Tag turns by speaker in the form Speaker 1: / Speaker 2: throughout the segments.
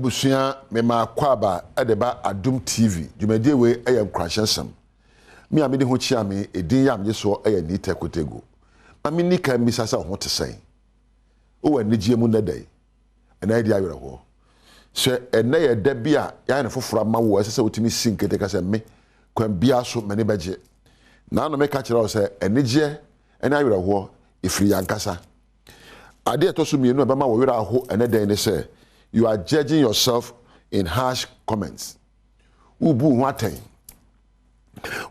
Speaker 1: Abusua mema kwaba edeba Adom TV dwumadie we eye nkrahye me a me de ho chia me edin yam yeso eye ni tekotego ma me nika mi sasa ho tesen o wa nigie mu nadai na ide awere ho se ene ye da bia ya ne foforo ma wo sese otimi sinkete ka se me kwan bia so me ne beje na no me ka kire o se enige ene awere ho ifiri yankasa ade to so mienu e ba ma wo were aho ene den ne se you are judging yourself in harsh comments. Ubu waten.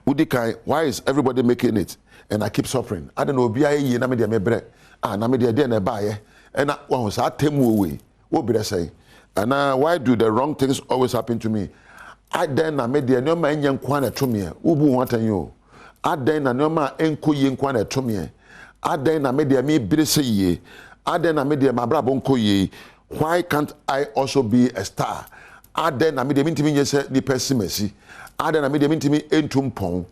Speaker 1: Udikai, why is everybody making it? And I keep suffering. I don't know, be a na me de mebre. Ah, na me de na baye. And I was at temu away. What be I say? And why do the wrong things always happen to me? I then na me de no man yan kwana to me. Ubu waten yo. I then na no ma enko yen kwana to me. I then na me de me brese ye. I then na me de ma brabo nko ye. Why can't I also be a star? Aden na me de mintimi nyese ni pessimesi. Aden na me de mintimi entumpon.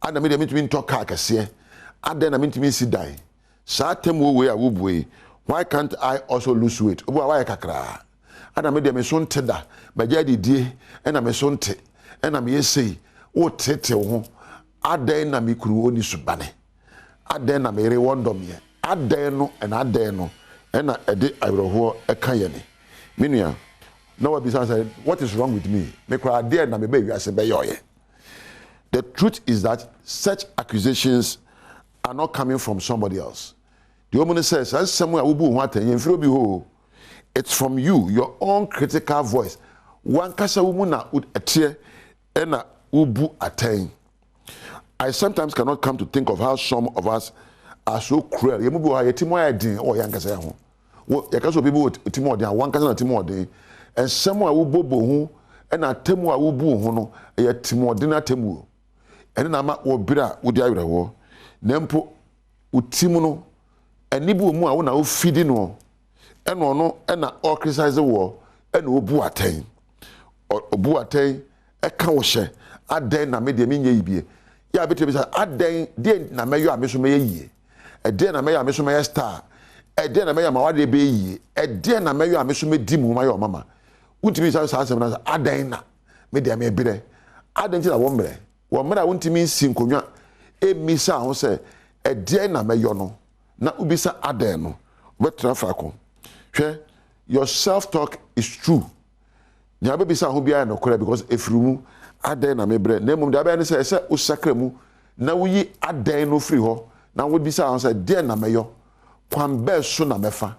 Speaker 1: Aden na me de mintimi ntoka akese. Aden na mintimi sidai. Sa temu we awubwe. Why can't I also lose weight? Obu awaye kakra. Aden na me de me so nteda. Baja didie na me so nte. Na me yesei wo tete wo. Aden na me kuru oni subane. Aden na me re wondom ye. Aden no and aden no. Ena ede awreho eka ye ne menua na wa bisa say what is wrong with me me kra ade na me ba wiase be yoye. The truth is that such accusations are not coming from somebody else. The woman says as somewhere wo bu ho atanye mfiro bi ho, it's from you, your own critical voice. One kasa wo mu na etie ena wo bu atan. I sometimes cannot come to think of how some of us are so cruel. Yemu bo ha yetimo adin o yankasa ho. Wo yakaso people timo odin one kasa na timo odin. And someone wo bobo ho and atemu a wo bu ho no ye timo odin atemu. Ene na ma wo bira wo di awere ho. Nempo utimu no ani bu mu a wo na wo fidi no. Eno no na o criticize wo ena wo bu atan. Obu atan e ka wo hye adan na me de me nye yibie. Ya betre be say adan de na meyo ameso me yie. Ede na meyo ameso me star. Ede na meyo ma wade be yie. Ede na meyo ameso me di mu ma yo mama. Untimi sa asem na adan na me de me bere. Adan ti na wo mre. Wo mre a untimi si nkonwa emisa ho se ede na meyo no na ubisa adan no. Betra fa ko. Hwe your self talk is true. Nya be bisa ho bia no kora because efirumu adan na me bere. Na mum da ba ne se usakremu na wuyi adan no free ho. Na wo bisa ho se de na meyo kwan be so na mefa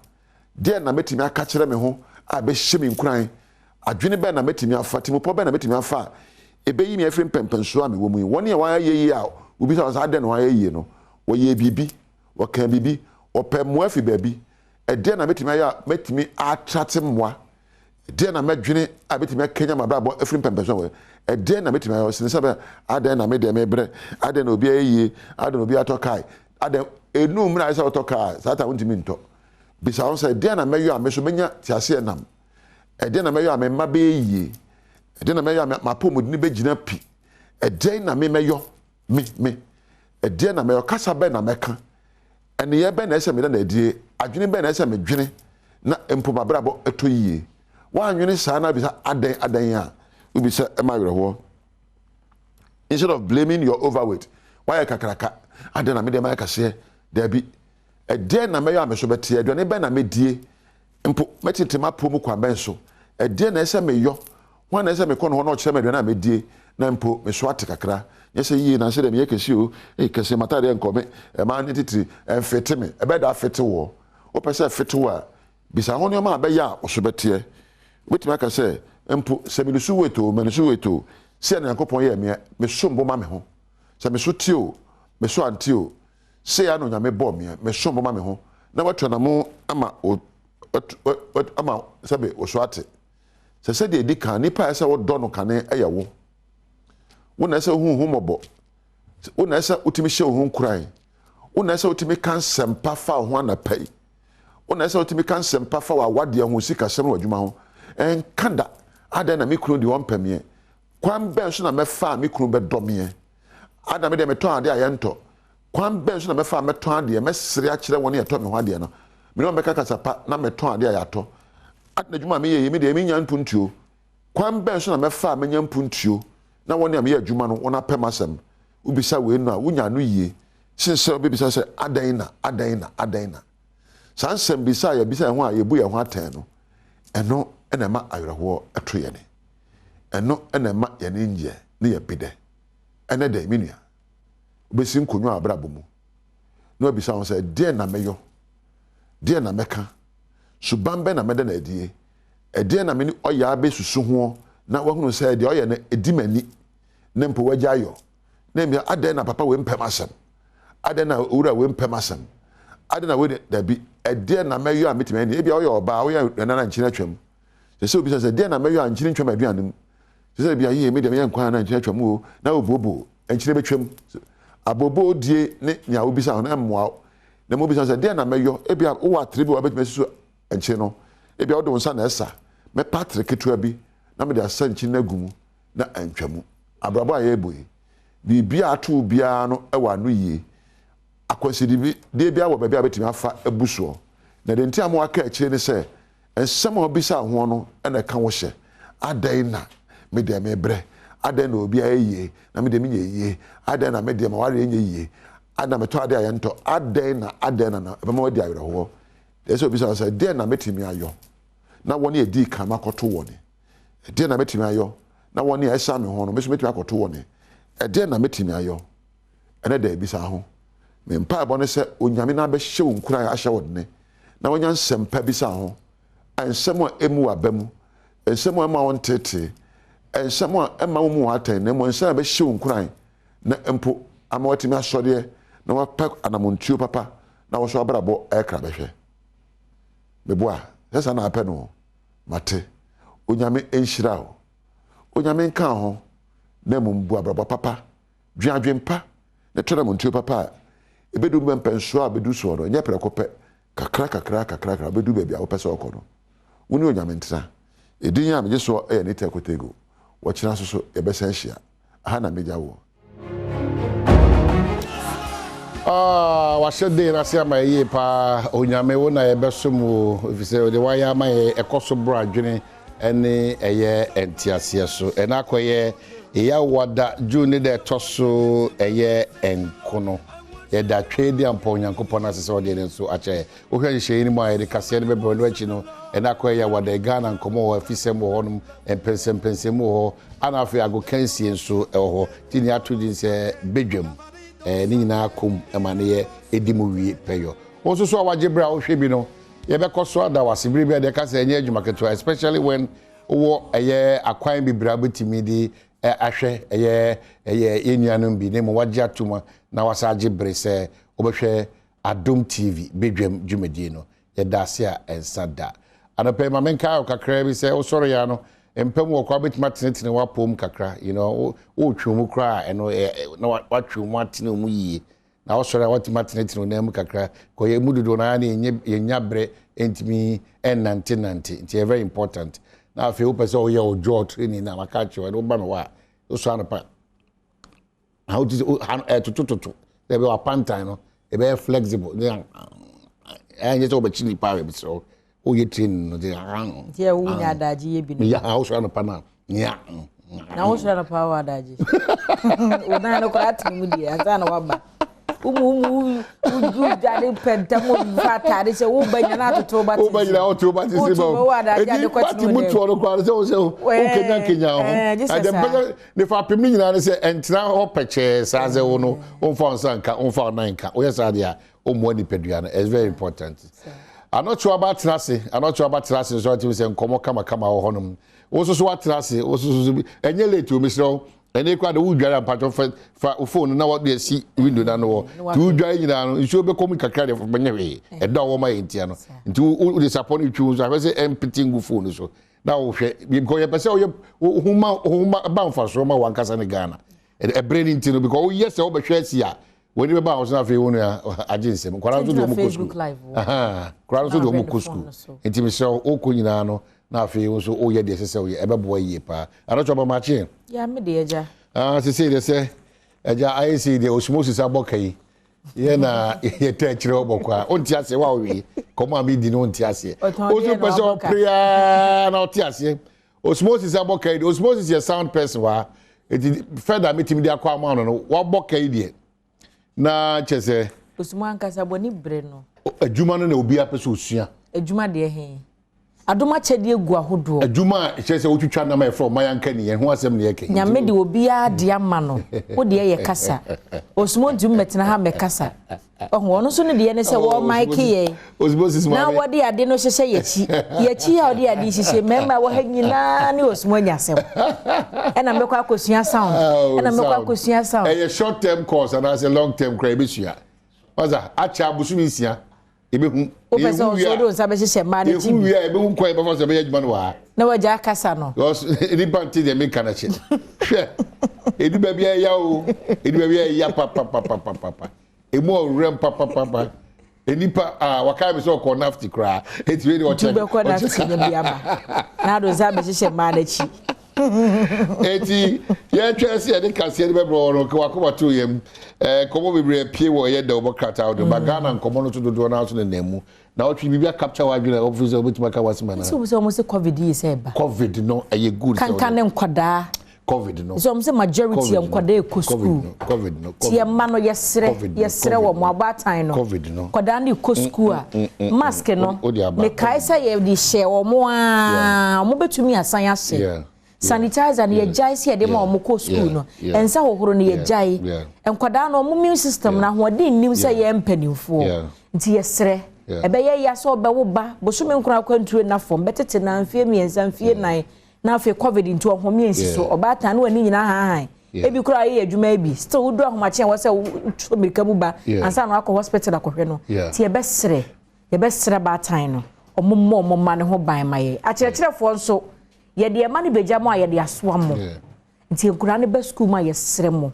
Speaker 1: de na metimi aka kire me ho a be hyemi nkuran adwene be na metimi afa timo po be na metimi afa ebe yi me afiri mpempenso a me wo mu woni e wan ye yi a wo bisa ho se adan no wan ye no wo ye bibi wo kan bibi wo pe mo afi ba bi e de na metimi ya metimi atrate mwa de na medwene a metimi akanya mabrabo afiri mpempenso wo e de na metimi ya sin sabe adan na me de me bre adan obi ayi adan obi atokai adan enu mra isa otoka sata untimi nto bisa on say de na meyo ameso menya tiase enam e de na meyo amemma be yie e de na meyo mapomudini begina pi e de na me meyo me e de na meyo kasa be na meka ene ye be na ese me na die adwene be na ese me dwene na empoma brabo eto yie wa anwene sa na bisa adan ya ubisa e ma werho. Instead of blaming your overweight why kakraka adan na me de ma kase Debi e de na meyo ameso bete e ne be na medie mpo metitema promu kwa benso e de na ese meyo wan na ese me kono ho no kire me na medie na mpo me so ate kakra yese yi na se de me yekesi o e kese matare nkome e ma ne titiri e fete me e be da fete wo o pese fete wo a bisa ho ne ma be ya o so bete wetima ka se mpo se me lusu weto me lusu weto se na yakopon ye me so mbo ma me ho se me so tio me so antio say I know na me bom me so mama me ho na watu na mo ama ama sabe o so ate se de di kan nipa ese wo do no kan eye wo na ese hu mobo wo na ese utimi hye hu nkuran wo na ese utimi kan sempa fa ho na pai wo na ese utimi kan sempa fa wa wade ho sika sem no adwuma ho en kanda ada na me kunu di won pamie kwan ben so na me fa me kunu be domie ada me de me to ade ayento kwan ben so na mefa meton ade mesere a kire woni eto me ho ade no me no meka kasapa na meton ade ayato atna dwuma me ye me de me nya mpuntuo kwan ben so na me fa me nya mpuntuo na woni am ye adwuma no wona pem asem ubisa we no a wonya no yie sinse obisa se adan na sansem bisa ya bisa ho a ye bu ye ho atan no eno ena ma ayreho eto ye ne eno ena ma ye ne nje ne ye bide ene da minua ubesi nkonwa abrabo mu no bisa ho se de na meyo de na meka subambe na mede na adie ede na meni oya be susu ho na wahunu se de oya na edimani ne mpo wajayo na mi ade na papa we mpem asem ade na owura we mpem asem ade na we da bi ede na meyo a metime ni e bia oya oba oya na nchina twam se obi se de na meyo a nchina twam aduanem se bia ye me de me nkwa na nchina twam o na obobo nchina betwam abobo die ne nya obi sa na mmoa na mo bi se de na meyo e bia wo atribi wa betime susu enchi no e bia wo do nsa na esa me Patrick ketua bi na me de asa nchi na gumu na antwamu abrabo aye boy bibia atu bia no e wa no yie akwasidi bi de bia wo bia betimi afa abuso na de ntia mo aka akire ne se ensem obisa ho no e na ka wo hye adan na me de me bre adan na obi ayie na me de me yie adan na me de ma ware nye yie adan me to ade ayento adan na be ma wadi ayreho eso obisa se de na metimi ayo na woni edi kama koto woni de na metimi ayo na woni esa me ho no meso metimi akoto woni de na metimi ayo ene da ebisa ho me mpa abo ne se onyame na be hye wonkura ahye wodne na wonya nsempa bisa ho ensem a emu abamu ensem a ma won tete ensem a ema wo mu atan na mo ensem be hye wonkura na empo ama watimi asode na wapak anamontuo papa na wo so abrabo ekra behwe beboa sesa na apɛ no mate onyame enhyira o onyame nka ho na mumbu abrabo papa dwadwempa ne tona montuo papa ebedu bempenso a bedu so no nye prekope kakra bedu bebia wo pese okono woni onyame ntena edin ya meje so e ne tekotego wo kira so ebesa hia aha na meja wo
Speaker 2: washede na se ama ye pa onyame wo na yebesomu ofise de waya ama ye ekoso bro adwene ene eye entiase so ena akoye eya wada june de toso eye enkono ye da twedi ampo nyankopon na se ode ne so ache wo hwe hye ni mo aye de kase ne bebe no achi no ena akoye wada Ghana nkomo wo afisem wo honum empensem wo ana afi ago kansie nso ho tini atudi se Badwam ni nyina kom emane ye edimu wie peyo wonso so awagye wo hwe bi no ye be koso ada wasibiri bi de ka se enye adwuma keto especially when wo eye akwan bi bra betimi di ahwe eye enuanum bi ne mo wagye atuma na wasagye bre se obehwe Adom TV Badwam dwumadi no ye da se a ensada anope ma menka o kakra bi se o soro ya no empem wo kwa betima tenetene wapom kakra you know o twumu kra eno na watwumu atene mu yie na wo soro watima tenetene na mu kakra ko ye mududo na ye nyabre entimi enante it's very important na afi o pese o ye o jaw training na maka che wo ba no wa o so anapa how to tututu they be pantan no e be flexible enye to be chini power be so o ye training no dey
Speaker 3: tie wo nya adaji ye bi no
Speaker 2: ya how so anapa na ya
Speaker 3: na wo so anapa wa adaji o na no kwa timu di asa na waba umu jade pentamo fatare se wo banya na toto ba ti
Speaker 2: o banya o to ba ti se ba e pati mutu no kwa se o se o kenya ho adem ne fa pem nyina ne se entra ho peche sa ze wo no o fa nsanka o fa nanka o yesa dia o mo ni pedua no is very important. I'm not sure about terrace so ati se nkomo kama ho honum wo so what terrace wo so enye late o misro ene kwa de wudware ampato fa phone na what dey see window na no to wudware nyina no nso be komu kakra de banya we e da wo ma yentia no nti wo disappoint you so say empty ngu phone so na wo hwe because ye pese wo huma ba mfa so ma wankasa ne Ghana e brain nti no because yes wo be hwe si a when you ba so na fe wonu agency kwara so do mo kusku kwara so do mo kusku nti mi so o ko nyina no na fe wo so o ye de sese o ye ebebo ye pa anocho ba machi
Speaker 3: ya me de eja
Speaker 2: se say de se eja I see the osmosis abokai ye na ye techire obokwa onti ase wa owi koma mi di no onti ase oso person prayer na onti ase osmosis abokai osmosis is sound person wa it further meeting dia kwa ma no wa bokai die na chese
Speaker 3: osmo ankasa boni bre no
Speaker 2: adwuma no na obi apese osua
Speaker 3: adwuma de he adoma chede egu ahodo
Speaker 2: adwuma chese otwitwa na ma from mayanka ni ye ho asem ne yake
Speaker 3: nyame de obi a de ama no wo de ye kasa osmo dum metena ha me kasa ono so ne de ne se wo mike ye
Speaker 2: osmosis
Speaker 3: na wo de ade no hyehyɛ yachi ya wo de ade hyehyɛ memba wo ha nyina ne osmo nyasem ena mekwa akosua sound ena mekwa akosua sound
Speaker 2: a short term course and as a long term cry bisua waza acha busumi sia ebehu
Speaker 3: o pese o so do sabe hyehyɛ ma ne
Speaker 2: tibi ebehu kwa ebe for be adwuma no wa
Speaker 3: na waja akasa no
Speaker 2: eni panti de me kana che hwe edi ba bia ya o edi ba bia ya papa emu orem papa enipa wakai be so ko nafti kra eti we de o check
Speaker 3: be ko nafti ne bia ba na do sabe hyehyɛ ma na chi
Speaker 2: eti ye twese ye de kase de bebro no ko akoma to yem komo bebre pie wo ye de obokata o de bagana nkomo no to do na so ne nemu na o twi bibia capture wa dwena officer obetima ka wasima na
Speaker 3: so mo se covid yi se ba
Speaker 2: covid no aye good
Speaker 3: kan ne nkwada
Speaker 2: covid no
Speaker 3: so mo se majority nkwada e ko school
Speaker 2: covid no
Speaker 3: tie ma no yesre wo mo abatan no
Speaker 2: covid no
Speaker 3: kwada ne ko school a mask no me kai se ye di share wo mo a mo betumi asan ase sanitizer ne yejai se de ma o mo ko school no ensa hohoro ne yejai enkwada no mo immune system na ho de nim se ye mpanimfo nti yesre ebe ye ya so be wo ba bosume nkura kwantuo na fom betete na mfie miensa mfie nan na afi covid nti ohome ensiso obata na wani nyina han ebi kura ye adwuma ebi still wudu ahomache wo se America mu ba ansa na akọ hospital akohwe no ti ye be sere ba tan no omommo ma ne ho ban maye akyerɛkyerɛfo nso ye de ma ne beja mo ye de asoa mo nti nkura ne be school ma ye sere mo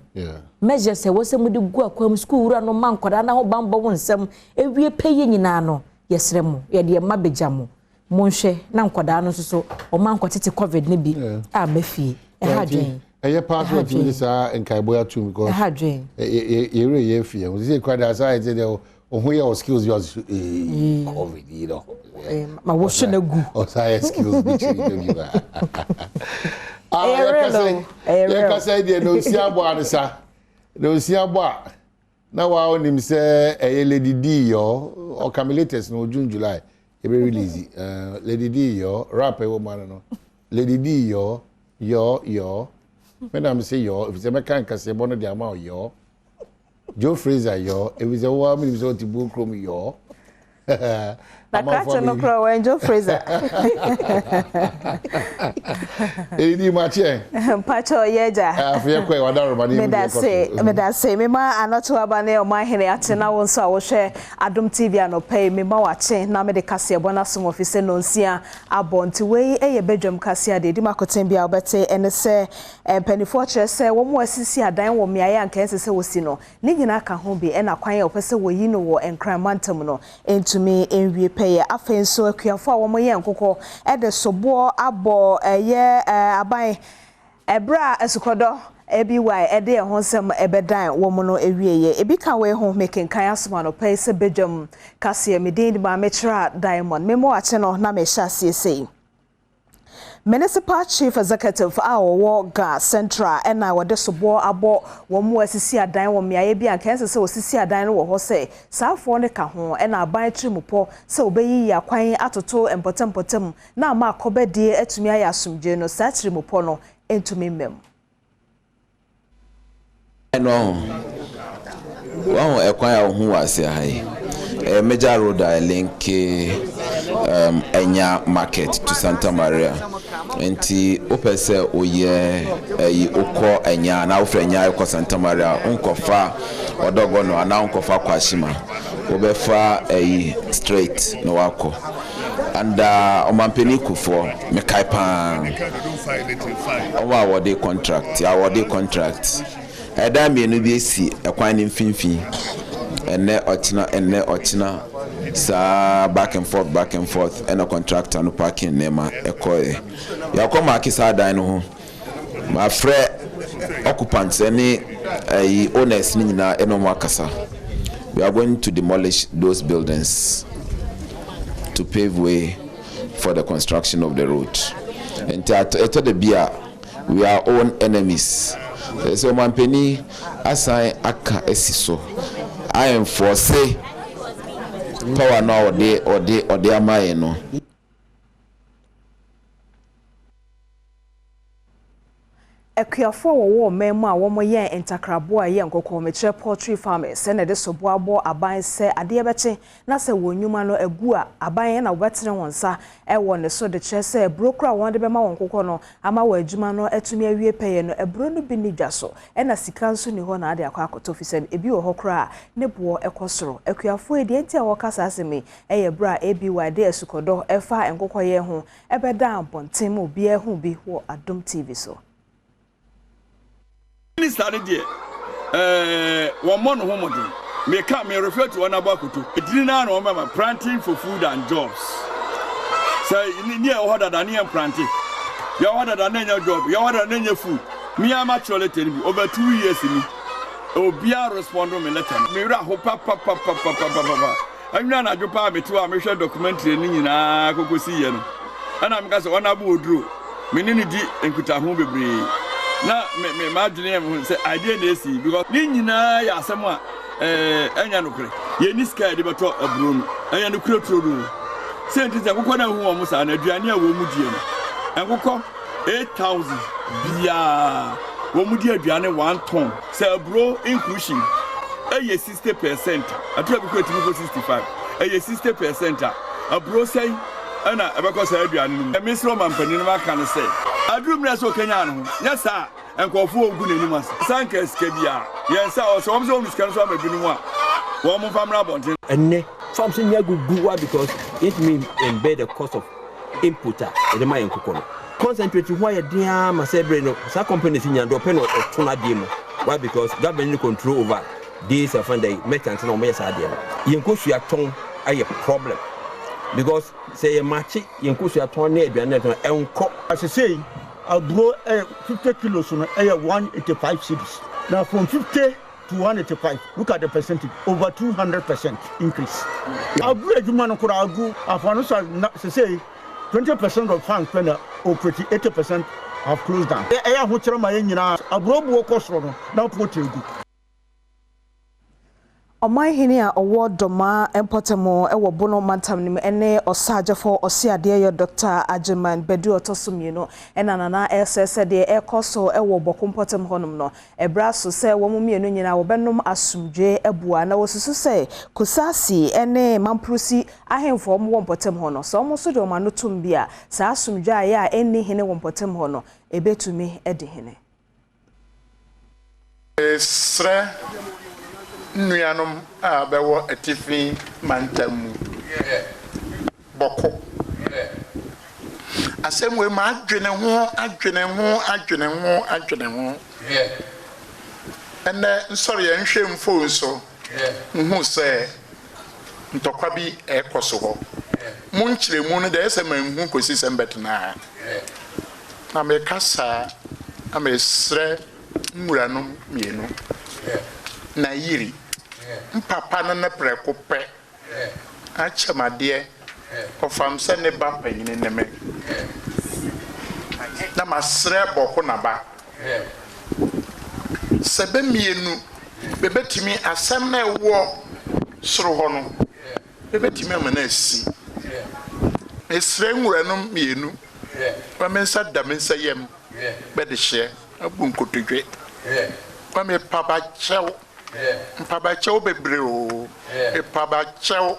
Speaker 3: measure se wo se mu de gu akwam school wura no man koda na ho bambo wo nsem ewie peye nyina no ye sere mo ye de ma beja mo monhwe na nkoda no so o man kwatete covid ne bi a mafie ha dwen
Speaker 2: eye part of this enkai boya too because
Speaker 3: ha dwen
Speaker 2: ye fie we say kwada aside say o ho ye skills yours covid you know
Speaker 3: ma wo hwe na gu
Speaker 2: o say skills bi chiri do you ya kasa de no siabo anisa no siabo na wa onim se eye lady D yo o camelators no June July e be release lady D yo rap e woman no lady D yo when I'm say yo if say me kan kase bono de ama yo Joe Fraser yo if say wo am so tibu krom yo
Speaker 4: na kacha no kro we Joe Fraser
Speaker 2: Edi mache
Speaker 4: pacho yeja
Speaker 2: afie kwa wadaro mani
Speaker 4: me da say me ma anoto abane o ma hene ate na won so a wo hwe Adom TV anopai me ma wache na me de kase bona som office no nsia abonti we eye bedwam kase de di makoten bia obete ene se penifo kire se wo mo asisi adan wo meaye anka ese wo si no ni nyina ka ho bi e na kwan e opese wo yi no wo enkramantam no entumi enwie peye afenso akuafo a wo mo ye nkokọ e de sobo abo eye aban ebra esukodo ebi wai ede ye honsem ebedan wo mo no ewieye ebi ka we ho mekenkan asoma no pay se bedwam kase medin di ba metra diamond memo ache no na me hya siesei Municipal Chief Executive Awo Ga Central ena wode sobo abo wo mo asisi adan wo meaye bia kan se osisi adan no wo ho se saafo ne ka ho ena aban trimupo se obeyi akwan atoto empotem na ma akobedie atumi aye asomdwe no sa trimupo no entumi mem
Speaker 5: no wo ekwan ya ho wase hai major road link Enya market to Santa Maria enti opese oye okọ Enya na ofre Enya okọ Santa Maria onkofa odogo no ana onkofa kwashima obefa straight no wako and omampeni kufo mekai pan award contract eda me no bi esi ekwan ni mfimfin ene ochina sa back and forth and a contractor no parking nema ekoye ya ko market sa dan no ho ma frɛ occupants any owners ni nyina eno makasa we are going to demolish those buildings to pave way for the construction of the road. And to the beer, we are own enemies. So Mampeni, assign aka esiso. I am for say power now or they no.
Speaker 4: Ekuafo wo memu a wo moye entakrabo a ye nkoko metre poultry farmers na de so boabo aban se ade beche na se wonwuma no egu a aban na wobetere wonsa wo ne so de kire se brokura won de bema won nkoko no ama wa adwuma no etumi awie peye no ebro no bi ni dwa so na sika nso ni ho na ade akwa akoto fi ebi wo hokra ne bo ekosoro ekuafo e de enti a wo kasa asemi ye bra ebi wa de asukodo efa nkoko ye ho ebeda abonten mo bi ehu bi wo Adom TV so.
Speaker 6: Started there. One month home me come me refer to one about kutu. It didn't know mama planting for food and jobs. So near order than near planting. You order than your job. You order than your food. Me am actually telling you over 2 years in me. Oh, be a respondent me letter. Me ra ho papa. I'm not a job me to a mission documentary ni na kokosi ye no. And I'm going to one abu odro. Me ni di enkuta ho bebre. Na me imagine say idea na esi because ni nyina ya asem a enya nokre ye ni sky de beto aburo no enya nokre tro say nti say kokọ na hu omo sa na aduane a wo mu die no enkokọ 8,000 bia wo mu die aduane 1 ton say aburo inclusion eye 60% atu bi ko timi ko 65 eye 60% aburo say ana ebekọ say aduane no e misro mampani no aka no say adrum na so kenya no yes sir enkofu ogu nanim as sanka skabia yes sir so won so scan so amabinu a wo mo famra bonten
Speaker 7: enne something ya gugu wa because it mean embed the cost of input e my enkoko no concentrate why e dia ma say bre no sa company sinya do pe no tona die mo why because government control over this and the merchants no me sa die no yenkosu aton aye problem because say a match yenkosu aton na aduane no enko
Speaker 8: as I say I'll grow 50 kilos on 185 cities. Now from 50 to 185, look at the percentage, over 200% increase. I'll grow a human I'll go, I say 20% of funds operate, 80% have closed down. I'll grow more cost now put you.
Speaker 4: Omai hini a owo doma empotemo ewo bono mantam nim ene osajefo osiade ye Dr. Ajeman Bedu otosum no ena nana ss de ekoso ewo bokompotem honum no ebra so se wo mu mienu nyina wo benom asumdwe ebua na wosusu se kusasi ene mamprusi ahemfo mo wompotem hono so mo so de o manotum bia sa asumdwe aye a eni hene wompotem hono ebetumi ede hene
Speaker 9: Esre nuanom a bewo atifi mantamu boko asem we ma adwene ho ene nsori ya nhwe mfo nso hu se ntokwa bi ekoso ho mu nkyire mu no de ese manhu kosi sembetna na me kasa amesre muranom mienu na yiri mpapa na preko pe achamade ofam se ne ba panyine neme na masre boko na ba sebe mienu bebetimi asem na ewo soro ho no bebetimi amana asi esre nwuranom mienu wa mensa da mensa yem bede hye abunkotodwe wa me papa chew mpaba chew bebre o papa chew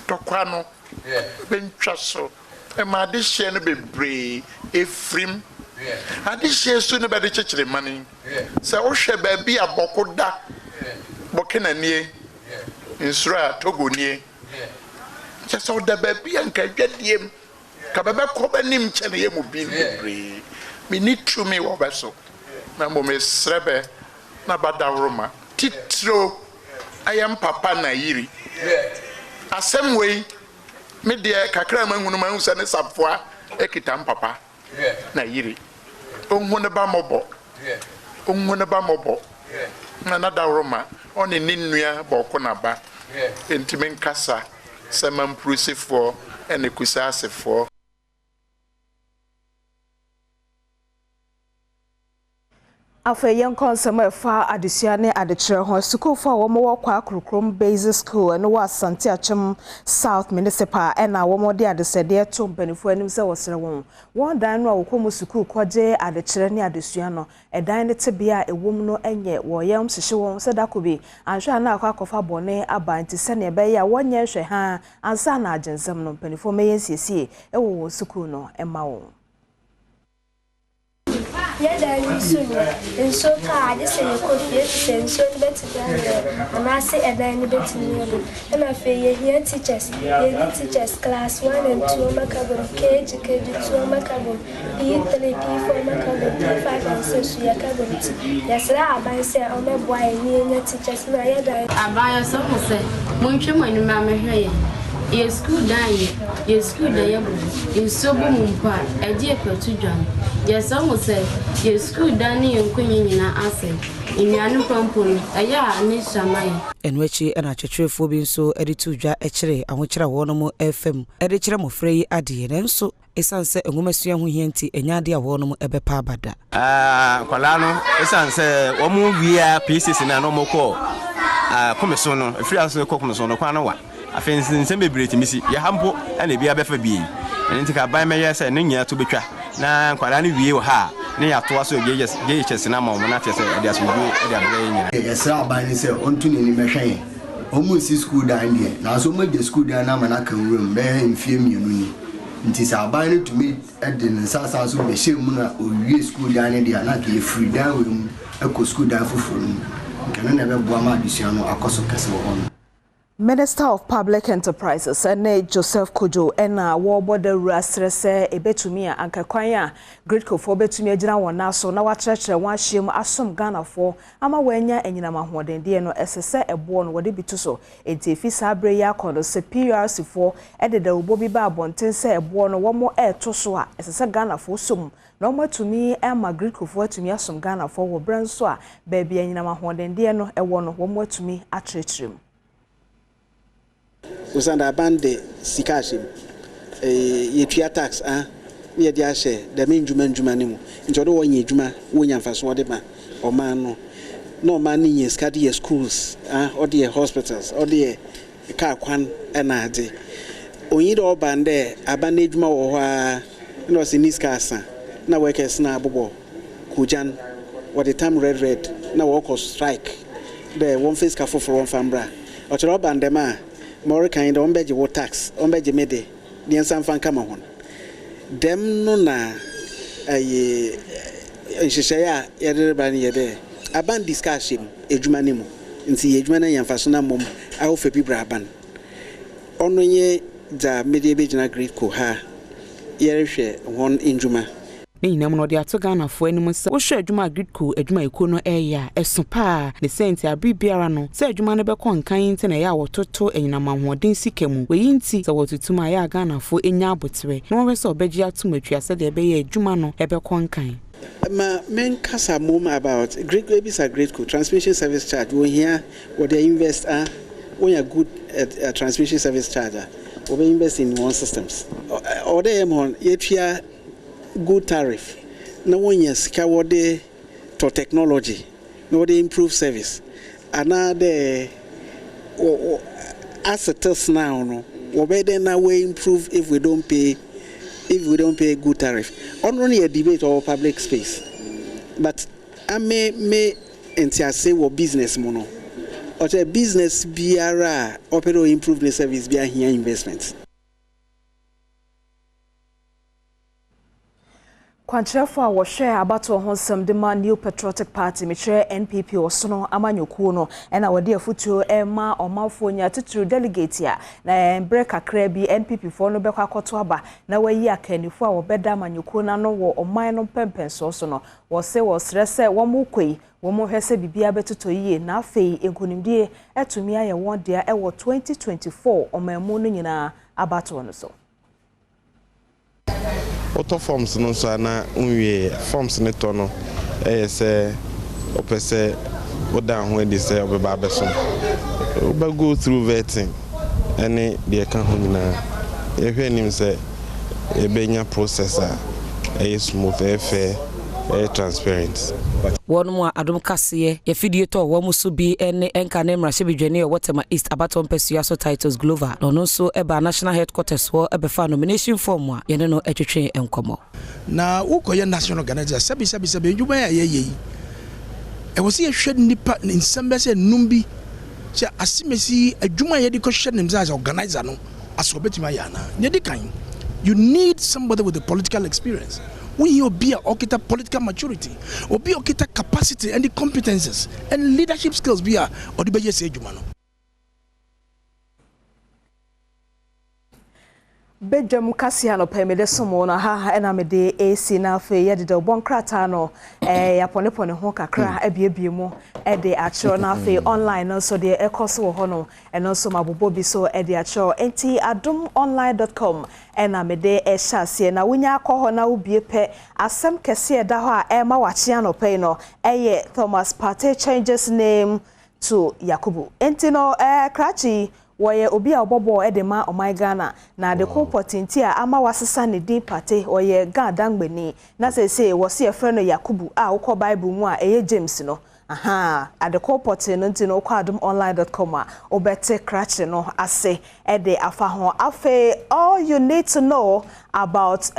Speaker 9: tokwa no bentwa so e ma de hye no bebre efrim ade hye so no be de chechire mani se wo hwe ba bi aboko da bokena nie insura togonie chese o da ba bi anka dwadiem ka bebe ko banim chene ye mu bi bebre me need to me wo beso na mo me srebe na badawroma titro ayam papa na yiri asem wei me de kakra manhunu manhu se ne safoa ekitam papa na yiri onhune ba mobo na dawroma on in Ninia Bokonaba, Intimen Casa, Saman Prusi for, and the Kusase for.
Speaker 4: Afa young consumer fa adisiane adichere ho school for womo kwa Akukrom Basic School and was Santiachum South Municipal and na womo de adisede to mpanifo anim se wosere won won dan no awokomu school kwaje adichere ne adisua no edan ne tebia ewom no enye wo yam hihye won se dakobi anhwe na akwakofa bone aba nti se ne be ya wonye hwe ha ansa na agensem no mpanifo meyensiesie ewo school no ema won.
Speaker 10: Yeah, and so car, this is a coffee, and so better and I say a dine bit and I feel here teachers, class 1 and 2 macabrum, KG, 2 macabrum, E3, P4 macabrum, P5 and 6 yacabrum. Yes, I buy say, oh, my boy, near teachers, and I buy a summer say, Munchum when mamma here. Your school dying, your school diable, in sober moonpa, a dear pertujan. Yes, I will say, your school dining and queen in our assay. In Yanu Pampun, a ya, Miss Samai. And which and a church for being so edituja echere, and which I want more FM, editor of Frey Adi, and so a sunset and woman's young hinty, and Yadia Warnum Ebepa Bada.
Speaker 7: Colano, a sunset, or movie pieces in a normal call. Commissioner, a free house of Cocomason, Quanawa. I think since celebrity Missy, your humble and a be a better being. And take a by my yes and Nia to be tracked. Now, quite any view ha, near to us, gauges and among Monatis, as we do at their brain. Yes, sir, by himself, on tuning machine. Almost school down here. Now, so much the school down now, and I can room, bear in film you. It is our binding to meet at the South House of the Shimuna or school down in the Anaki, free down with a school down for front. Can never Bama Luciano, a cost of Castle.
Speaker 4: Minister of Public Enterprises and Joseph Kojo and war border rastrese ebetumia ankakwanya gridco for betumia jina wona so na watrechre wan hiem asom Ghana for ama wanya enyina mahoden de no esese ebo no wode bitu so entifi sabre ya kono se PRC for ededa ubo bi ba abonten se ebo no wo mo eto so a esese Ghana for som no matumi ema gridco for atumi asom Ghana for wo branso a ba bia enyina mahoden de no ewo no wo mo atumi atrechrim.
Speaker 11: Usanda bande sikashim yetua tax ye dia share the main juma nimu ntodo wonye juma wonya mfaso wode ma o man no no man ni skadi schools or the hospitals or the car kwan na ade onyi do bande abane juma wo ha no siniska asa na workers na abobo kujan what the time red na workers strike the one face ka for one fambra o tro bande ma more kind of ombeji wo tax ombeji mede ni ensan fan kama hon dem no na nhyehyaya yede ba ni yede aban discussion ejuma ni mu nti ejuma na yamfaso na mom awo fa bibra aban ono ye da mede be gina great ko ha yerehwe hon enjuma
Speaker 12: ni nyinam no de ato Ghana fo anim se wo hwe adwuma agrico adwuma eko no eya eso pa ne senti abibiara no se adwuma no be konkan nti na ya wototo enyinam ahoden sikamu weyi nti se wotutuma ya Ghana fo enya abotere no we se obeji atomatwa se de be ya adwuma no ebe konkan
Speaker 11: ma men kasa mom about great babies are great co transmission service charge we here what they invest when a good transmission service charger we invest in one systems or they am on yetua good tariff na wonya sika wode to technology na wode improve service another assets now no we better now we improve if we don't pay good tariff only a debate or public space but I may entiase wo business mono or the business biara opero improve the service bia here investments.
Speaker 4: Kwantrefo a wo hwe abato ho nsem de ma New Patriotic Party metre NPP osono amanyokuo no ena wode afutuo ema omafo nya titru delegate a na break akra bi NPP fo no bekwa akoto aba na wayi akanifo a wo beda amanyokuo na no wo oman no pempenso so no wo se wo srese wo mukoi wo mo hwese bibia betoto yie na afei enkonimdie etumi aye won dia ewo 2024 omamu no nyina abato no so
Speaker 13: auto forms no so na unwie forms ne to no say opese what down when they say about Besson. But go through vetting. Any the account if any say a benya processor, a smooth, fair, transparent.
Speaker 14: One more Adom Cassie, a video to Wamusu be any Enkanem Rashibi or Waterma East Abaton Pesuaso titles Glover, and also Eba National Headquarters for Ebefa nomination form, Yenano Etutrain and Como.
Speaker 15: Now, Ukoya National Organizer, Sabi, you may ye. I was here shedding the partner in Sambes and Numbi. Asimesi a Juma education themselves organizer no asobeti mayana. Nyedikain. You need somebody with the political experience. When you be okita political maturity, or be okita capacity and the competences and leadership skills be a or the beje say Juma no.
Speaker 4: Badwam Kasiano pemede somo na ha ena mede AC na fe ye de bon krata no ya pone ho kakra ebiebie mu e de achro na fe online no so de ekoso wo ho no eno so mabobo bi so e de achro enti adomonline.com ena mede e hyase na wonya akọ na ubie pe asem kese da ho a e ma wachia no pe no eye Thomas Partey changes name to Yakubu enti no krachi woye obi a obobo edema Ghana na de kompotinti a ama wasesa ne din Partey oye gadangbeni na sese wo se efre no Yakubu a ukọ Bible mu a eye James no at the kompotin no nti no kwa adomonline.com a obete krache no ase ede afa ho afe all you need to know about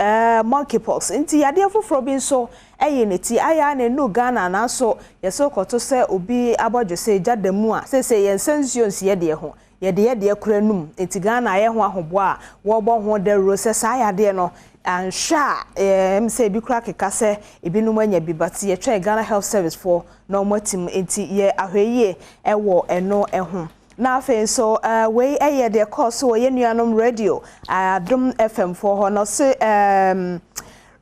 Speaker 4: monkeypox nti yade afoforo bi so eye neti aya na no Ghana na so yeso koto se obi abodwo se jadamu a sese yensansuo nsie de ho yede kuranum enti Ghana ye ho ahobo a wo bo ho de rose sa yade no ansha say bi kura keka se ebinum anya bi but ye try Ghana Health Service for no motim enti ye ahweye ewo eno eho na afen so we eye de course wo ye nuanom radio Adom FM for ho no se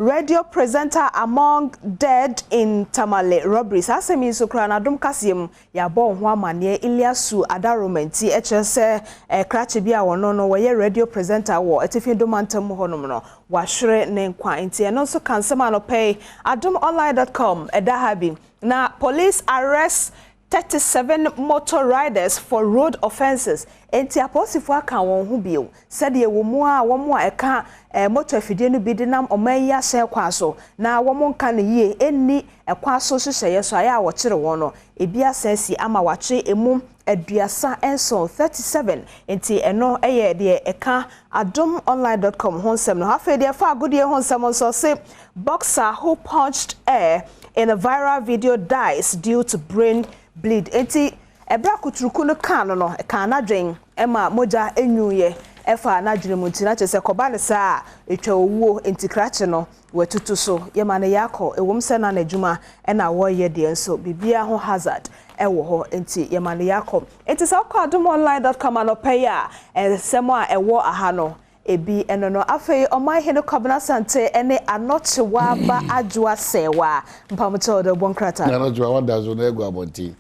Speaker 4: radio presenter among dead in Tamale robberies. Asemi so kra na Adom kasiem ya bo ho amane Iliasu adaromenti echese krache bia wono no we radio presenter wo etifi domantam honom no wahwere ne nkwa enti eno so kansema no pay adomonline.com edahabi na police arrest 37 motor riders for road offenses. Enti aposifo aka won hu bio. Said ye wo mu a wo mu a eka motor fidie no bi de nam oman ya hye kwa so. Na wo mu nka ne ye enni ekwa so hyehyeye so aya wo kire won no. Ebi asensi ama wache emu aduasa enso 37. Enti eno eye de eka adomonline.com honsem no. Hafe de fa godie honsem so say boxer who punched air in a viral video dies due to brain bleed. Enti ebra kuturuku no kan no kan na dwen ema moja enyuye efa na dwene munti na chese koba ne sa etwa owuo enti krache no wetutu so yema ne yakọ ewom se na adwuma na wo ye de nso bibia ho hazard ewo ho enti yema ne yakọ enti sa kwa adomonline.com anope ya semo a ewo aha no ebi enono afei omai hene kwabena sante ene anochewa ba adwa sewa mpamto de bonkrata
Speaker 2: na anochewa wada zo na egu abonti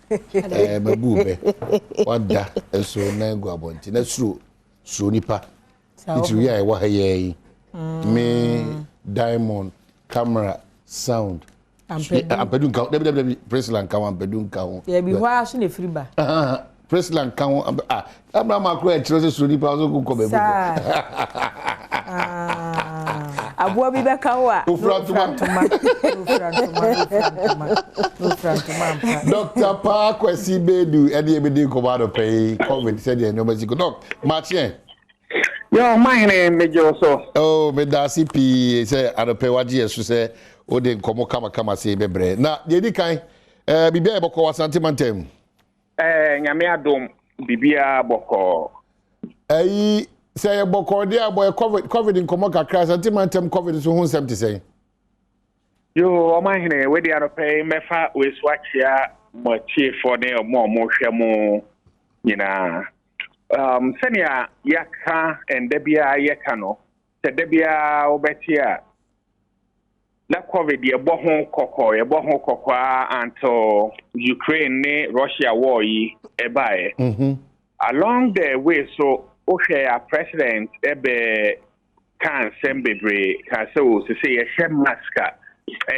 Speaker 2: mabube wada eso na egu abonti na suro nipa itu ya ewa haye me diamond camera sound ampedun ka debi president ka ampedun ka ho
Speaker 3: ye bi hwa so ne friba
Speaker 2: president ka ho Abraham akro e tiro se suro nipa so ku ko be
Speaker 4: Abuwa bi beka wa
Speaker 2: Dr. Pa Kwesi Bedu edi ebedi ko ba do pay COVID said e no maziko doc Martin
Speaker 16: Yo my name Major so
Speaker 2: oh me da CP say adope waje yesu say o de nkomo kama say bebre na de di kan bibia e boko wasante mantem
Speaker 16: nyame adom bibia boko
Speaker 2: ayi say boko de aboy COVID nkomo kakra sante mantem COVID so hu nsem te say
Speaker 16: yo o my hene we de adope mefa we swachia mo chief for ne mo hwemo nyina senia yaka endebia yaka no se debia obetia na COVID ye bo ho kokko until Ukraine ne Russia war yi ebae along the way so o share president ebe kan sembebre ka so say ye share mask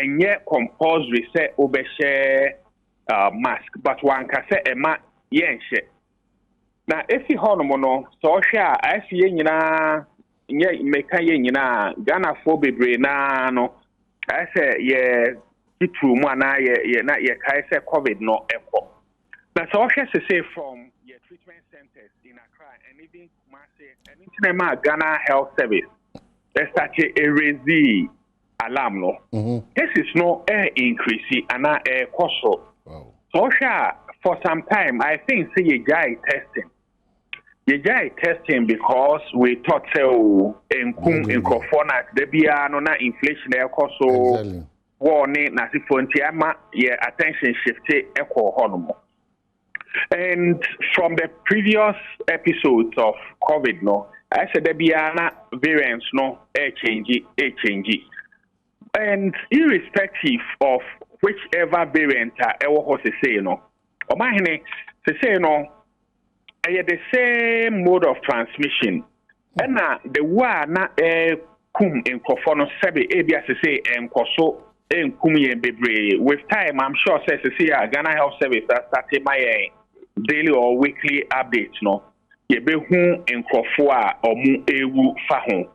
Speaker 16: enye compulsory say obeshe mask, but one can say a ma yenche. Now, if you hold no, so share I see yena make yena Ghana for bebre na no. I say yeah, it too mana ye na ye kai say COVID no echo. Now, so share to say from your treatment centers in Accra and even Kumasi and international Ghana Health Service. They started a raise alarm no. This is no air increase and air cost. So for some time, I think say you guy testing. You guy testing because we thought so in Kofona there be no inflation air cost so warning na si fontiama yeah attention shifted echo honomo. And from the previous episodes of COVID no, I said there be ana variants no change. And irrespective of whichever variant ewo say no, omahene say no, the same mode of transmission. And the one na kum in kofono sebe ebia say enkoso kum yen bebre. With time, I'm sure say Ghana Health Service that started my daily or weekly updates no. Yebehu enkofo a omu ewu fa ho.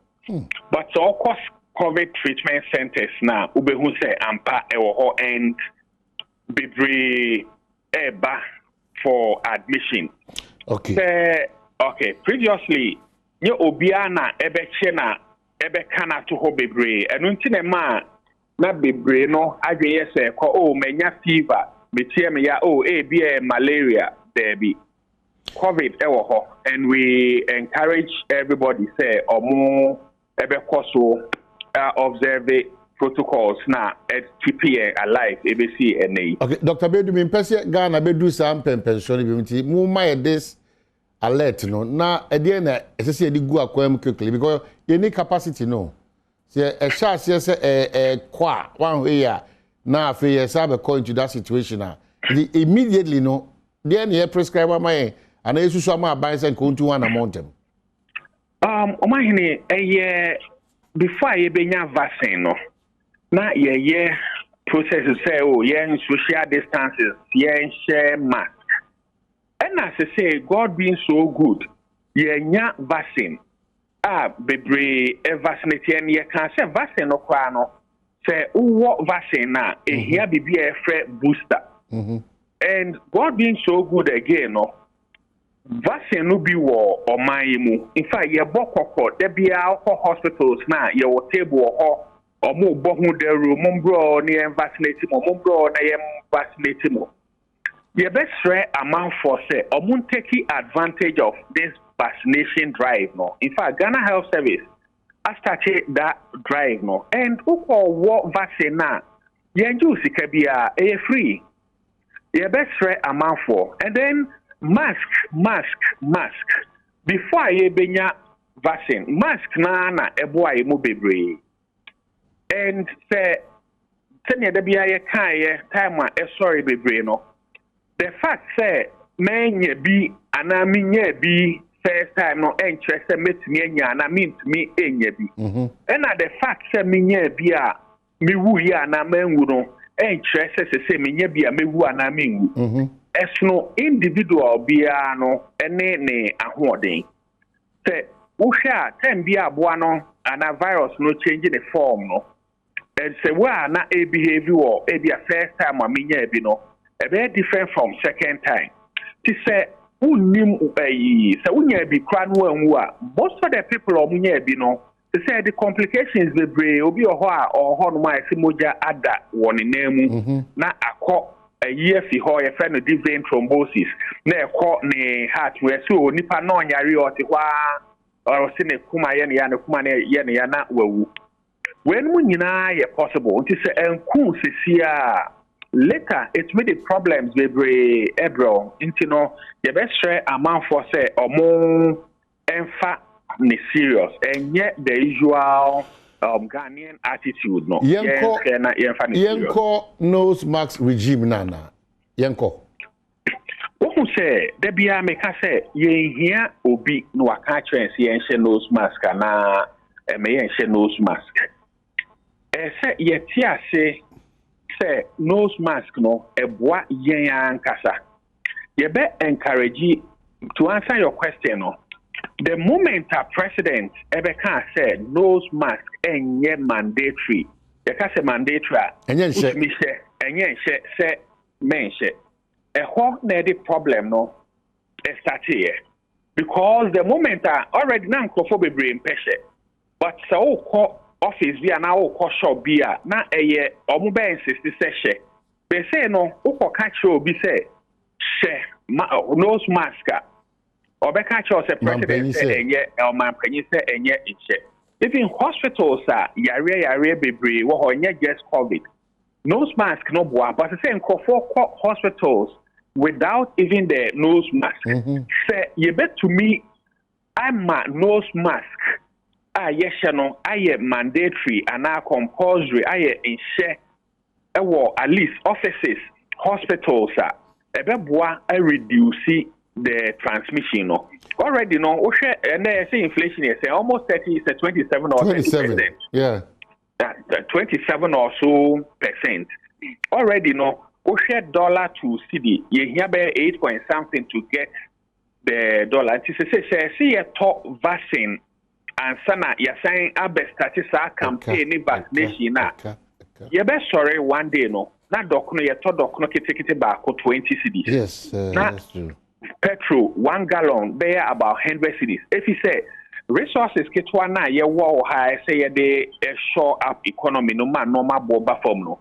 Speaker 16: But of course COVID treatment centers now ubehu say ampa ewo ho and bebre eba for admission. Okay. Okay. Previously, nye obiana ebe chena ebe kana to ho bebre. Enu ntine ma na bebre no adweye se ko oh menya fever, metie me ya oh be malaria there be. COVID ewo ho, and we encourage everybody say omo ebe koso observe the protocols now at TPA alive ABC NA. Okay,
Speaker 2: Dr. Bedu mi mpese Ghana bedu sam pension bi mti mu ma this alert no na e dey na esese e di gu akwam quickly because you need capacity no. Se e sha se kwa one way ya na afi yes have go into that situation immediately no then you prescribe my and you so ma buy say go to one amount them.
Speaker 16: Omahini before you benya vaccine no na ye process say oh yen social distances yen share mask. And as I say, God being so good, nya vaccine bebre vaccinate ye can say vaccine no kwa no say what vaccine na here be a booster. And God being so good again no vaccine no be war or my mu. In fact, ye bokoko there be alcohol hospitals na ye wo table or mo bohu de room mbro ni vaccinate mo mbro na ye vaccinate mo. Ye best share amount for say omun take advantage of this vaccination drive no. In fact, Ghana Health Service has started that drive no. And who what vaccine na ye ju sika bia free. Ye best share amount for and then mask. Before ye benya vaccine, mask na eboa mu bebre. And say tenya da bia ye kan ye time sorry bebre no. The fact say menye bi ana minye bi first time no enche say metumi anya na mintumi enye bi. And the fact say minye bi a mewu ya na menwu no enche say minye bi a mewu ana menwu. Esno individual bia no ene ne ahoden se uhia tem bia aboa no ana virus no change the form no and say wa na e behave or e be first time amenya bi no e be different from second time ti say unnim se unya bi kra no anwu a most of the people omunya bi no they say the complications be brave obi oho a oho no ma ese moja ada woni nemu na akọ a year fi ho ye friend di vein thrombosis na ekọ ne heart we so nipa na onyare o te kwa or se ne kuma ye ne ya ne kuma ne ye ne ya na wawu when mu nyina ye possible nti se enku sesia later it made the problems bebre ebro nti no ye be share amount for say omo emfa ne serious and yet the usual Ghanaian attitude no yenko
Speaker 2: nose mask regime nana yenko
Speaker 16: who say there be a make say ye here obi no aka chance yen she nose mask na me yen she nose mask say ye ti ase say nose mask no eboa yen ankasa. You be encourage to answer your question no. The moment a president Ebeka said nose mask enye mandatory. You can say mandatory. Enye say mention. A whole nedi problem no start here. Because the moment already now be brain pressure. But so call office via now call shop beer na eye omu insist say they say no uko catch you be say nose mask or be catch us a president say enye or man penny say enye inche. Even hospitals yare bebre wo enye just COVID. Nose mask no boa but say for hospitals without even the nose mask. Say you bet to me I'm a nose mask. Yes, no, I mandatory and I compulsory. I in share at least offices, hospitals. I reduce the transmission. No, already no. And I say inflation is almost 30. It's 27 or 30%.
Speaker 2: Yeah,
Speaker 16: 27 or so percent. Already no. Dollar to CD. You hear about 8 point something to get the dollar. See a top vaccine. And sana you're saying start campaign vaccination na you be sorry one day no na dokno ye to dokno kitikiti back 20 cedis.
Speaker 2: Yes, that's true.
Speaker 16: Petrol 1 gallon be about 100 cedis. If you say resources kitwa na ye wo high say ye dey show up economy no man normal boba form no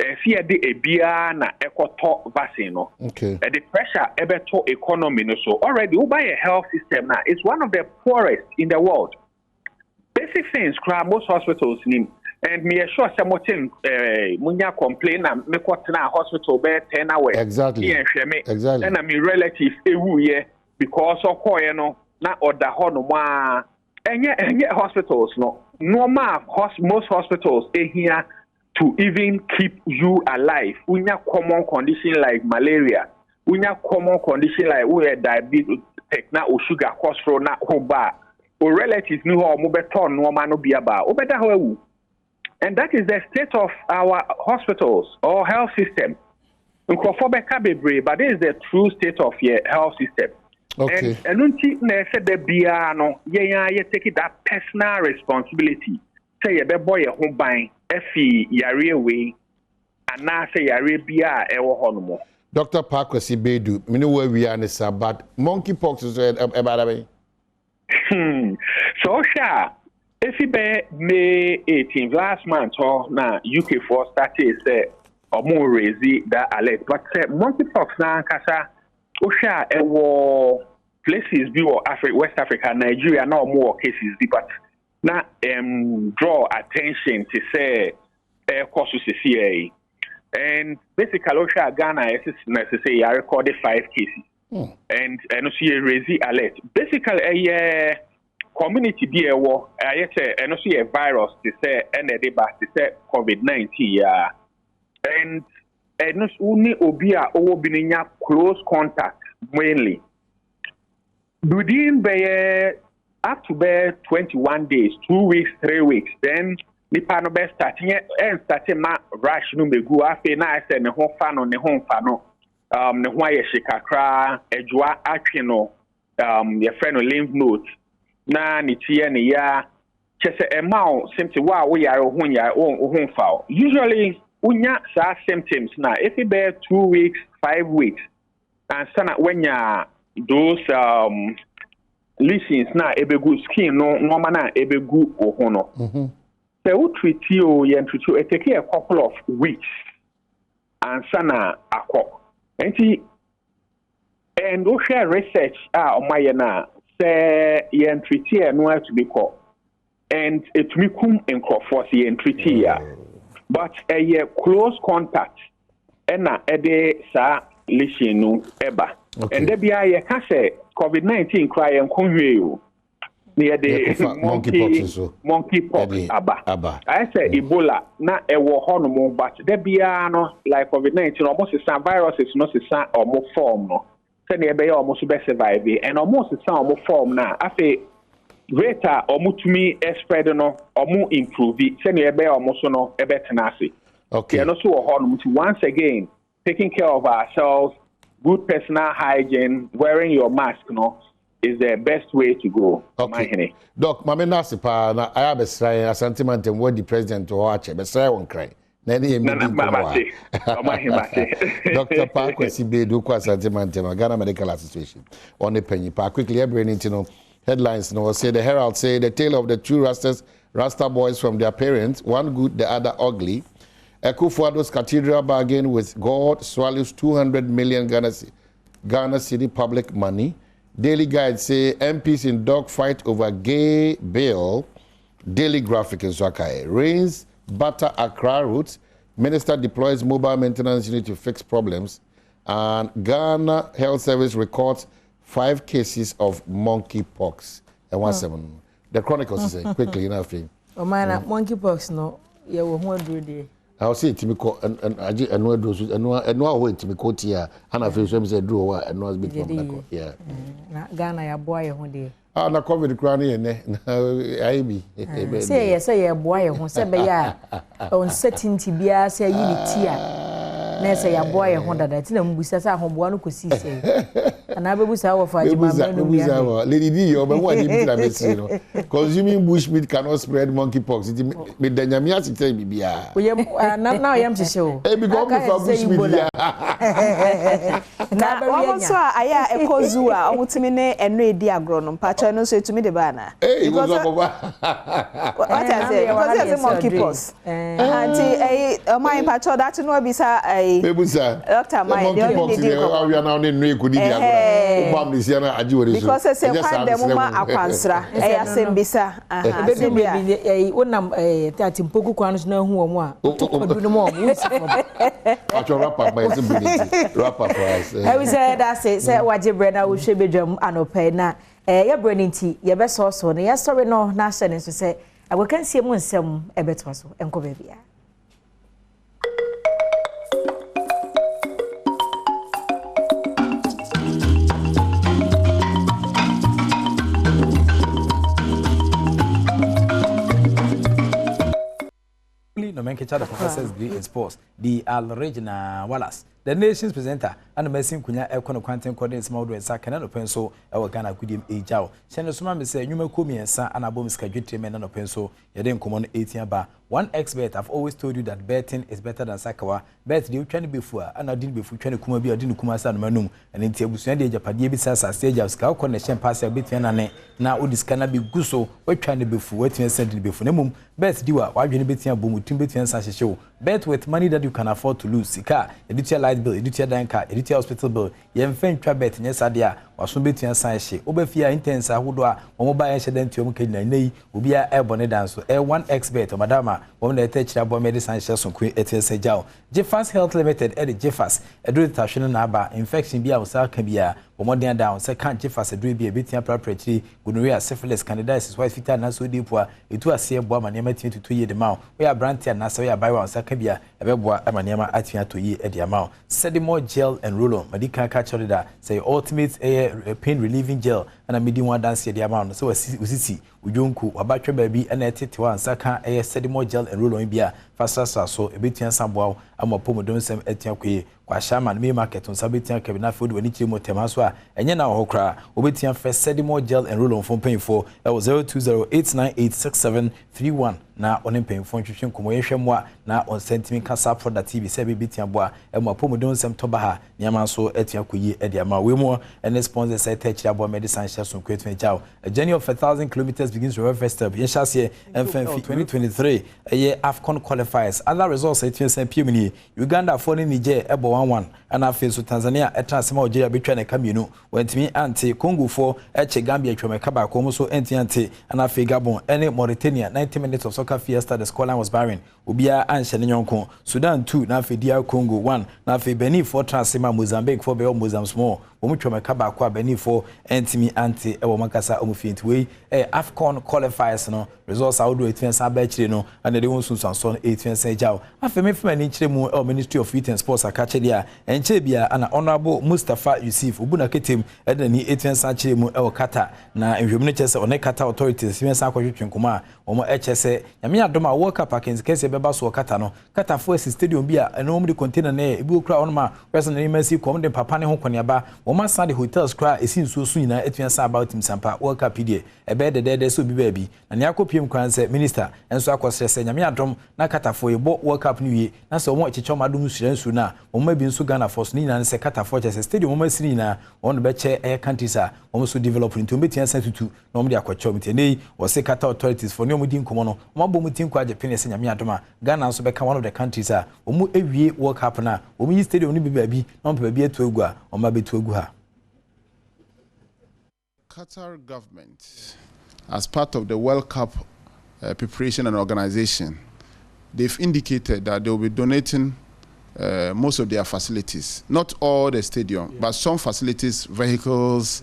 Speaker 16: see ye dey ebia na ekoto vaccine no.
Speaker 2: Okay.
Speaker 16: The pressure ebeto economy no so already we buy a health system now it's one of the poorest in the world. Basic things, most hospitals need, and me assure someone munya complain and me na hospital be 10 hours.
Speaker 2: Exactly. Exactly.
Speaker 16: And I mean relatives because of no na order no and yet hospitals no normal most hospitals here to even keep you alive. Unya common condition like malaria. Unya common condition like we diabetes, na or sugar cholesterol na hoba. Or relatives knew how mubeton no man no be about. And that is the state of our hospitals or health system. But this is the true state of your health system.
Speaker 2: Okay.
Speaker 16: And until said the biano, you take that personal responsibility. Say you boy a home buying, yare way, and now say yare bia honomo.
Speaker 2: Dr. Parker Sibedu, me know where we are in the but monkeypox is about
Speaker 16: So if you be May 18th last month or na UK for started say or more raise that alert, but monkeypox na kasa Osha ewo places be or West Africa, Nigeria now more cases but na draw attention to say course CCA and basically Osha Ghana is necessary I recorded 5 cases. And see a raise alert. Basically, a community be a war. I say, and see a virus to say, and a debate to say COVID-19. Yeah, and only obia or being close contact mainly. Within up to 21 days, 2 weeks, 3 weeks, then the panel best starting ma rush no me go afe na I say ne ho fa no ne ho aye shikakra edwa atwe no your friend no lymph node na ne tie ne ya chese emao symptom wa wo yare ho nya ho fa usually unya sa symptoms na if it be 2 weeks 5 weeks and sana when ya those lesions na ebegu skin no normal na ebegu ho no so we treat you it take a couple of weeks and sana akọ and we share research on my na say yen treaty no have to be called and it me kum in for yen treaty but a close contact and na ede sa lesion no eba and there be a ka say COVID-19 cry and conwe near the monkeypox aba. I say Ebola na ewo hono but there be no like COVID-19 almost the same viruses no the same or more form no. Say near be almost be survive and almost the same or more form na. I say rate or mutumi spread no or more improve. Say near be almost no ebe tenase. Okay. And also once again, taking care of ourselves, good personal hygiene, wearing your mask, is the best way to go.
Speaker 2: Okay. Doc, Mame Nasipa, na I have a say a sentiment and what the president to watch, but say one cry. Dr. Park was do quite sentiment Ghana Medical Association on the penny park. Quickly, everything to know headlines. Say the Herald say the tale of the two Rasta boys from their parents, one good, the other ugly. Ekufuado's cathedral bargain with God swallows 200 million Ghana city public money. Daily Guide say MPs in dogfight over gay bill. Daily Graphic in Swakai. Rains batter Accra routes. Minister deploys mobile maintenance unit to fix problems. And Ghana Health Service records 5 cases of monkeypox. And 17. The Chronicles say quickly enough.
Speaker 3: Oh man, monkeypox no. Yeah, we won't do it.
Speaker 2: I'll say to me, and no wait to me, Cotia, and I feel some say, Drew, and was big from yeah.
Speaker 3: Ghana, your boy, one day.
Speaker 2: Ah, na COVID cranny, and I be.
Speaker 3: Say, yes, say, a boy, who said, yeah, on setting Tibia, say, you, Nessa, your boy, a Honda, that in we says, I hope one could see, and I was our fight.
Speaker 2: Lady D, you're one because you mean bushmeat cannot spread monkeypox. It made the Yamias tell me, yeah.
Speaker 3: Now I am to show.
Speaker 2: Hey, because bushmeat.
Speaker 4: Now, also, I a cozua, I want to mean and read the agronom, patron, say to me the banner. Hey, what I say, because there's a monkeypox. Auntie, my patron, that's no bisa a Dr. Mike, we are now in New because I say, find the woman Aquansra, I say, Bisa, that in Poku Quans know who are more.
Speaker 2: Wrap up for us.
Speaker 3: I was say, what your brother will should be drum and open now. Your burning tea, your best also, and yes, sorry, no, National to say, I will can see one some a bit also, and go baby.
Speaker 17: Nomenclature of professors degree in sports, the Al Regina Wallace, the nation's presenter, and the Messin Kunya Econo Quantum Cordon Small and Sakan and Pencil, our Ghana Kudim Ejao. Send us mamma say, you may call me and son and a bomb schedule men and pencil, you didn't come on 18 bar. One expert, I've always told you that betting is better than Sakawa. Bet you trying before, and I didn't before trying to come be or didn't come as a manum, and in Tabusan, Japan, Sasa, stage of scout connection pass a bit and now this cannot be gusso, we're trying to be for waiting and sending before the moon. Bet do what, why you bet and boom, Timbit and Sasha show. Bet with money that you can afford to lose. Sika, edit your light bill, edit your danka, edit your hospital bill. Yen faint trap bet, yes, idea, or some bit and science. Obefia intense, I would do a mobile accident to Mukina, will be a bonnet dance, a one expert or Madama, when they touch about medicine, some queen at Sajao. Jeffers Health Limited, Eddie Jeffers, a dread tashin naba, infection be outside can be a more than down, second Jeffers, a dread be a bit property, gonorrhea, syphilis, candidiasis, white fita, and so deep, it was a sea bomb and near to 2 years the mouth. We are Branty and Nasa, we are by one Sakabia, a beboa, a maniama at 2 years at the amount. Sedimore gel and roll-on, medical catch that say ultimate a pain relieving gel and a medium one dance the amount. So we see. Ujonku wabatwe baby ene tete wa nsaka eye sedimo gel and roll on bia fasa so ebetian samboa amapomo don sem etian kwe kwa shama me market on sabetian kabina food wani chimo temaso a enye na hokra obetian first sedimo gel and roll on phone paying for 0208986731 na onen paying phone twetwen komo yehwemo na on sentiment kasa for that TV se betian boa amapomo don sem toba ha nyama so etian koyi ede ama we mo ene sponsor say tech abo medicine share so kwetwen jaw a journey of 1,000 kilometers begins to first step. Yes, year MFF 2023. A year AFCON qualifiers. Other results at Pumini. Uganda falling Niger Ebo 1-1. And I feel so Tanzania a transfer Nigeria between a camino. When to me anti Congo for Eche Gambia Chomekaba Komoso anti and I feel Gabon any Mauritania 90 minutes of soccer fiesta the scoreline was barren. Ubia and Shenyonko. Sudan 2 na DR Congo 1 na Benin for transfer Mozambique for Beo Mozambique small. Omuchomekaba kwa Benin for Antimi and nante e wo makasa omufie we AFCON qualifiers no results out do etwensa ba chire no and they won sunsanso etwensa jaw afeme fema ni chire mu Ministry of Youth and Sports akache dia enche bia ana honorable Mustafa Yusuf obuna ketem eda ni etwensa chire mu e kata na nhwem ne chese one kata authorities mensa akwetwenkoma omo echese nyame adoma World Cup akens kese beba so kata no kata fo stadium bia eno mu container na ebi okura onoma person na imasi kom de papa ne ho koniaba woma sade hotels kra esi nsuo su nyina etwensa about him sampa World Cup die ebe de so bi baabi na ne akopiem kwan se minister enso akosrese nyame adom na kata fo ebo World Cup ni wie na se omo echicho madom sura nsu na omo bi nso Ghana force ni nyina se kata fo chese stadium omo siri nyina on be che countries a omo so develop into betia tutu na omo de akwacho mti nei wo se kata authorities for ne omo di nkomo no omo bo mutin kwa Japan se nyame adom Ghana nso be ka one of the countries a omo ewie World Cup na omo yi stadium ni bi baabi na omo baabi etu egu a omo betu egu ha.
Speaker 18: Qatar government, as part of the World Cup preparation and organization, they've indicated that they will be donating most of their facilities, not all the stadium, but some facilities, vehicles,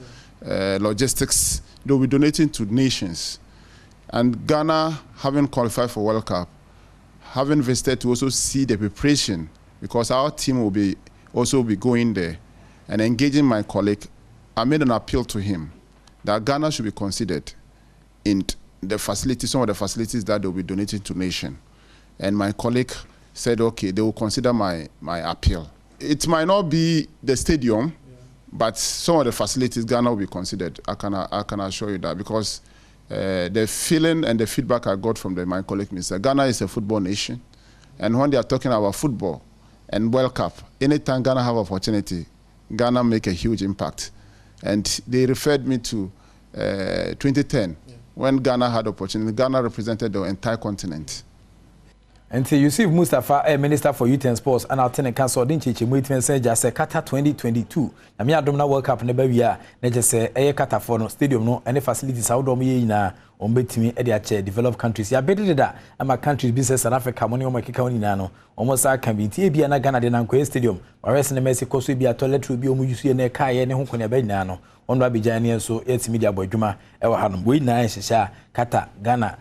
Speaker 18: logistics, they will be donating to nations. And Ghana, having qualified for World Cup, having visited to also see the preparation, because our team will be also be going there and engaging my colleague, I made an appeal to him that Ghana should be considered in the facilities, some of the facilities that they will be donating to nation. And my colleague said, okay, they will consider my appeal. It might not be the stadium, but some of the facilities Ghana will be considered. I can assure you that, because the feeling and the feedback I got from my colleague, Mr. Ghana is a football nation. And when they are talking about football and World Cup, anytime Ghana have opportunity, Ghana make a huge impact. And they referred me to 2010, when Ghana had opportunity. Ghana represented the entire continent. And
Speaker 17: so you see Mustafa, Minister for Youth and Sports, and Alternate Council, didn't you? We say just say Qatar 2022. I mean, I don't know World Cup never we are. They just say Qatar for no stadium, no any facilities out of me na ombetimi e dey developed countries. Ya better that I'm a country business South Africa money o makeka oni na no. Almost I can be tie bia na Ghana de na nko stadium. Whereas na Mexico so bia toilet room bi o mu use na ka ye ne ho konya ba nyina no. Ono abijani enso yet media bodwuma e wa hanom. We na hyehyɛ Qatar Ghana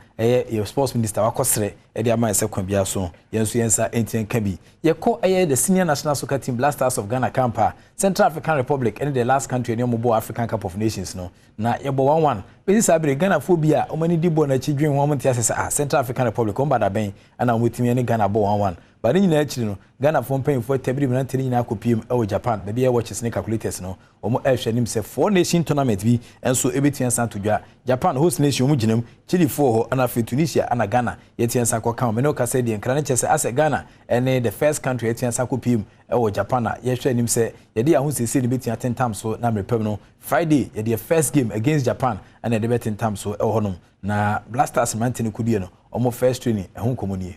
Speaker 17: your sports minister wakosre e dey ama ese kwan bia so. Yenso yensa entien ka bi. Ye ko the senior national soccer team Blasters of Ghana camper Central African Republic and the last country near Mobo African Cup of Nations no. Na ye bo 1-1. Be this abre Ghana phobia o mani di bo na chidwen ho mo tia Central African Republic on bada ben ana mutimi ne Ghana bo 1-1. But in the no Ghana from paying for Tebri Manantini na kopiem e Japan baby watches ne calculators no omo ehwe nim se 4 nation tournament bi enso ebetian santo dwa Japan host nation mu ginam Chile 4 ho ana fe Tunisia ana Ghana yetian sanko kan me no ka say de nkra ne chese ase Ghana ene the first country yetian sanko piem e Japan a yehwe nim se yede ahosese ne betian 10 times so na mrepem no Friday yede first game against Japan and the betting times so e honom na Blasters Mantini kudie no omo first training e ho komonie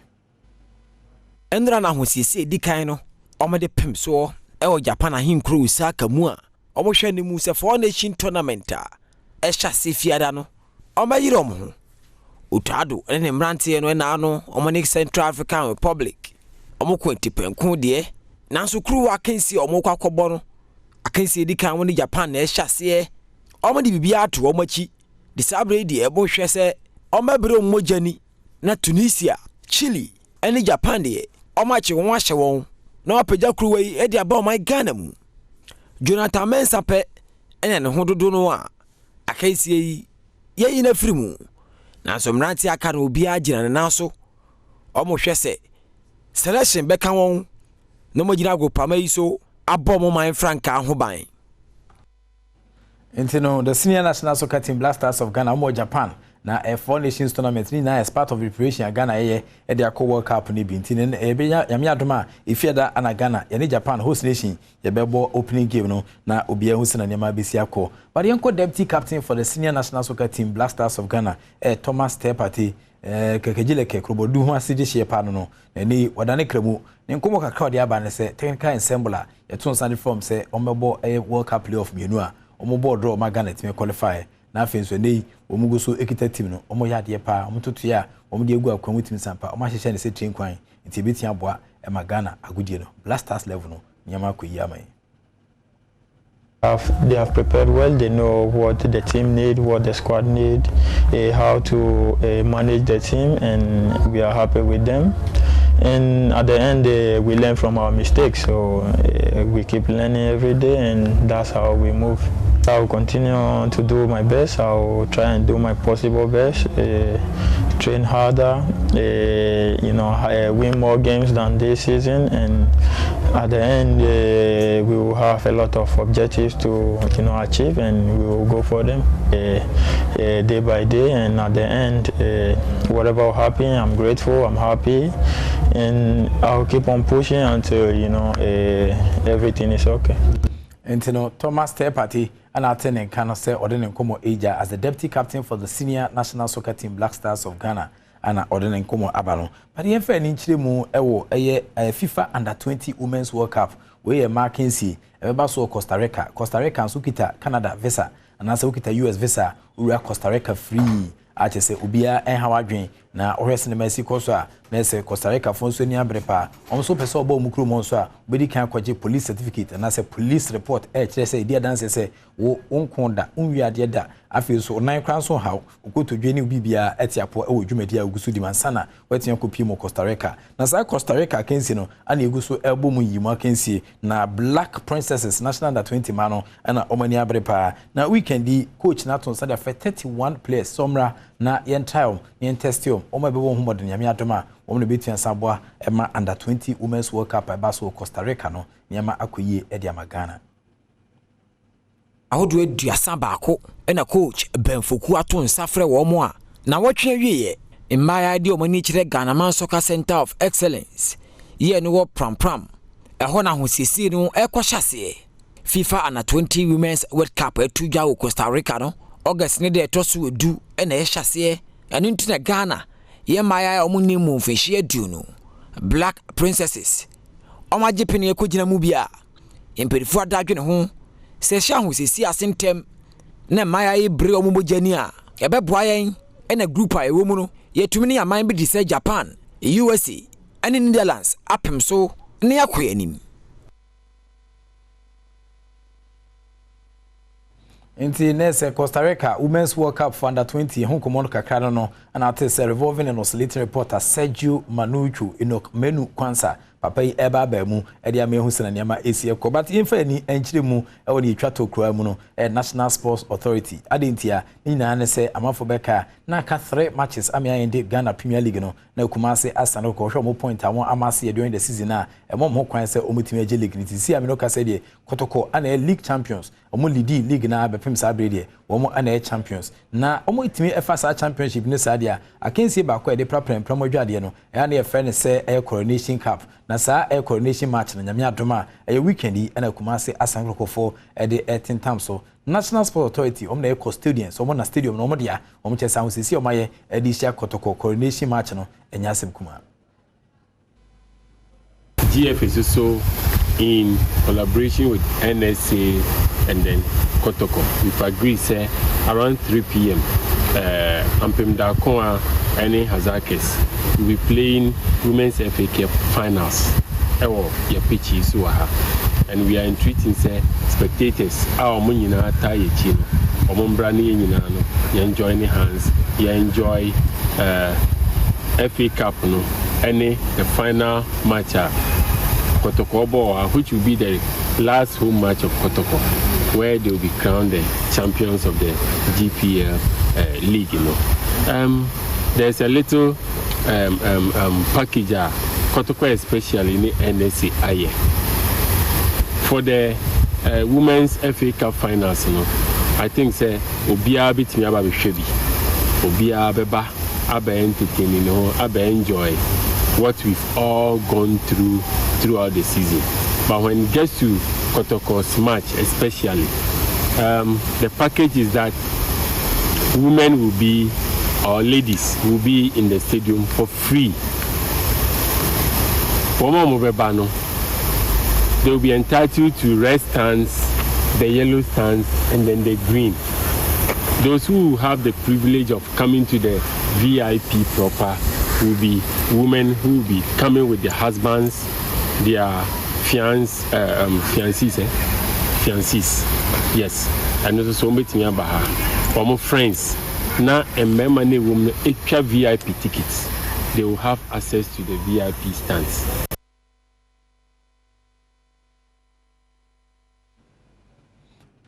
Speaker 19: Endra na hosiese di kan no omede pem so e Japan ahin kro Osaka mu a omo hwe ne mu se 4 nation tournament a e hya se fiada no omayire omo ho utado ne mrante no na no omo ne Central African Republic omo kwenti penku de nanso kru akansi omo kwakobo no akansi di kan woni Japan na e hya se omo de bibia ato omo chi de sabre de e bo hwe se omo bere omojani na Tunisia Chile ene Japan de omachi won ahye won na wapagya kruwa yi e de aba my Ghana mu Jonathan Mensah pe ene ne hododo no a akaisi yi ye na firi mu na so mranti aka na obi agina ne naso omo hwe se selection beka won na mo gina go pama yi so abo mo man franka ho ban
Speaker 17: Intino the senior national soccer team Blasters of Ghana mo Japan na a 4 nations tournament ni na as part of preparation Ghana e de akọ World Cup ni bi ntine e be yame adoma ifiada ana Ghana ye ne Japan host nation ye bebo opening game no na obi ehusina ne ma besi akọ but yenko deputy captain for the senior national soccer team Blasters of Ghana Thomas Tepati kekejile ke krobodu ho asije hye pa no ni wadane kramu ne nkomo kakra de aba ne se technical ensemble ye ton sande from se omebo World Cup playoff mienu a omobo draw ma Ghana team qualify na afenso nei omugo so ekita team no omo ya de pa omototo ya omo de egu akwan team sampa omo ahyehyɛ ne se train kwan nti betia boa e ma Ghana agudie no Blasters level no nyama koyi amai
Speaker 20: They have prepared well. They know what the team need, what the squad need, how to manage the team, and we are happy with them. And at the end, we learn from our mistakes. So we keep learning every day, and that's how we move. I will continue to do my best. I will try and do my possible best. Train harder. Win more games than this season, and at the end, we will have a lot of objectives to achieve, and we will go for them day by day. And at the end, whatever will happen, I'm grateful, I'm happy, and I'll keep on pushing until everything is okay.
Speaker 17: And Thomas Tepati and attending Kano say ordering Nkomo Eja as the deputy captain for the senior national soccer team Black Stars of Ghana and ordering Nkomo Abalon. But the FA Ninchemu Ewo FIFA Under-20 Women's World Cup where marking see so Costa Rica and Sukita Canada visa and also Sukita US visa we are Costa Rica free. I just say Ubia and Hawadrin na Ores in the Mexico so na Costa Rica fonso ni abrepa also person bo mukru monso bedi kan kwaje police certificate and say police report say dia dance say wo onkonda unwiade da afi so nan kran so haw okoto dwani bibia etiapo e wo dwumadi agusu di mansana wetian kopi mo Costa Rica na say Costa Rica kensi no ana eguso elbo mu yima kensi na Black Princesses national under-20 mano ana omani abrepa na weekend coach Naton said for 31 players somra na yen trial yen testio omabebo humod nyame adoma omne betian sabwa ema under-20 women's world cup eba so Costa Rica no nyama akoyi edi amagana
Speaker 19: ahodo aduasa baako na coach Benfoku ato nsafre wo mo a na wotwe wieye mmaya de omani kire Ghana Man Soccer Center of Excellence ye no wo pram eho na hosisi no ekohyase FIFA Under-20 Women's World Cup etudwa wo Costa Rica no August ne de toso edu na ehhyase eno ntina Ghana ye mmaya omuni mu mfehie aduno Black Princesses omagepene ekogina mu bia imperifu adadwene ho se sha ho sisi asentem na maya ye bre omubojani a ebeboa yen na group a ewo mu no yetumi ne aman bi di se Japan, USA and Netherlands apem so ne yakoyanim.
Speaker 17: Inti nese Costa Rica Women's World Cup for Under-20 hon komono kakra no na ate revolving and oscillating reporter Sergio Manucho Inok Menu Kwansa papa yi eba ba mu e dia me hu sena niam esi ekọ but yemfa ni enchire mu e woni etwa tokura mu no National Sports Authority adentia ni na ne se amafo beka na ka 3 matches amia ende Ghana Premier League no na Kumasi Arsenal ko hwe mo point awon amase during the season na e mo kwan se omutimi age league ni ti si amino ka se de kotoko ana league champions omo league na abepem sa brede omo ana champions na omo itimi efa sa championship ni sa dia akensi ba ko e de prapram dwade no e na e fe ne se e coronation cup na sa e coronation match na nyame adoma e weekend na Kumasi Arsenal ko fo e de 18 times so National Sports Authority na custodians omo na stadium no omo dia omo chesa ho sisi omaye e di sia kotoko coronation match no enya asem kuma.
Speaker 21: GF is also in collaboration with NSA and then Kotoko. We've agreed say around 3 p.m. Ampem Dakoa and Hazakis will be playing Women's FA Cup finals. Your pitches and we are entreating say spectators our money na tie chino omombra ni nyina no you enjoy any hands you enjoy FA Cup no any the final match Kotoko which will be the last home match of Kotoko where they will be crowned the champions of the GPL league, you know. There's a little package Kotoko especially in the NSA aye for the women's FA Cup finals, you know. I think say obia bitimi aba be hwebi obia beba aba entertain, you know, aba enjoy what we've all gone through throughout the season. But when it gets to Kotoko's match especially, the package is that women will be, or ladies will be in the stadium for free. They will be entitled to red stands, the yellow stands, and then the green. Those who have the privilege of coming to the VIP proper will be women who will be coming with their husbands, their fiancés, fiancés. Yes. And also so betimi aba ha. Omo friends na emema ne room extra VIP tickets. They will have access to the VIP stands.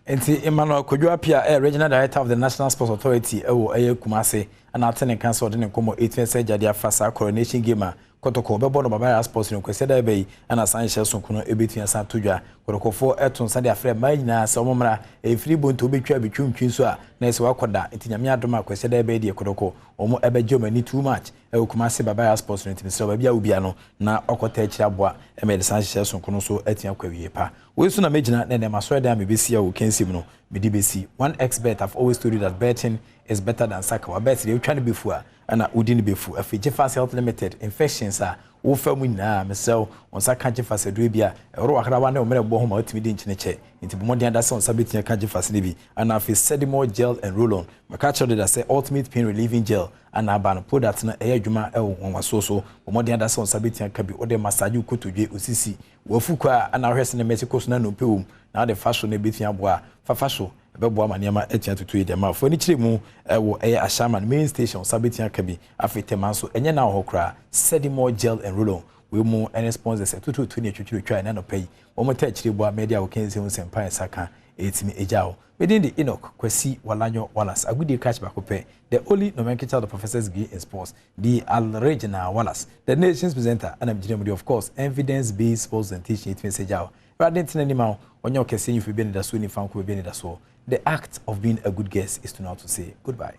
Speaker 17: Enti Emmanuel Kodwoapia, Regional Director of the National Sports Authority, Kumase, and attending council in Komo 18th Jadia Fasa Coronation Gamer. Kotoko bebo no baba sports no kwese da be ana san hye so kono ebetua san todwa korokofo eton san de afre ma nyina se omomra efiri bonto obetwa betwuntwin so a na ese wakoda etinyame adoma kwese da be de koroko omo ebeje omani too much kuma se baba sports no ntimi se ba bia obia no na okota akira aboa emede san hye so kono so etia kwawie pa we so na megina na dem aso da mebesi a wo kensim no medi besi 1xbet I've always told you that betting is better than soccer. Wa bet dey try to be fu ana udin be fu afi Jeffas Health Limited infections a wo fa mu na mesel on saka Jeffas do bia ero akrawa na omere bo ho ma otimi di nchineche nti bomodian da se on sabetia ka Jeffas ne bi ana afi Sedimore gel and roll on maka chode da say ultimate pain relieving gel ana aba no product na eya adwuma e wo waso so bomodian da se on sabetia ka bi ode massage ukotodwe osisi wo fu kwa ana hwese ne Mexico so na no pewum na the fashion ne betia boa fa fashion bebo amaniama etia tutu de ma fo ni kire mu wo Ashaman main station sabetia ka bi afetema so enye na ohokra Sedimore gel and roll on we mu any sponsors tutu ni twitwi twa na no pay wo mo ta kire bo media wo kense hu sempan saka etimi ejao within the Enoch Kwesi Walanyo Wallace agudi catch back up the only nomenclature of the professors G in sports the Al-Regina Wallace the nation's presenter and I'm of course evidence based sports and teaching it message out rather than anymore on your case if you been the Sunni fan could be so the act of being a good guest is to know to say goodbye.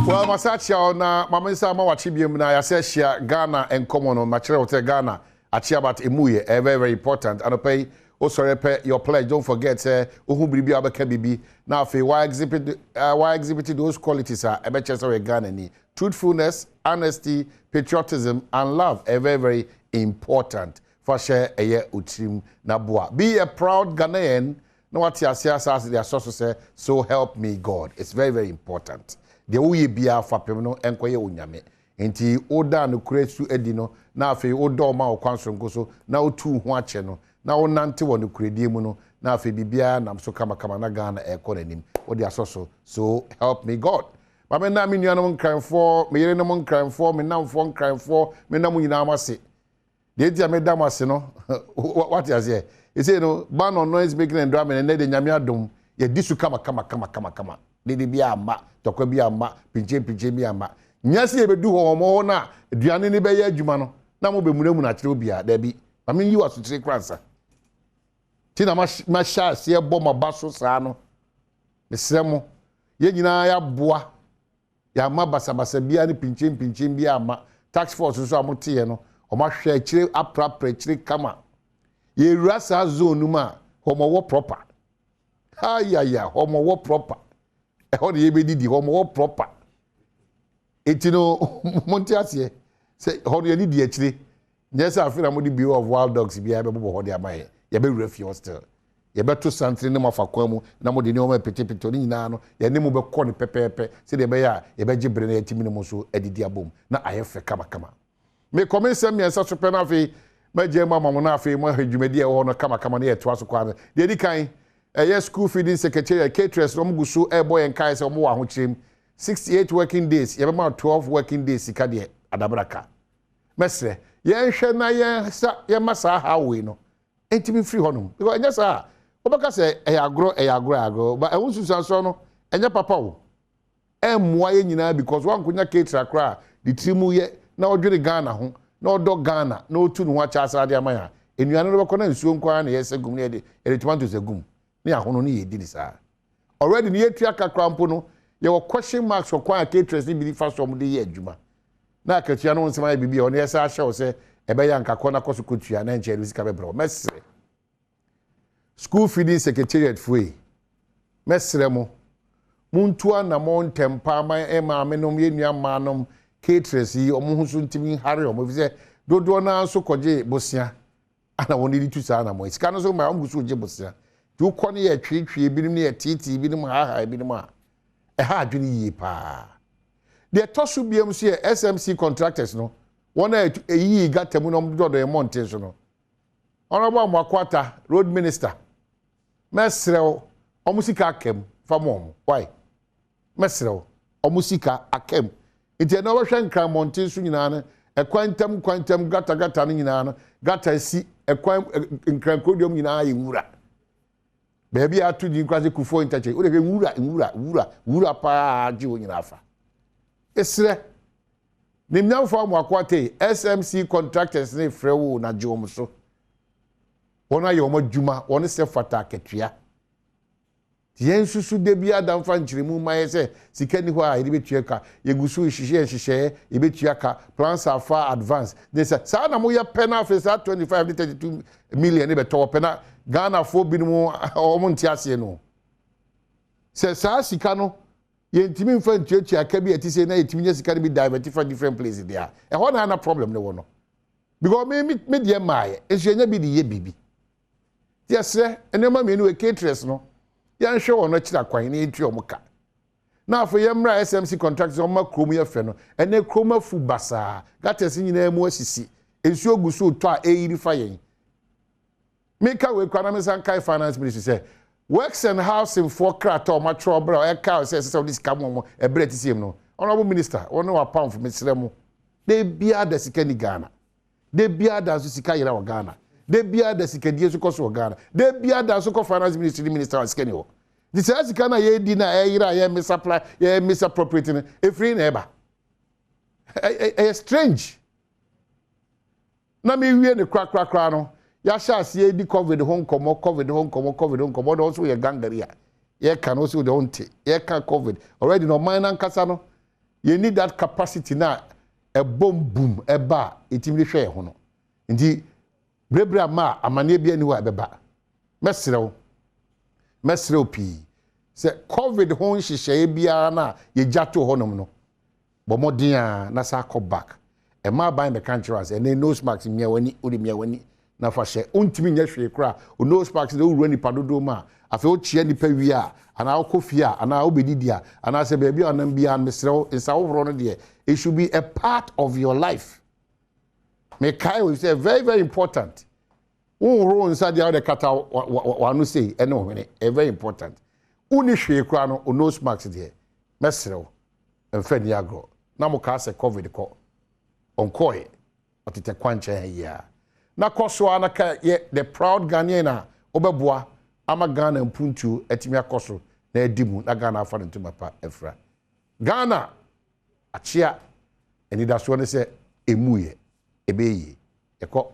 Speaker 2: Well, Masachia na Mamisa Mawachibium na Yaseshia Ghana and Common on Machero Hotel Ghana Achiabat Emuye, very, very important. And pay also repair your pledge. Don't forget, Uhubribi Abakabibi. Now, why exhibited those qualities are a better Ghana ni truthfulness, honesty, patriotism, and love are very, very important for share a year utrim nabua. Be a proud Ghanaian. No what you say, their sources say, so help me God. It's very, very important. The uye bia fa pemno enkoye unyame enti oda no kuresu edi no na afi oda ma okwanso nkoso na otu ho ache no na onante wo no kuredie mu no na afi bibia nam so kama na Ghana ekonanim odi asoso so help me God ba me na me nuanom nkranfo me yere nom nkranfo me namfo nkranfo me nam nyina amase de dia me damase no what you say you say no ban on noise making and drama and de nyame adom ye disu kama de bia ama tokwa bia ama pinche bia ama nyase e bedu ho mo na aduane ni be ye adwuma no na mo be munamu na kire obia da bi ma me yi waso tire kransa ti na ma sha se bo ma baso saa no mesremo ye nyina ya boa ya ma basa bia ni pinche bia ama tax force so amote ye no o ma hwe kire aprapra kire kama ye rasa zone ma homo wo proper ayaya homo wo proper how the ABD homo proper. Etino Montiasie say how do you need the actually? Yes, I feel I'm the Bureau of Wild Dogs be able to hold their mind. You be refuse still. You better something name of Aquamu, Namo de Noma Petitoni Nano, your name will be corny pepe, say the Baya, you be gibbering at Timimoso, Edidia boom. Now I have kama. May come send me and such a penafi, my dear Mamma Monafi, my Jumedia or no kama near to us. The kind. Yes, school feeding secretary, caterers, Romugusu, Airboy and Kaiser Moa Huchim, 68 working days, you have 12 working days, Sikadia, Adabraka. Mestre, Yan Shana, Yan Massa, how we know. Ain't to be free honum. Because yes, sir, Obaka say, agro, but I want to say so, and your papa. Why in because one could not cater cry, the Timu yet, no Judy Ghana, no dog Ghana, no tune watch us at the Maya. In your other corner, soon quite yes, a gum, and it went to the gum. Already near Triaka Crampono, there were question marks for quiet caterers in the first from the year, Juma. Now, Katiano wants my baby on yes, I shall say, a bayanka corner cosukuchi and angel with Cabebro. Mestre. School feeding secretariat free. Mesremo. Muntua Namon Tempa, my Emma, Menom Yeniam Manum, caterers, or Muhusun Timmy Harry, or Move, do na so koje Bosia. And I wanted to say, it's kind of my own Bosia. You corner a tree, bidim near TT, bidim ha, bidim. A hard ye pa. The Tossu BMC SMC contractors, no. one eyi gata mu no do do monte so no honorable Amakwata road minister mesrew omusika akem famom why mesrew omusika akem ite na wohwe nkran monte so nyina na ekwantam gata no nyina na gata si ekwan nkran kodium nyina ayi wura baby atu di kwase kufo interche o de wura pa ji o nyina afa esre nimnyamfo Amakwata SMC contractors ne frewo na jom so wona ye omo djuma wona se fata ketua tien susu de bia da mfa nchiremu maye se sika ni ho a ide betua ka yegusu hihye yebetua ka plans are far advanced they say sa na mo ye penal fees 25 32 million e beto penal Ghana fo binu omo ntiase no se sa sika no ye ntimi mfa ntuatua ka bi atise na yetimi nya sika bi divert for different places there e ho na problem ne wo no because me de maye ensuanya bi de ye bibi yes enema me no caterers no yan hwe wono kira kwan na etu omuka na afo yemra SMC contracts on makrom ye fe no ene kroma fu basa gates nyina mu asisi ensu ogusu to a eyiri fa yen meka we kwana me san kai finance ministry say works and housing for krata o matro bra e ka say this come e bre tisiem no honorable minister ono wa pound for mesremu de bia da sika ni Ghana de bia da so sika yira wa Ghana de bia da sikadie so koso Ghana de bia da so ko finance ministry minister wa sikani ho di sika na ye di na yira ye misapply ye misappropriating e free na eba strange na me wie ne kra no ya sha ase di covid hon komo do so ye gangaria ye can also the onte ye can covid already no mind ankasa no you need that capacity na a boom eba etimi hwe ho no ndi brebra ma amane bia ni wa beba mesrew pi se covid hon hihye bia na ye jato honom no bomodin a na sa call back e ma ban the country as and nose mask mia wani odi mia wani na fa hye ontimi nya hwe kra o nose mask de wuru ni padodo ma afa o chia nipa wi a ana akofia ana obedidia ana se bia bia onam bia mesrew insa wo no de it should be a part of your life. Me kai we say very very important. Ro inside the kata wanu say eno hwene very important. Uni hwe kra no nose mask de mesrew emfa ni agro na mo ka se covid ko onkoe otete kwanche ya na koso anaka ye the proud Ghanaian obeboa ama Ghana mpuntu etimi akoso na edimu na Ghana afa ntuma pa efra Ghana achia enida so ne se emuye ebeyi eko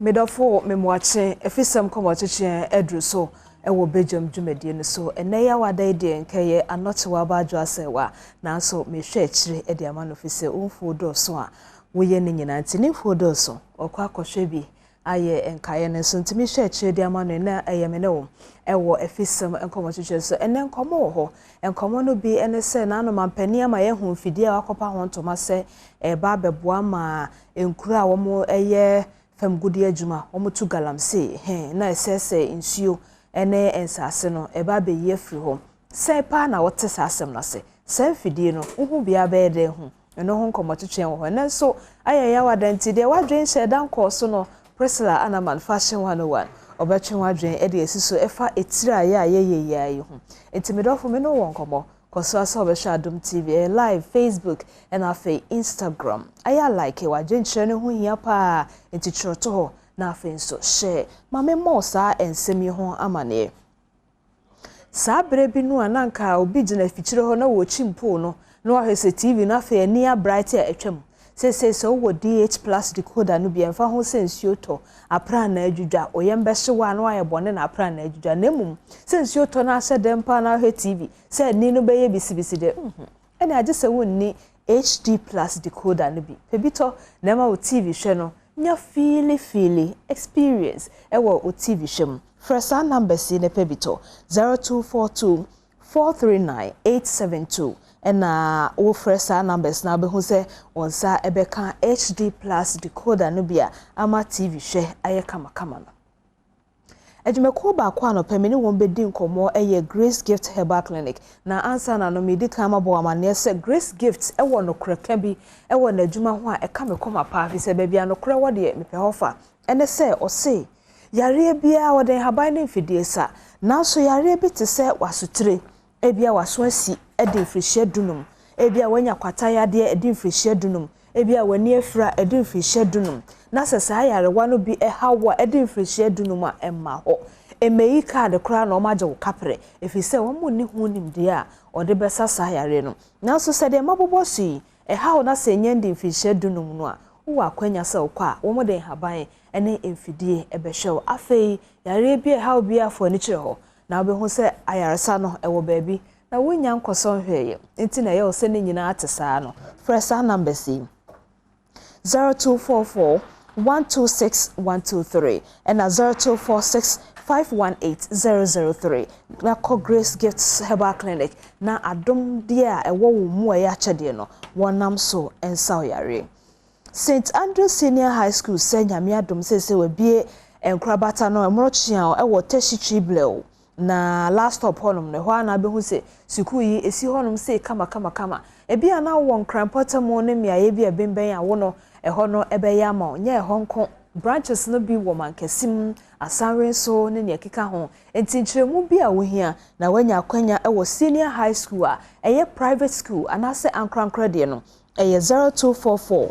Speaker 4: Medofo memwache efisem komocheche edru so ewo bejam dwumedie no so eneya wada de nkeye anochewa bajo asewa na so mehwe akire e de amano fise umfo do so a woye ne nyina ntini mfo do so okwa akohwe bi aye enkaye ne so ntimi hwe akire de amano na eyemene wo ewo efisem enkomocheche so ene nkomo ho enkomo no bi ene se na no mampani ama ye hu fidie akopa ho ntoma se eba beboa ma enkura wo mo eye fam gudi adwuma omutu galamse na esese insuo ene ensase no eba be ye firi ho se pa na wote sasem na se fidie no uhu bia be de hu eno ho nkomotwetwe ho na so ayaya wadanti de wadwen shedan koso no Priscilla Anaman Fashion 101 obetwe wadwen e de esiso efa etira ya ayeye hu entimidofo me no wonkomo koso asa obehwa Adom TV live Facebook and afi Instagram aya like wadwen chere ne hu hia pa entitroto ho na afi nso share mame mo sa ensemi ho amane sa brebi nu ananka obi gina fichire ho na wo chimpo no no ahese TV na afi ania bright atwam so wo DH plus decoder no bia mfa ho sensuo to apra na adwudwa oyembe hyewa no aye bone na apra na adwudwa nemum sensuo to na ase dempa na he TV se ni no beye bisibisi de ene age se wonni HD plus decoder no bi pebito na ma wo TV hwe no nya feely experience ewo o TV hwem fresa number si ne pebito 0242 439 872 ena wo fresh numbers na be hu se wonsa ebeka HD plus decoder no bia ama TV hwe aye kama kama no Ejimeko ba kwa no pemini won be din komo eye Grace Gift Herbal Clinic na ansa na no medi kama bo amane se Grace Gift ewo no kreka bi ewo na adwuma ho a eka me koma pa fi se ba bia no kra wo de mepe hofa ene se o se yare bia wo den haban ne mfidie sa na so yare bi te se wasotire ebia waso asi ede mfirihye dunum ebia wanya kwata yade ede mfirihye dunum ebia wani afra ede mfirihye dunum na sesa yarewa no bi hawa ede mfirihye dunum a emma ho emeyi card kra na omaje wo kapre efise wo mo ni hu nimde a ode besasa yare no na so se de mabobo si hawo na se nyende mfirihye dunum no a wo akwanya se wo kwa wo mo den haban ene emfidie ebehwe afei yare bi hawo bi afo ni kire ho na obe hu se ayaresa no ewo baabi na wonya nkoso hweye enti na ye o se ne nyina atesa no fresh number si 0244 126 123 and 0246 518 003 na Grace Gifts Herbal Clinic na Adom dia ewo wo mu ya chede no wonam so ensa yare St Andrew Senior High School senyame Adom sese we bie enkrabata no emrochia ewo Teshitri Blew na last stop honum ne ho na be hu se siku yi esi honum se kama ebi ana won krampota mo ne miaye bi ebemben a wo no eho no ebe ya ma nya eho nko branches no bi wo mankesim asanwe so ne ne ekeka ho entinchiremu bi a wo hia na wanya kwanya ewo Senior High School a eye private school anase ankrankra de no eye 0244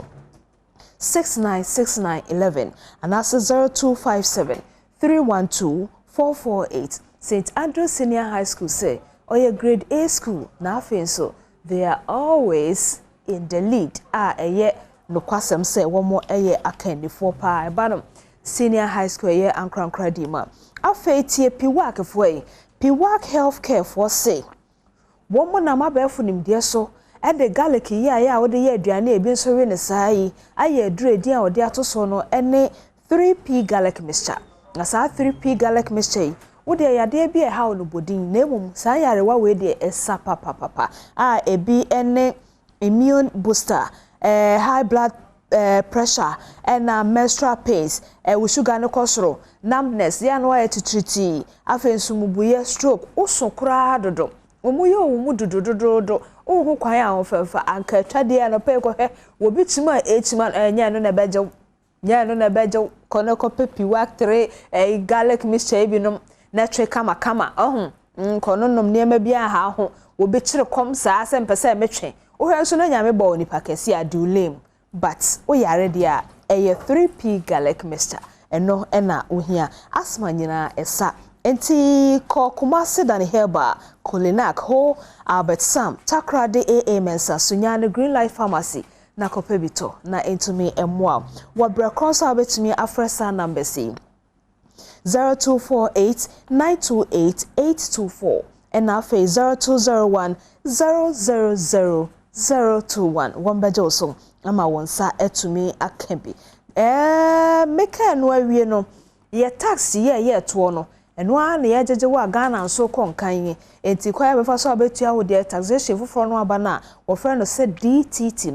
Speaker 4: 696911 anase 0257 312 448 St. Andrew Senior High School say, oye grade A school, na so they are always in the lead. Eye no kwasem say one more eye akendi for pa banum Senior High School eye ankran dima. Afe tie Piwak foi. Piwak Healthcare for say. One more na mabefu nimde so e de garlic ya wo de ye aduane e bi nso we ne sai aye dure dia wo de atoso no ene 3P garlic mixture. Na sa 3P garlic mixture wo de yade bi e ha no bodin na emum sa yarewa we de esa papa ebi ene immune booster high blood pressure and menstrual pains we sugar no kosoro numbness ya no ya titriti afensumubuye stroke uso kra dodo omuye omu dodododo ohu kwan a onfefa anka twade ya no pe ko he wo bitima etima enya no na beje nya no na beje kono ko pepi wak 3 garlic mixture bi no na twe kama kono nom niema bia ha ho wo be kire kom saa se mpese metwe wo hwe so na nyame ba ni pakesi adulem but wo yare dia eye 3P garlic mixture eno ena wo hia asma nyina esa enti ko Kumasi dan herba Kolinak ho Albert Sam Takrade AA Mensa Sunyane Green Life Pharmacy na kopebito na entumi emwa wa brakronsa betumi afresa number c 0248 928 824 and now 0201 000 021 wambajo so ama wonsa etumi akembi meka no awie no ye taxi ye to no eno a na ye jeje wa Ghana nso konkan enti kwaya befa so abetua wo de taxation foforo no aba na wo frɛ no se DTT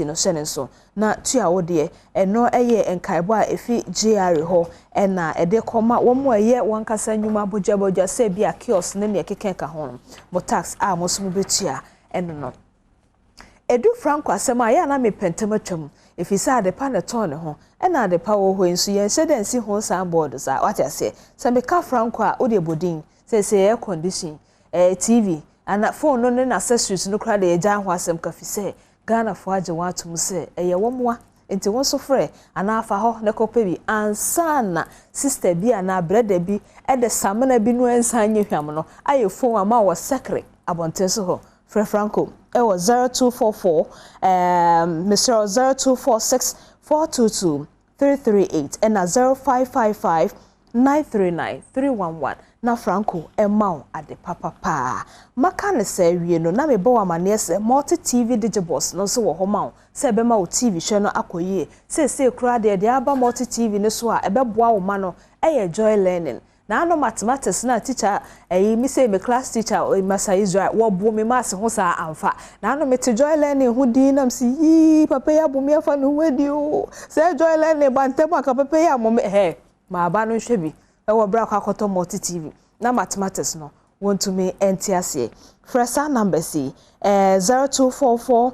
Speaker 4: no hyene so na tua wo de eno eye enkaibo a efi GR ho ena ede koma wo mo eye wankasa nyuma bojabodja se bia kiosk ne ne keken ka ho mo tax a mo so mo betua eno no edu franco asema ya na me pentematwam efisa de pa ne ton ne ho ena de pa wo ho ensu yen hyede nsi ho san board za what I say se me ka franco a o de bodin se air condition TV ana phone no ne accessories no kra de eja ho asem ka fi se Ghana fo age watum se eye womoa enti won so frɛ ana afa ho ne kope bi ansana sister bi ana brother bi e de samana bi no ensanye hwam no aye phone ama wo secret abonte so ho frɛ franco it was 0244 Mr. 0246 422 338 and 0555 939 311 na franco emao ade papa maka ne se wie no na me bo amane se multi TV digibus no so wo ho ma se be ma wo TV hwe no akoyie se kura de aba multi TV ne so a ebe boa wo ma no eye joy learning na no mathematics na teacher me say me class teacher Masa Israel wo bo me mass ho sa amfa na no me te joy learning ho din nam si yi papa ya bo me afa no wedi o say joy learning bantem aka papa ya mo he ma ba no hwe bi e wo bra kwakoto multi tv na mathematics no want to me entiase fresa number c 0244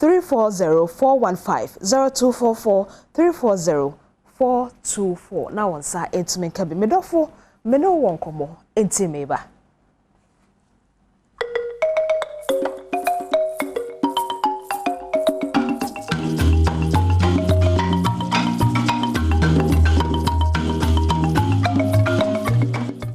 Speaker 4: 340 415 0244 340 424 na wonsa entime ka bi medofo me no won komo entime ba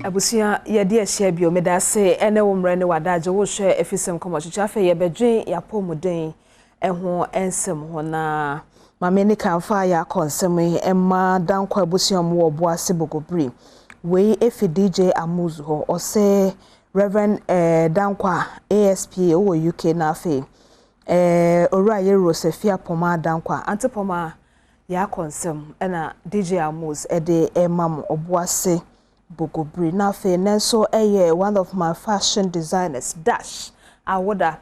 Speaker 4: abusia yede ahia bio medase ene wo mre ne wadaje wo hwe efisem komo chicha fe ye bedwen yapomuden eho ensem ho na Mameni kanfa ya konsemi emma dankwa abusiam wo boase bogobri we efi DJ Amuzu ho ose Reverend dankwa ASP wo UK na afi ora ye Rosefia Poma dankwa antipoma ya konsem ena DJ Amuz ede emam oboase bogobri na afi nenso eye one of my fashion designers Dash awoda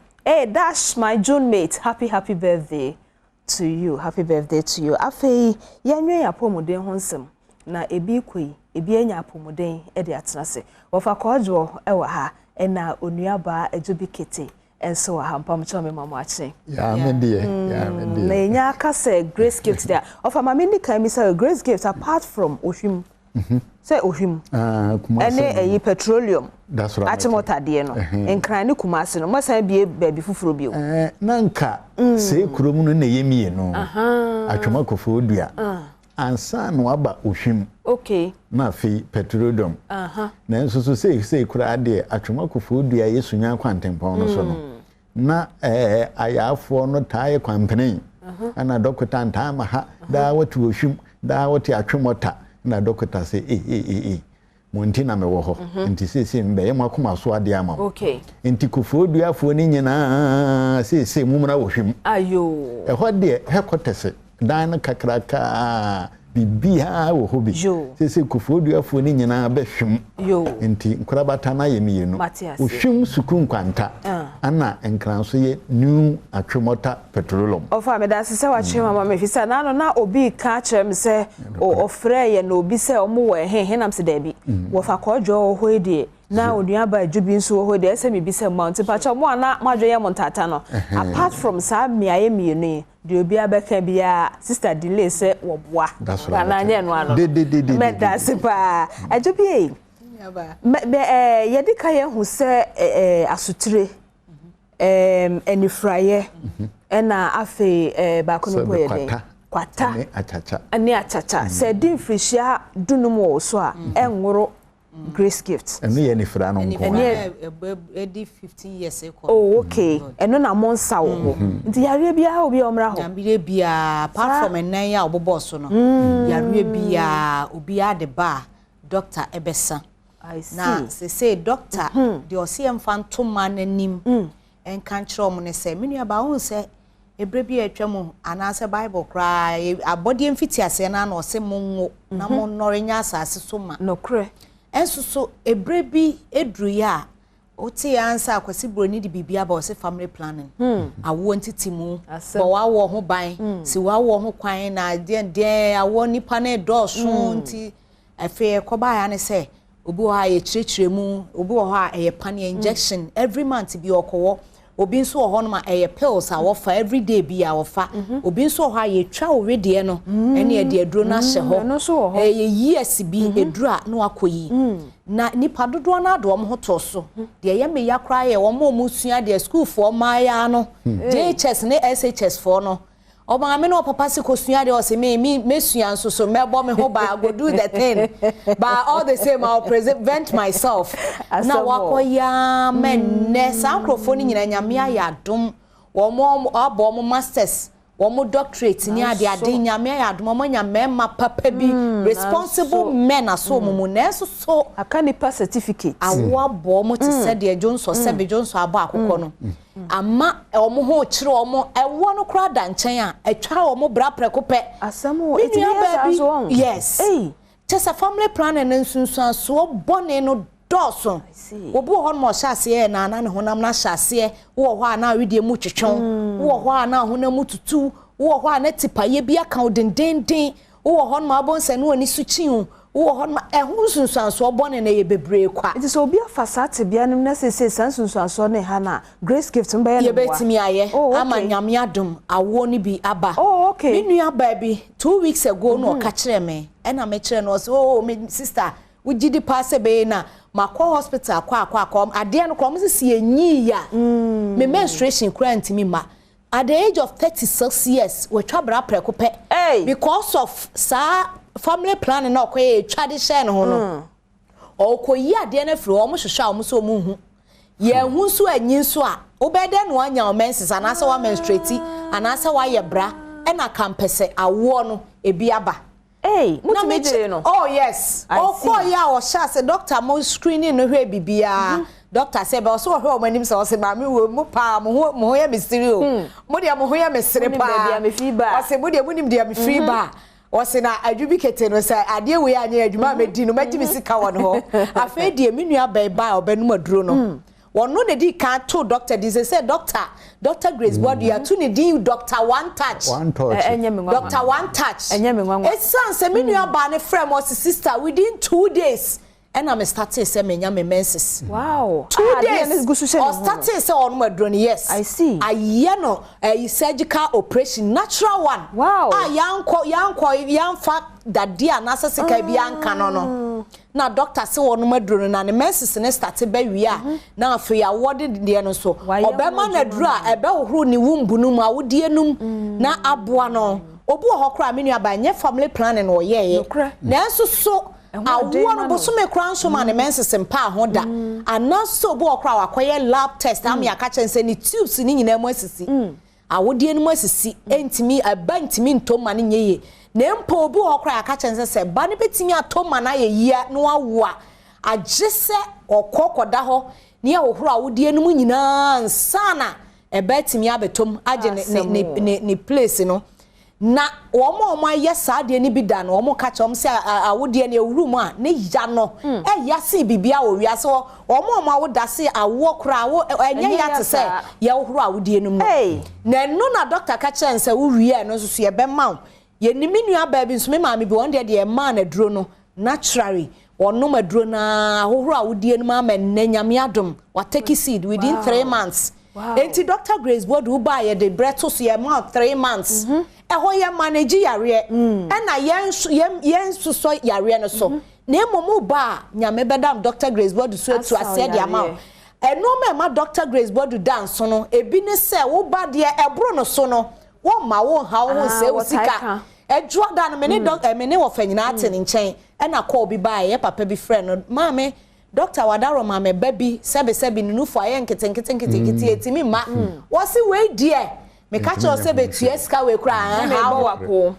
Speaker 4: Dash my June mate happy birthday to you. Happy birthday to you. Afei yenwe apomuden honsem na ebi koi ebi enya apomuden e de atenase. Wofa kojo ewa ha ena onuaba ejubi kete enso ha mpam chome mama ache.
Speaker 1: Ya mendie. Ya mendie.
Speaker 4: Na enya ka say grace gift there. Ofa mama ndi kan mi say grace gift apart from ohwim. Say ohwim.
Speaker 1: Kumase.
Speaker 4: Ene eyi petroleum.
Speaker 1: That's right.
Speaker 4: Achimota de no. Enkran ni kumase no. Mo say bie baby fufuro bio.
Speaker 1: Nanka se kuromu no na yemie no. Atwoma kofo odua. Ansa no aba ohwim.
Speaker 4: Okay.
Speaker 1: Na fi petroleum. Na enso so sei kura de atwoma kofo odua yesunya kwantempon no so no. Na ayafo no tae kwampene. Ana dokota ntama ha da watu ohwim da wati atwomota na dokota say monti na mewo ho nti sese mbe ye makoma so ade ama
Speaker 4: okay
Speaker 1: nti kofo duafo ni nyina sese mumra wo hwem
Speaker 4: ayo
Speaker 1: ho de hekotese dan kakraka bibia wo hobi sese kofo duafo ni nyina be hwem
Speaker 4: yo
Speaker 1: nti nkorabata na ye mienu wo hwem sukun kwanta ana enkranso ye new atwomota petroleum
Speaker 4: ofa me da sese wa chema mama fisa na no na obi ka chem se ofre ye na obi se omo wo he nam se da bi wo fa kojo ho edie na onuaba ajubi nso ho de ese me bi se mount pacha mo ana madwe ye montata no apart from sa miaye mienu de obi abeka bia sister delay se wo boa na nya no ano me da se pa ajubi ye di ka ye hu se asutire enifraye ena afe ba kono boye den kwata ani achacha se din frishia dunum wo so a enworo grace gift
Speaker 1: eno ye nifra no nko
Speaker 3: edi 15 years ago
Speaker 4: oh okay eno na monsa wo nti yare bia obi omra ho
Speaker 3: yare bia apart from enan ya obobo so no yare bia obi ade ba doctor ebesa
Speaker 4: I see
Speaker 3: na say doctor the osiem fantoma nanim en kanchro mo ne se menua ba hu se ebre bi atwam anase bible kra abodi mfiti ase na na ose mo na mo nya asase so ma
Speaker 4: no kre
Speaker 3: enso ebre bi edru ya oti ansa akwasi broni di bibia ba ose family planning awo ntitimu bo wawo ho ban si wawo ho kwan na de awo nipa na do so nti afi koba ya ne se obi ha ye chirechiremu obi ha ye pan injection every month bi okowo obi nso ho no ma pills a wo fa every day bi a wo fa obi nso ha ye twa already no ene ye de aduro na hye ho ye years bi eduro a no akoyi na nipa dodo na ado mo hoto so de ye me yakra ye wo mo sua de school for maya no JHS ne SHS for no Oba me no papa se kosua de o se me sua nso so me bo me ho ba go do the thing but all the same I'll prevent myself na wakoya men ne sankrofo ni nyina nyame ayadom wo mo abo mo masters wo mo doctorate ni ade nyame ayadom mo nyame ma papa bi responsible men aso mo na so
Speaker 4: akanipa certificate
Speaker 3: awo abo mo ti se de Johnson sebe Johnson abo akokọ no ama omo ho kire omo ewo no kra da nchen a atwa omo bra prekope
Speaker 4: asamo etiya baby
Speaker 3: yes Chesa family planning nsunsun so bone no dɔɔso obi wɔ hɔ no ɔhyɛ na ne honam na hyɛ wɔ hɔ a na awedie mu twetwɔn wɔ hɔ a na honam mu tutu wɔ hɔ a na tipaye bi aka odendenden wɔ hɔ no abɔnsa no ani sukyin wɔ hɔ no ɛho sunsuanso bɔne na yɛ bebree kwa
Speaker 4: nti so obi afasa te bia nim na sese sunsuanso ne ha na grace gift mba yɛ
Speaker 3: no yɛbɛtimi ayɛ ama nyame adom awo ni bi aba me nua ba bi 2 weeks ago no ɔka kyerɛ me ɛna me kyerɛ no so me sister wugidi passe be na makɔ hospital akɔ ade no krom sisi enyi ya me menstruation kura ntimi ma at the age of 36 years we twabra preko pɛ because of sa family planning na ɔkɔ twade hyɛ no ho no ɔkɔ yi ade na firi ɔmo hwehwɛ ɔmo so ɔmo hu ye hu so anyi so a obɛde no anya o menses anasa wa menstruate anasa wa yɛ bra ɛna kampɛsɛ awo no ebi aba
Speaker 4: no.
Speaker 3: Oh yes. Ya o sha say doctor mo screening no hwe bibia. Doctor say be o so hwe o manim say o say ma me wo mu pa mo ho ya mystery o. Mo de mo ho ya mystery pa. O say mo de mo nim de me free ba. O say na adwubi kete no say ade we anya adwuma me di no ma gimi sika won ho. Afa de me nua ba ba obanu maduro no. One no dey can to doctor this say Dr. Grace Body ya to need Dr. One Touch. Dr. One Touch. It's say me nua ba ne friend was sister within 2 days. And I'm starting say me nya me menses.
Speaker 4: Wow.
Speaker 3: 2 days. Or starting say on madroni yes.
Speaker 4: I see.
Speaker 3: A no a surgical operation natural one.
Speaker 4: Wow.
Speaker 3: Yan fact that dia nasa sika bi anka no. Na doctor say on madroni na ne menses ne start be wi a na afi award de no so. Obema na dura ebe ohuru ni wumbu no mu awodie num na aboa no. Obu ho kra me nua ba nye family planning wo ye. Na enso so awo no so me kran so ma ne menses mpa ho da anaso bo okra wakoye lab test am ya ka chense ni tubes ni nyina mu asisi awodie no mu asisi entimi abantimi ntoma ne nyeye na mpo obi okra ka chense se ba ne betimi atoma na ye yia no awo a agese okokoda ho ne ahohoro awodie no mu nyina nsana ebetimi abetom age ne place no na omo ayesa de ni bi da no omo ka chom se awodie ne ewuru a ne ya no ya se bibia o wi ase omo awoda se awo kra wo enye ya te se ya ohuru awodie no mu na no na doctor ka chen se wo wi e no so ye be ma ye ni minua ba bi so me ma me bi won de ma na duro no naturally ono maduro na ohuru awodie no ma nyame adom wa take seed within 3 months. Wow. Enti Dr. Grace Body who buy the bread to see a month 3 months. Ho ya manage yare na yen so yare no so na momu ba nyame bedam Dr. Grace Body so to ase the amount eno ma Dr. Grace Body dance no ebi ne se wo ba de ebro no so no wo ma wo ha wo se wo sika edwo da no me ne doctor me ne wo fanyina ate ne nchen na call bi ba ye papa bi friend no mama Doctor Wadaro mama baby sebe nufu aye nkete etimi ma wo si we die me ka che o sebe tueska we kra ha wapo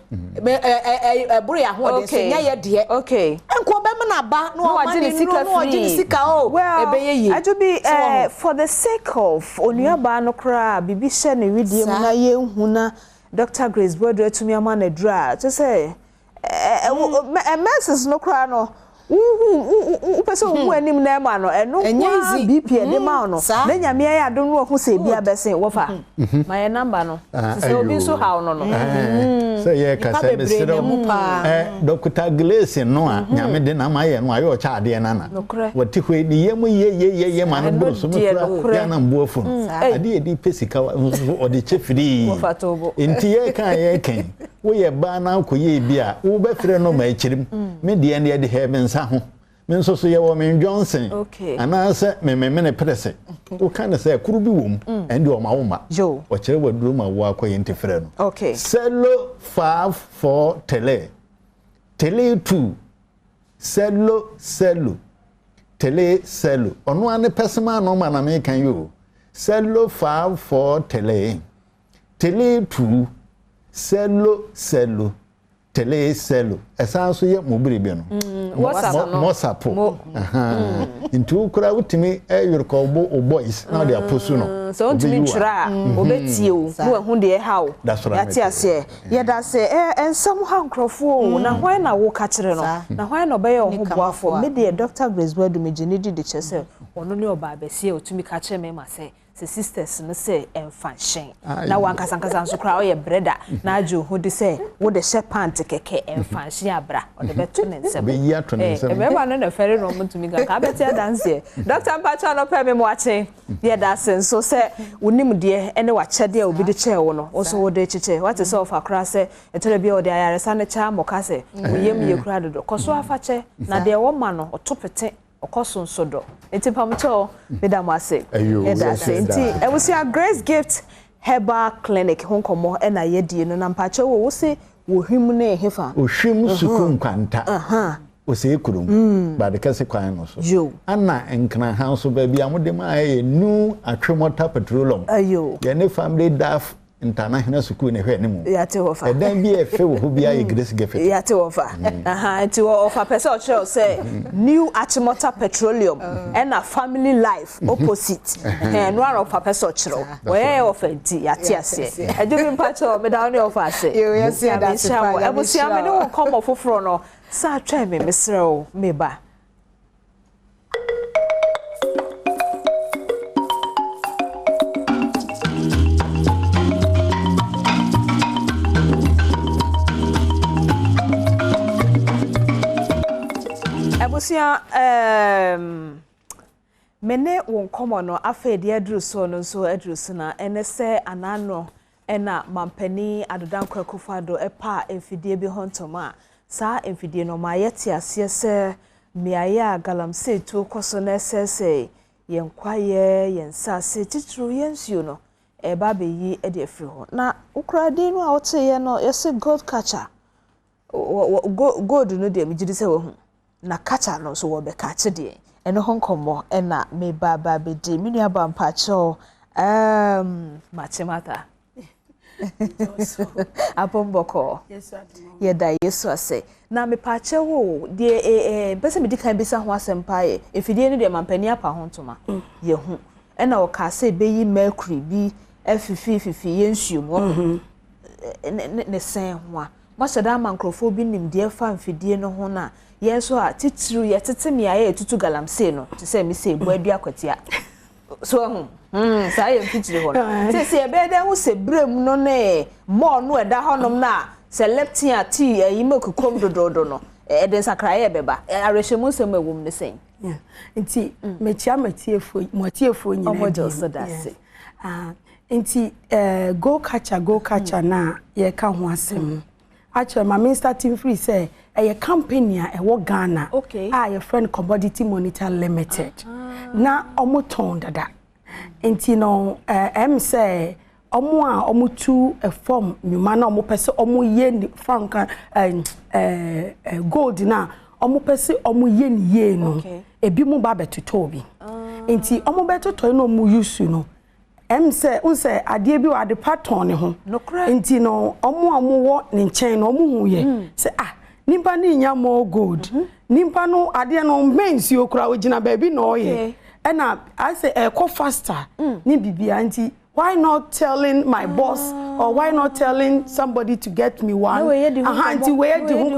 Speaker 3: buru ya ho de se nya ye de enko be me na ba no o ma ni no o ji sika o ebe ye ye
Speaker 4: ajubi for the sake of onua ba no kra bibi hye ne widie mu na ye huna Dr. Grace Body etumi ama na dura to say messages no kra no person who anim na ma no eno BP de ma no na nyame ya adom no ho se bia besen wo fa my number no se obi so how no
Speaker 1: say ye ka say me siro Dr. Grace no a nyame de na ma ye no ayo cha ade na na wati hwe ni ye mu ye ma no bo so mu ya na mbo afu ade edi pesika o de chefiri enti ye kan ye ken wo ye ba na ko ye bia wo ba fire no ma echirim me de ne de heaven sa ho men so ye wo men Johnson ana se me ne presse wo kan se kuru bi wom ende o ma wo ma o kire waduro ma wo akoye ntifre no selo 54 tele 2 selo tele ono ane pesema no ma na me kan yo selo 54 tele 2 selo tele esan so ye mobile bi no WhatsApp into ukura utimi yorko boys na they aposu no
Speaker 4: so untimi try obetie o no hu de how yati ase ye da se somehow nkrofo na hwan na wo ka kire no na hwan na obeye ho boafo me de Dr. Grace Badu meginidi de chese ono ne oba abesie otumi ka kire me ma se sisters no say emfanshen na wankasa nkasa nso kra oye breda na aju hu de say wo de she pant keke emfanshen abra o de beto ne nsem
Speaker 1: be ya to ne nsem
Speaker 4: e me ba no na fere no mutumi ga ka beti dance Dr. Mpacha no pe me mo ache ye da senso say wonim de ene wa chede a obi de che wo no so wo de chiche what is of akra say etore bi o de ayaresa ne cha mo ka say oyem ye kra dodo koso afa che na de wo ma no otopete okoso nsodo enti pamcho medamase enti e was your Grace Gift Herbal Clinic honkomo e na yedie no na mpacho wo se wo hwim na hefa
Speaker 1: ohwim suku nkwanta o se kurum ba de kase kwan no so ana enkran han so ba bia modem aye nu atwemota petroleum ye ne family daf international school ne hwe ne mu
Speaker 4: yate ofa
Speaker 1: edan bi e fe wo ho bia ye Grace Gift
Speaker 4: yate ofa enti ofa person show say new Achimota Petroleum and a family life opposite no are ofa person chiro we ofa enti yate ase ejubi mpacho me down ofa ase
Speaker 3: yes that
Speaker 4: shawo ebusia me no come ofoforo no sa twa me mesrew me ba Ebusia mene won komo no afa de adru so no so adru so na ene se anano ena mampani adodan kwakufado epa emfidie bi hontoma sa emfidie no ma yete ase se miaya galamse to koso na sese yenkwaye yensase titru yensuo no eba be yi e de afri ho na ukrade no a wote ye no yese gold catcher gold no de migidi se wo hu na catcher no so wo be catch de eno honkomo ena me baba be de minu aba mpacho machimata apomboko yeda yesu ase na me pache wo de bese me dikan bisa ho asempae efidie no de mampani apa hontoma ye hu ena o ka se be yi mercury bi fifi yensuo mo ne sen ho a mo sheda mankrofo bi nim de fa mfidie no ho na yenso a titru ye tete me aye tutu galamse no to say me say boadu akwatia so hu sa ye mfitire ho se ebe de wo se brem no ne mo no eda honom na selectia tea yime kokom dododo no eden sakra ye beba arehemu sem ewum ne sen
Speaker 5: nti mechia matiefo nyina
Speaker 4: omojo so dase
Speaker 5: nti go catcher na ye ka ho asem actually my minister team free say a company a wo Ghana your friend Commodity Monitor Limited na omoton dada nti no say omo a omo tu a form nyuma na omo pese omo ye ni franka gold na omo pese omo ye ni ye no ebi mu ba betuto bi nti omo betuto no mu yusu no say unse ade bi wa de pattern ne ho nti no omo wo ne nchen no omo hu ye say nimpa ni nya more gold nimpa no ade no mensi okura ogina baby no ye and I say go faster ni bibia nti why not telling my boss or why not telling somebody to get me one nti we di hu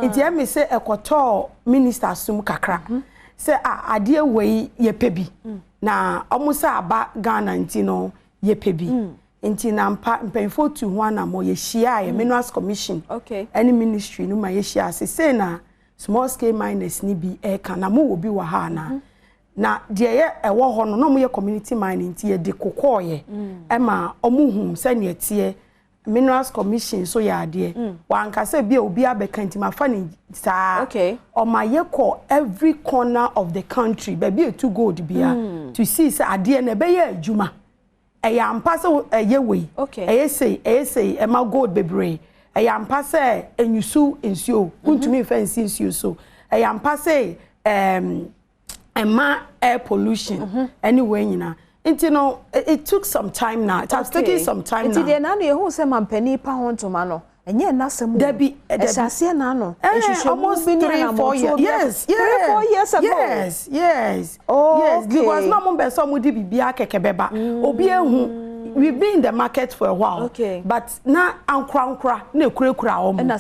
Speaker 5: nti me say ekoto minister sum kakra say ade we ye pebi na omusa aba Ghana nti no ye pebi nti na mpenfo tu ho na mo ye hia ye minerals commission any ministry no ma ye hia say na small scale miners ni bi ka na mo wo bi wa ha na de ye ewo ho no mo ye community mining nti ye de kokoye ma omuhu se ne tie minerals commission so ya de wanka se bi obi abeka nti ma fa ni sa o ma ye ko every corner of the country baby to gold bia to see say ade na be ye adwuma eya mpase ye say e ma gold bebre eya mpase enyusu ensio kuntumi fancy ensio so eya mpase air pollution anyway nyina nti no it took some time now it has taken some time now
Speaker 4: nti de na no ye hu se mampani pa hontoma no enye na asem
Speaker 5: Debi
Speaker 4: esase na no
Speaker 5: almost 3-4 years. Yes,
Speaker 4: 3-4 years ago.
Speaker 5: Yes.
Speaker 4: Oh,
Speaker 5: yes,
Speaker 4: okay.
Speaker 5: because no mo be so mo di bibia kekebeba. Obi ehu. We've been in the market for a while.
Speaker 4: Okay.
Speaker 5: But na ankra na ekura omo.
Speaker 4: Na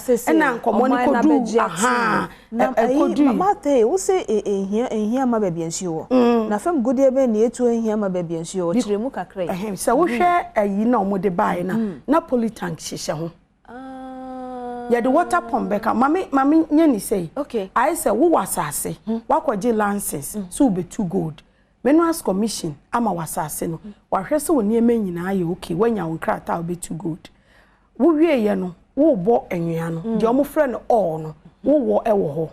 Speaker 5: nkomoni kodu aha.
Speaker 4: Mama te wo se ehia ma baabi nsuo. Na fam godie be na etu ehia ma baabi nsuo. Kire mu kakra.
Speaker 5: Se wo hwe ayi na omo de bae na polytank hihye ho. Yeah, the water pump beka mami nyeni say.
Speaker 4: Okay.
Speaker 5: I say wo wasase. Wakwaje lances so be too good. Minerals Commission ama wasase no. Wahwe se woni ema nyina aye okay. Wanya wonkrata be too good. Wo wie ye no, wo bo enwea no. De omo frɛ no all no. Wo wo ewo ho.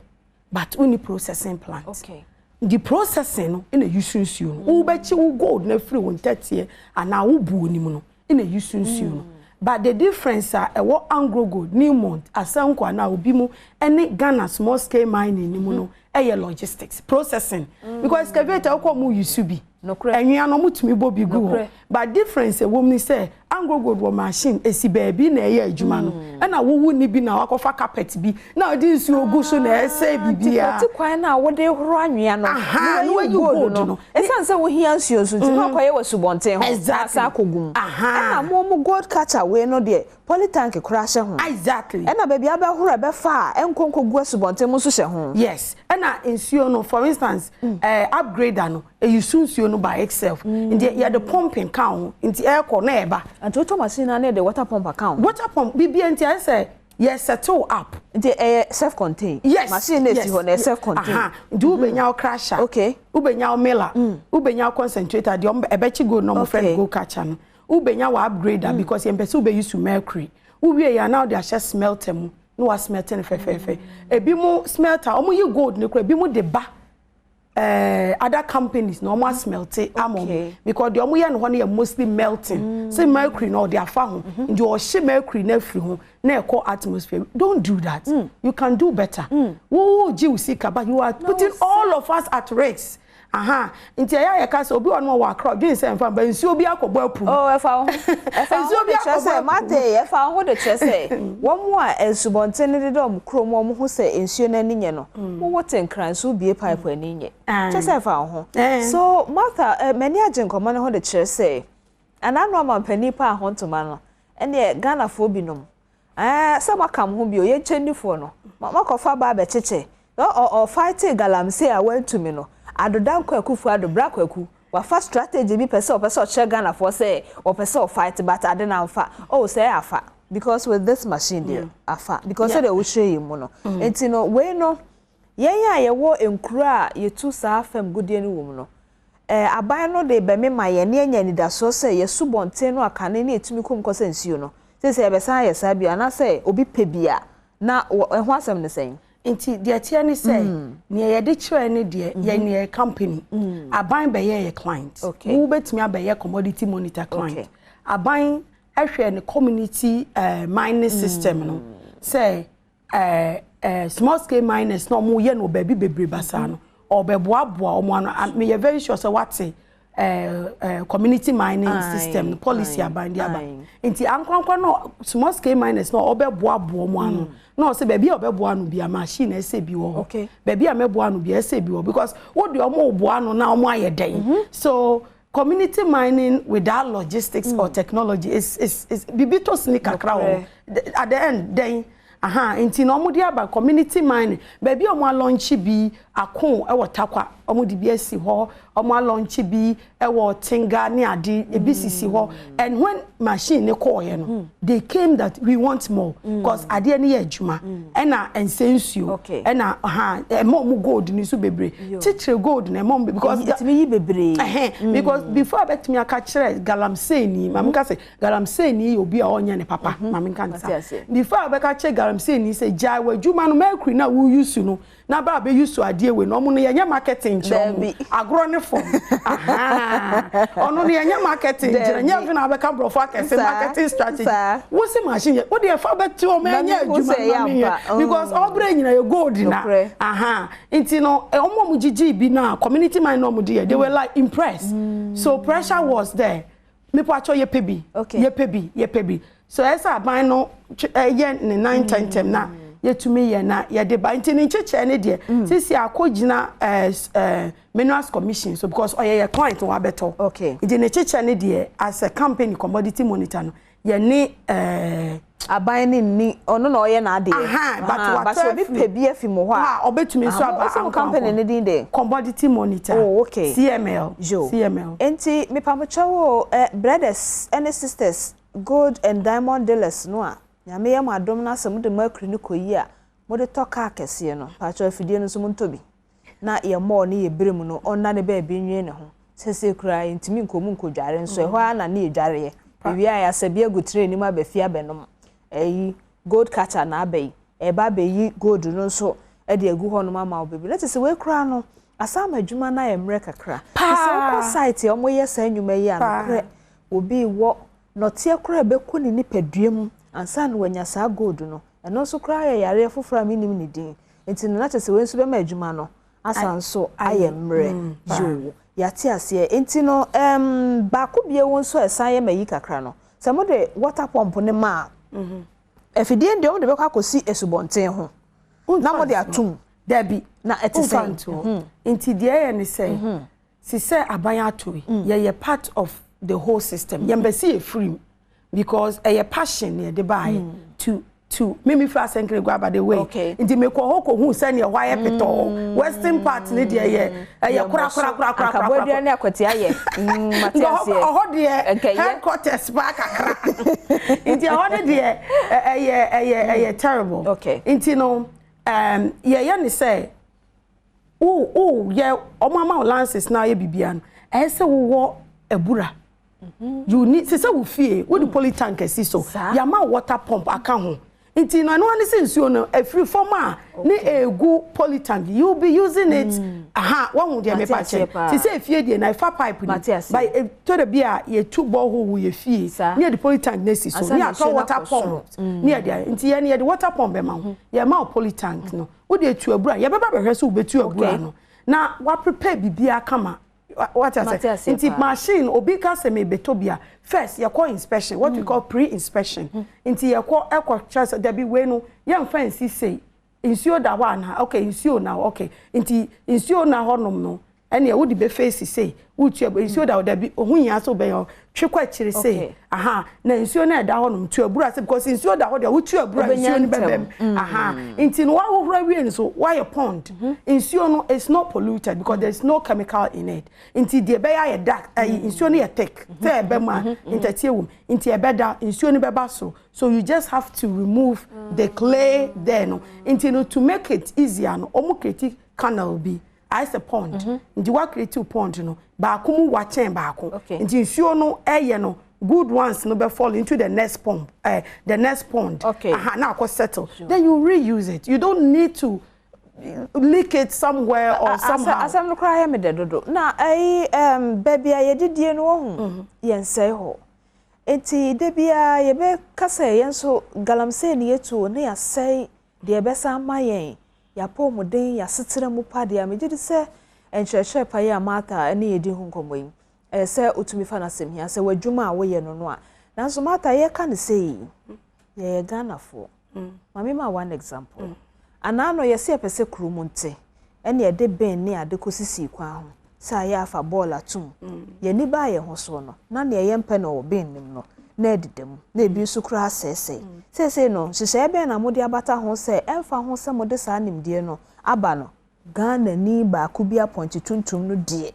Speaker 5: But we need processing plant.
Speaker 4: Okay.
Speaker 5: The processing no in a yusunsu no. Wo bechi wo gold na free won 30 ana wo bu onimu no in a yusunsu no. But the difference are what Anglo Gold, Newmont, Asanko na obi mu any Ghana small scale mining ni mu no logistics processing because excavator ko mu yusubi no kra enwia no mutumi bo bi gu but difference e wom ni say Anglo Gold wo machine esi baabi na adwuma no na wo ni bi na wakofa carpet bi na odi nsu ogu so na ese bibia
Speaker 4: ti kwan na wo de horo anwia no
Speaker 5: no you gold no
Speaker 4: esan say wo hia nsuo so ti na kwaye wasubonten ho asa akogum na mo gold catcher we no de polytank kura hye ho
Speaker 5: exactly
Speaker 4: na baabi aba horo be fa enkonko gu asubonten mo so hye ho
Speaker 5: yes na nsuo no for instance upgrader no nsuo no by itself and you the pumping count into air ko na eba
Speaker 4: and to machine na the water pump account
Speaker 5: water pump BBNT I say yes settle up
Speaker 4: the self contained
Speaker 5: yes
Speaker 4: machine is na self contained
Speaker 5: do ubenya crusher
Speaker 4: okay
Speaker 5: ubenya miller ubenya concentrator the ebechi go no friend go catcher no ubenya wa upgrader because yempese ube use mercury uwie ya now they are just smelter mu no was smelting fe ebi mu smelter omo yi gold ne kura ebi mu de ba other companies no more smelting among because the omo ya no one mostly melting say mercury no they are found the o mercury na free ho na eco atmosphere don't do that you can do better wo ji usika but you are putting all of us at risk nti ya ka so obi ono wa crowd din say mfa ba nsi obi akobo apu
Speaker 4: efa nsi obi akobo mate efa ho de chese wo mu a esubonte ne de om krom om ho se nsuo na ni nye no wo woten kran so bie pipe ani nye chese efa ho so mata mani agen komo ne ho de chese ananu amampani pa ho ntoma no ene Ghana fo binom se makam ho bi o ye chendifo no makofa ba be cheche o fight galamse a went to me no adodan kwaku ado brakwaku wa fa strategy bi pese o che Ghana for say o pese o fight but ade na mfa o say afa because with this machine there afa because they will show you no enti no we no yen ya ye wo enkura ye tu sa fam godie ni wo no aban no de be me ma ye ne anya ni da so say ye subonten no akane ne etumi kom ko sensuo no say be sa ye sa bia na say obi pebia na ho asem ne sen
Speaker 5: inti de atia ni say ne ye de kire ne de ye ne company aban be ye client wo betimi abaye commodity monitor client aban ehwe ne community mining system no say small scale miners no mo ye no baby bebre basa no obeboaboa omo ano me ye very sure say what community mining system policy aban dia ba inti ankwankwa no small scale miners no obeboaboa omo ano no say baby obeboa no bia machine ese bi wo baby ameboa no bia ese bi wo because wo de omo oboa no na omo ayeden so community mining without logistics or technology is bibito sneaker crowd at the end then inti no mudi aba community mining baby omo launch bi akon e wotakwa omo di bi asi ho omo launch bi e wo tinga ne ade e bi sisi ho and when machine ne call you know they came that we want more because ade ne adwuma e na ensensuo e na mo gold ni so bebre titre gold na mo because
Speaker 4: it me bebre
Speaker 5: because before bet me aka kire galamsey ni mam ka say galamsey ni obi a onya ne papa mam kan say before be ka kire galamsey ni say jai wa adwuma no mercury na wo use no na ba be use ade we no mo no ye marketing chom agro ne form ono ne ye marketing jira nya fi na be ka brofo akese marketing strategy wo se machine wo de fa bet o me nya adwuma because obre nyina ye gold na inti no omo mu gigi bi na community mine no mu dey they were like impressed so pressure was there me po acho ye pebi so esa aban no ye ne 9 na yetumi ye na ye de ba nti ne cheche ne de sisi akogina minerals commission so because oye client wa beto
Speaker 4: okay
Speaker 5: nti ne cheche ne de as a company commodity monitor no ye ni
Speaker 4: aban ni ono na oye na ade
Speaker 5: but
Speaker 4: obi pebi afimo ho a
Speaker 5: obetumi so aba
Speaker 4: company ne din de
Speaker 5: commodity monitor
Speaker 4: okay
Speaker 5: CML
Speaker 4: enti me pamochawo brothers and sisters gold and diamond dealers no a nyame yam adom na asem de makri ne koyi a mo de toka akese no pacho afidie no so mo ntobi na ye mo ne ye berem no onna ne ba bi nwie ne ho sese kura ntimi nkomu nkodware nso ho a na ne dware ye bia ya sabia gutre ni ma ba fia benom gold catcher na abai ba yi gold no so e de agu ho no ma obebi let se we kura no asama adwuma na ye mre kakra se ko site o mo ye sa anwuma yi an kre obi wo no tie kura be ku ni nipaduam ansa no wanya sa gold no eno so kura ye yare fofora minim ni din enti no na se we nso be ma adwuma no asanso aye mre jo yati ase enti no ba ku bie won so esan ye mayi kakra no se mo de water pump ne ma efidie ndi o de be kwa kosi esubonten ho na mo de atum
Speaker 5: dabi
Speaker 4: na etisen
Speaker 5: enti de ye ne say si say aban atoi ye part of the whole system yembesi e free because a passion ye de buy to mimi fast and go by the way nti me ko hoko hu say ne why peto western part ne de ye kura
Speaker 4: akabodua ne akwati aye Matias ye
Speaker 5: ho de headquarters back akra nti ho de terrible nti no ye ne say ye omama lances na ye bibia no e say wo ebura you need say we fear we the poly tank so ya ma water pump aka ho nti no no say nsuo no free form a ne egu poly tank you be using it one hu dey me pa che say fie dey na fa pipe ni by to the bia ye two borehole ye fie ne the poly tank na so ne ato water pump ne dey nti ye ne the water pump be ma ho ye ma poly tank no wo dey tu abura ye be ba behwe so wo be tu abura no na wa prepare bibia kama what I say inti machine obi ka se me betobia first you call inspection what we call pre-inspection inti you call chance there be we no yam fancy say insure that one okay insure now okay inti insure na honom no ene e wo di be face say wo tu insure that there be ohun ya so be yo twekwa kire say na insure na da honom tu abura say because insure that there wo tu abura insure ni bebem inti no wa wo we so why a pond insure no is not polluted because there is no chemical in it inti de be ya dark insure no thick say be ma intetiewum inti e be da insure no be ba so you just have to remove the clay there no inti no to make it easier no omo create canal be as a pond nti wa create pond no ba akumu wa chen ba akon nti nsuo no eye no good ones no be fall into the next pond now settle then you reuse it you don't need to leak it somewhere or somehow
Speaker 4: asam no cry me dedodo na baby ayedidie no ho yense ho enti de bia ye be kasa yenso galamse ne yetu ne yasai de be sa mayen ya pomuden ya setere mu pade ya megidi se enhwehwe pa ya mata ne yedi hu nkomoyi se otumi fa na sem hia se wadwuma a wo ye no no a nanso mata ye ka ne sei ye Ghana fo mami ma one example anano ye se pese krumunte ene ye de ben ne ade kosisi kwa ho sa ya afa ball atum ye ni ba ye ho so no na ne ye mpe no ben nim no na edidem na ebi sukura sese no hyehyɛ be na mode abata ho se emfa ho se mode saa nimdie no aba no Ghana ni ba ku bia point tuntum no die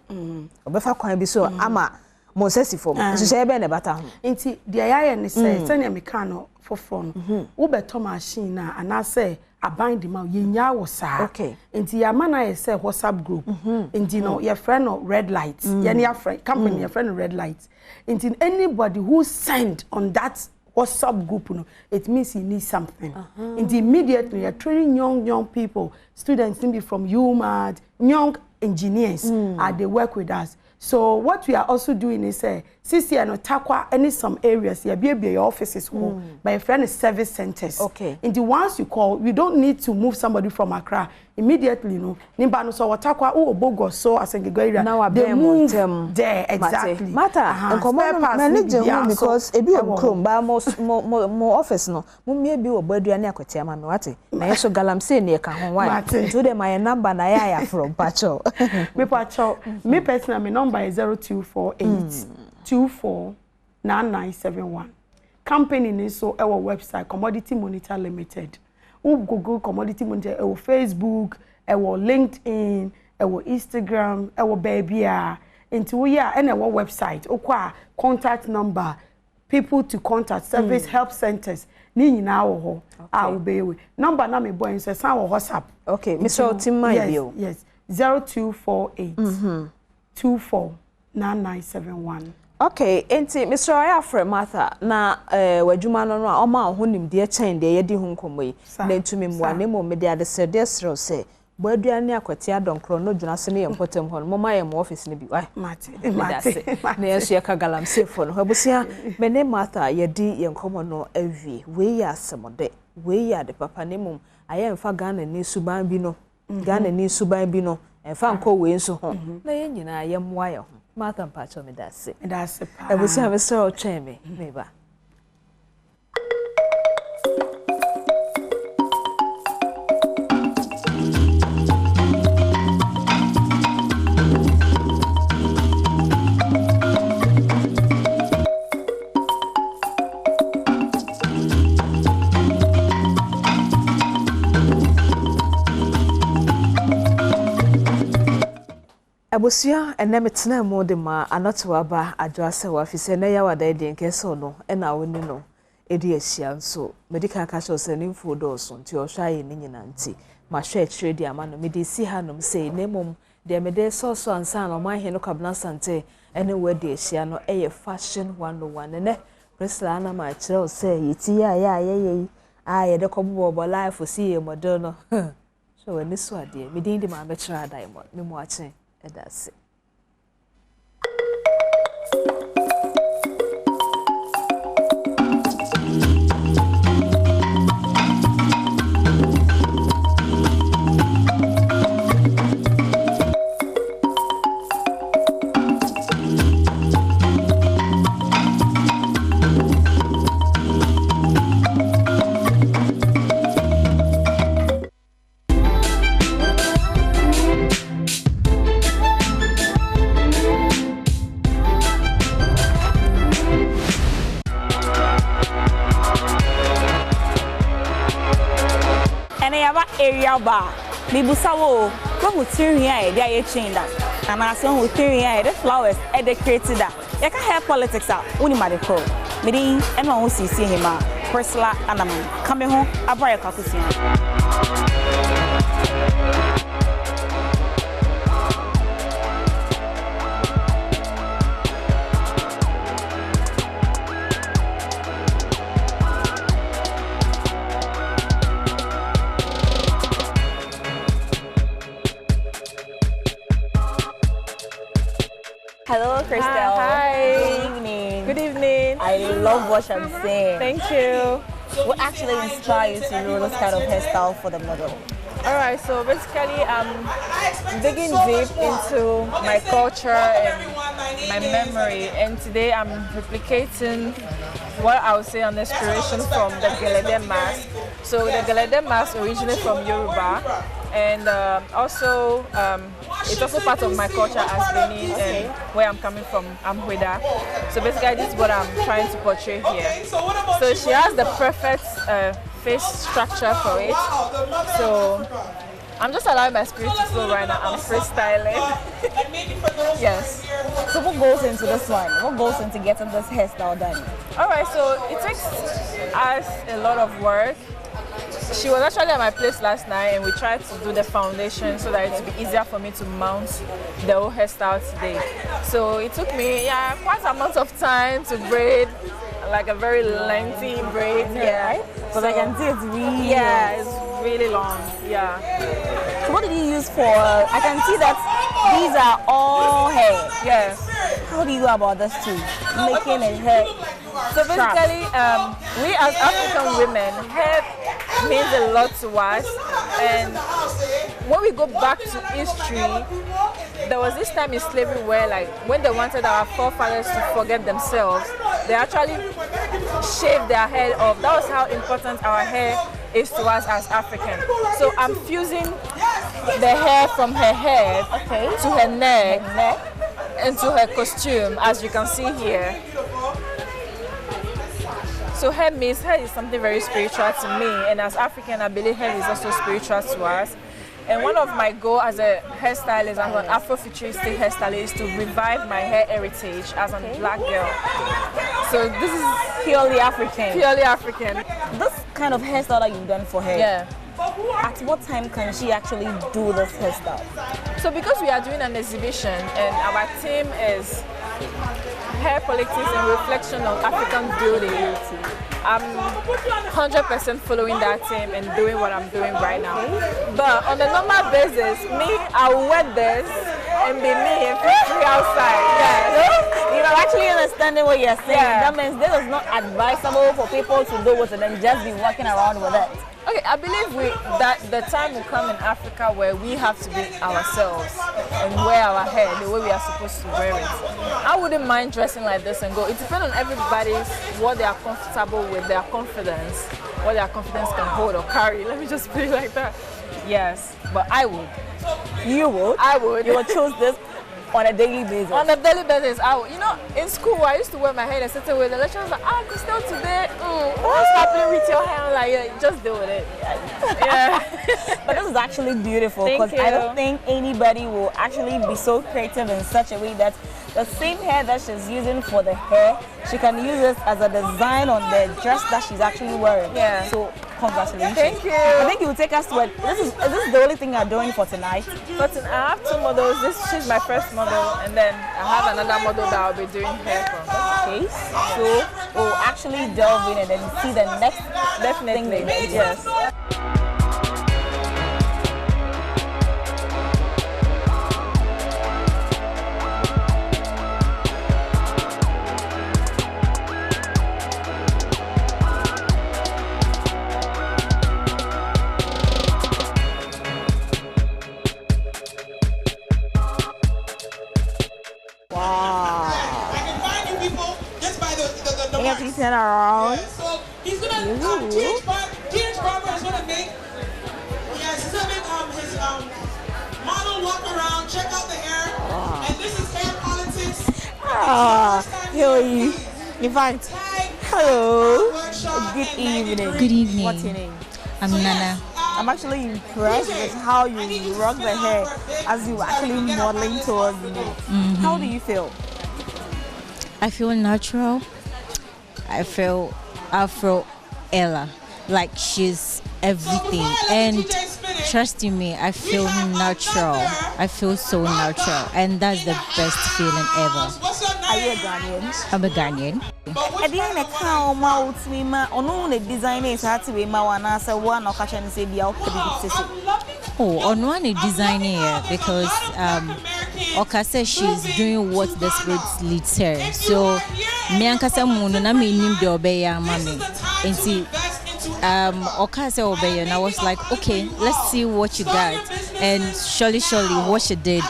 Speaker 4: obefa kwan bi so ama mo sesi fom hyehyɛ be na bata ho
Speaker 5: nti de ya ne se sene meka no foforo no wo beto machine na ana se abind the mouth yenya wo saa nti ya mana ye say WhatsApp group nti no your friend no red lights yani your friend company your friend red lights nti anybody who signed on that WhatsApp group no it means he needs something and immediately you're training young people students maybe from UMAD young engineers they work with us. So what we are also doing is since you know takwa any some areas here be your offices home my friend is service centers and the ones you call we don't need to move somebody from Accra immediately no nimba no so watakwa o bogo so asengegwa
Speaker 3: now
Speaker 5: they move there exactly
Speaker 3: matter enkomo manage home because ebi o chrome ba mo office no mo mie bi wo baduane akotia ma me wate na yeso galamsey ne ka ho why to them my number na ya from pacho
Speaker 5: me pacho me personal my number is 0248 249971 company ni so our website Commodity Monitor Limited. Google Commodity Monitor, our Facebook, our LinkedIn, our Instagram, our baby into and our website. Okwa contact number, people to contact, service help centers. Ni nyina wo ho be number na me boy say san wo WhatsApp.
Speaker 3: Okay, Mr. Otima
Speaker 5: yes 0248 249971.
Speaker 4: Okay, enti Mr. Ayafre Martha na wadwuma no no a oma honim de chen de yedi hu nkomoyi na ntumi mwa ne mo media de sredesro se boaduane akwati adonkro no dwuna se ne yempotem ho no mama yem office ne bi wai mate na yeso ye ka galamsey fo no habusia me ne Martha yedi yenkomo no awie we ya semode we ya de papa ne mum ayemfa Ghana ni suban bi no Ghana ni suban bi no emfa nko we nso ho na ye nyina yemwa ye ho Martha mpacho me dase.
Speaker 5: Dase pa.
Speaker 4: Ebusi have so cheme meba. Abusia enemetena mo de ma anatowa ba adwase wa fi se na ya wada de nkeso no na woni no edi ahia nso medical casho se ni fodo so nti ohwa ye ni nyina nti ma hwa akire di ama no medi si hanom se nemom de mede so ansa no ma he no kabna sante ene we de ahia no eye fashion 101 ne presla na ma akire o se yiti ya ye de kobo life si ye model no so we ni so ade medi ndi ma be kire diamond me mo ache edase
Speaker 6: area bar bibusawo ko hutiri ya dia ye chinda and as on hutiri ya the flowers e decorated that ya ka hair politics a woni ma de ko medi e no ho sisi hima Priscilla Anaman kame ho abaya kakusia
Speaker 22: Hello, Crystal.
Speaker 6: Hi.
Speaker 22: Good evening.
Speaker 6: Good evening.
Speaker 22: I love what I'm saying.
Speaker 6: Thank you.
Speaker 22: What actually inspired you to do this kind of hairstyle for the model?
Speaker 6: Alright, so basically I'm digging deep into my culture and my memory, and today I'm replicating what I would say an inspiration from the Gelede mask. So the Gelede mask originated from Yoruba, and also it's also part of my culture as Benin and where I'm coming from, I'm Hueda. So basically this is what I'm trying to portray here. So she has the perfect face structure for it. So I'm just allowing my spirit to flow right now. I'm freestyling. Yes.
Speaker 22: So what goes into this one? What goes into getting this hairstyle done?
Speaker 6: Alright, so it takes us a lot of work. She was actually at my place last night and we tried to do the foundation so that it would be easier for me to mount the whole hairstyle today. So it took me quite a amount of time to braid, like a very lengthy braid.
Speaker 22: Yeah, because I can see it's really
Speaker 6: it's really long. Yeah.
Speaker 22: So what did you use for? I can see that these are all hair.
Speaker 6: Yes.
Speaker 22: How do you go about this too? Making a hair.
Speaker 6: So basically, we as African women, hair means a lot to us, and when we go back to history, there was this time in slavery where, like, when they wanted our forefathers to forget themselves, they actually shaved their head off. That was how important our hair is to us as Africans. So I'm fusing the hair from her head to her neck into her costume, as you can see here. So hair is something very spiritual to me, and as African, I believe hair is also spiritual to us. And one of my goals as a hairstylist, as an Afrofuturistic hairstylist, is to revive my hair heritage as a black girl. So this is
Speaker 22: purely African.
Speaker 6: Purely African.
Speaker 22: This kind of hairstyle that you've done for her.
Speaker 6: Yeah.
Speaker 22: At what time can she actually do this hairstyle?
Speaker 6: So because we are doing an exhibition and our theme is hair politics and reflection of African beauty, I'm 100% following that theme and doing what I'm doing right now. But on a normal basis, I will wear this and be me and feel free outside.
Speaker 22: Yeah. You're actually understanding what you're saying.
Speaker 6: Yeah.
Speaker 22: That means this is not advisable for people to do it and then just be walking around with it.
Speaker 6: Okay, I believe that the time will come in Africa where we have to be ourselves and wear our hair the way we are supposed to wear it. I wouldn't mind dressing like this and go. It depends on everybody's what they are comfortable with, their confidence, what their confidence can hold or carry. Let me just put it like that. Yes, but I would.
Speaker 22: You would?
Speaker 6: I would.
Speaker 22: You would choose this on a daily basis?
Speaker 6: On a daily basis, I would. You know, in school, I used to wear my hair a certain way. The lecturers were like, Christelle, today, what's happening with your hair? I'm like, yeah, just deal with it. Yeah.
Speaker 22: But this is actually beautiful because I don't think anybody will actually be so creative in such a way that the same hair that she's using for the hair, she can use this as a design on the dress that she's actually wearing.
Speaker 6: Yeah.
Speaker 22: So congratulations.
Speaker 6: Thank you.
Speaker 22: I think you will take us to it. Is this the only thing you're doing for tonight?
Speaker 6: But I have two models. She's my first model, and then I have another model that I'll be doing hair from.
Speaker 22: Okay. So we'll actually delve in and then see the next
Speaker 6: thing. Yes.
Speaker 22: Turn around.
Speaker 8: So he's gonna James Barber is gonna make he's gonna make his model walk around, check out the hair, and this is hair politics.
Speaker 22: Hilly. In fact, hello. Good evening.
Speaker 9: Good evening.
Speaker 22: What's your name?
Speaker 9: I'm Nana.
Speaker 22: I'm actually impressed with how you rock the hair as you actually modeling towards me. How do you feel?
Speaker 9: I feel natural. I feel Afro Ella, like she's everything, and trust in me, I feel natural. I feel so natural, and that's the best feeling ever.
Speaker 22: Are you a Ghanaian?
Speaker 9: I'm a Ghanaian.
Speaker 22: At the end of the time, I design is hard to be my one as a one or catch and say the
Speaker 9: Oh, on one design here because Oka says she's doing what the spirit leads her. So me and Kasamuno na me nim de obeya mami. And see Oka said obey, and I was like, okay, let's see what you got. And surely what she did.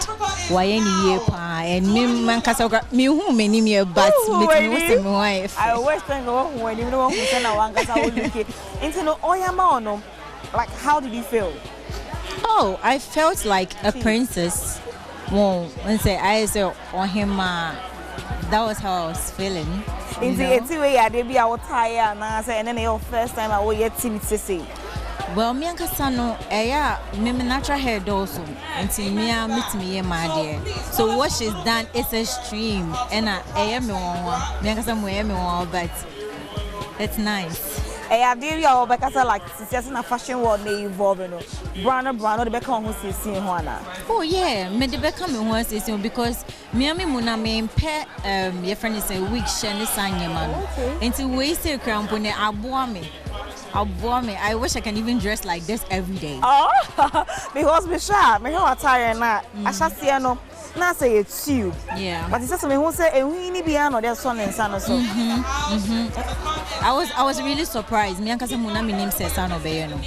Speaker 9: Why any year pa and me man Kasa me who many me but me wife.
Speaker 22: I always think when you know who's na one Kasa will look it. Into no oyama, like how did you feel?
Speaker 9: Oh, I felt like a princess. Well, when say I said on him, that was how I was feeling.
Speaker 22: In the way I did be our tire and then your first time I will yet see to say.
Speaker 9: Well, me and Cassano, me natural hair also. Until me meet me my dear. So what she's done is extreme, and I am me and Cassano, but it's nice.
Speaker 22: I did your because I like success in a fashion world they evolving. Brand the become who see Juana.
Speaker 9: Oh yeah, me the become who see because me muna me pair your friend is a week shiny sanya man. Until we say crampone aboa me. I wish I can even dress like this every day.
Speaker 22: Oh, because me sure me how attire na I shall see no. Na say it's you.
Speaker 9: Yeah.
Speaker 22: But it's just me who say e wi ni bia no there's son and son so.
Speaker 9: I was really surprised. Me and Kasamuna me name says son obey no.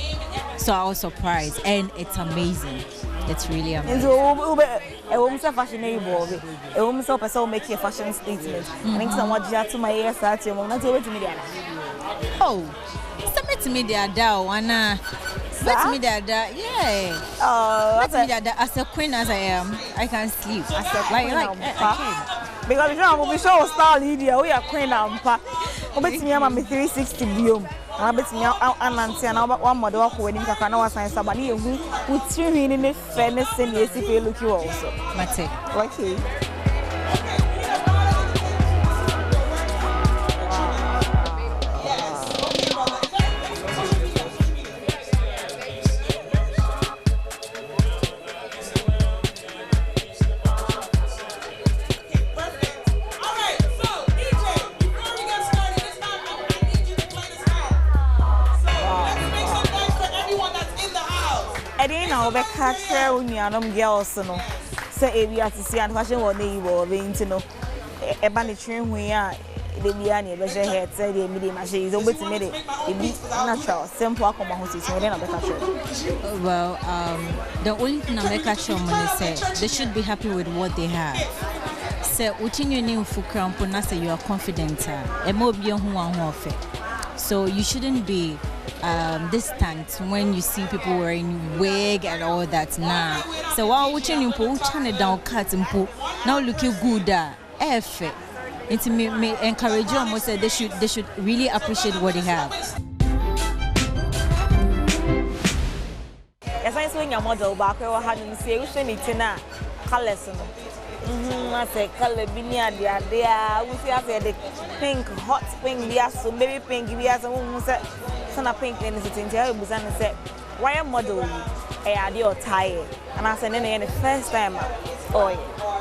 Speaker 9: So I was surprised, and it's amazing. It's really amazing.
Speaker 22: A woman's fashionable. A woman's person make a fashion statement. I think someone just to my ears start to not to media.
Speaker 9: Oh, submit to me the other one. Let me that, yeah. Let me that as a queen as I am, I can sleep. As a queen,
Speaker 22: because we show star Lydia, we are queen and pa. Obey me, I'm 360 biome. I bet me Nancy and one mother who wedding can know sign somebody who would see in the fairness and yes, if you look you also.
Speaker 9: Mate.
Speaker 22: Okay. Be catch unianum girls no say we are to see and fashion one day you know e ba ne train hu ya de bia na be je head say the media machine is obeti me de e be natural simple akoma ho titi we dey na be catch.
Speaker 9: Well, the only thing I catch on say they should be happy with what they have. Say utinyo ni mfukra mpo na say you are confident e mo bi hu an ho ofe. So you shouldn't be distant when you see people wearing wig and all that. Nah. So while watching you channel down cut now looking good it may encourage you almost say they should really appreciate what they have.
Speaker 22: As I say your model back or having say we should need na colors no. I say color binia there we see say the pink hot pink there so baby pink we have some say sana pink in the sitting there we say why model are they tie and I said the first time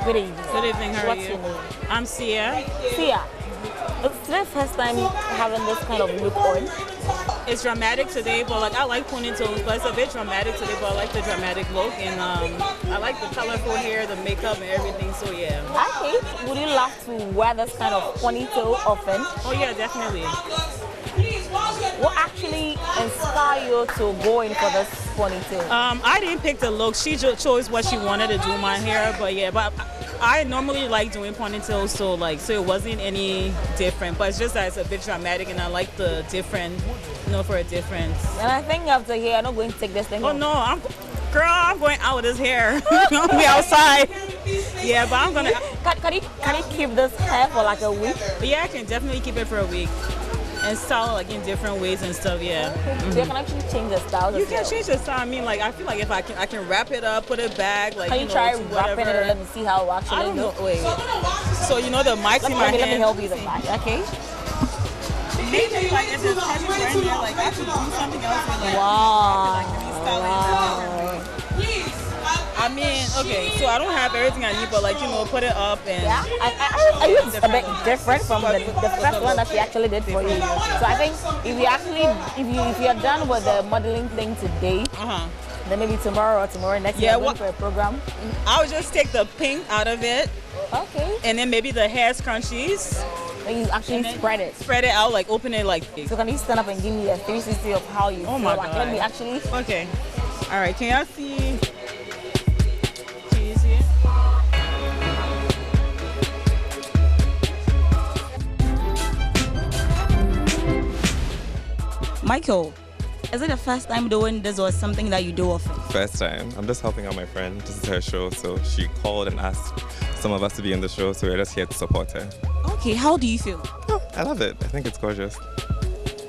Speaker 22: good evening
Speaker 7: how are you? I'm Sia.
Speaker 22: It's the first time having this kind of look on.
Speaker 7: It's dramatic today, but like I like ponytails, but it's a bit dramatic today, but I like the dramatic look and I like the colorful hair, the makeup and everything, so yeah.
Speaker 22: Okay, would you love to wear this kind of ponytail often?
Speaker 7: Oh yeah, definitely.
Speaker 22: What actually inspired you to go in for this ponytail?
Speaker 7: I didn't pick the look. She chose what she wanted to do my hair, but yeah, but I normally like doing ponytails, so it wasn't any different. But it's just that it's a bit dramatic, and I like the different, for a difference.
Speaker 22: And I think after here, I'm not going to take this thing.
Speaker 7: Oh no, I'm going out with this hair. I'm be outside. Yeah, but I'm gonna.
Speaker 22: Can you keep this hair for like a week?
Speaker 7: Yeah, I can definitely keep it for a week. And style like in different ways and stuff, yeah.
Speaker 22: So you can actually change the style.
Speaker 7: You can change the style. I mean, like I feel like if I can wrap it up, put it back, like
Speaker 22: can you try wrapping it? Let me see how it actually.
Speaker 7: I don't know. Wait. So the mics in my hand.
Speaker 22: Let me help you the mic, okay?
Speaker 7: Maybe like if it's heavy right there, like I should do something else.
Speaker 22: Wow.
Speaker 7: I mean, okay, so I don't have everything I need, but put it up and.
Speaker 22: Yeah, I use a bit different from the first one that she actually did for you. So I think if you're done with the modeling thing today, then maybe tomorrow next year for a program.
Speaker 7: I would just take the pink out of it.
Speaker 22: Okay.
Speaker 7: And then maybe the hair scrunchies.
Speaker 22: Then you actually spread it.
Speaker 7: Spread it out, like open it like this.
Speaker 22: So can you stand up and give me a 360 of how you feel?
Speaker 7: My God.
Speaker 22: Let me actually.
Speaker 7: Okay. All right. Can y'all see?
Speaker 22: Michael, is it the first time doing this or something that you do often?
Speaker 10: First time. I'm just helping out my friend. This is her show, so she called and asked some of us to be in the show, so we're just here to support her.
Speaker 22: Okay, how do you feel?
Speaker 10: Oh, I love it. I think it's gorgeous.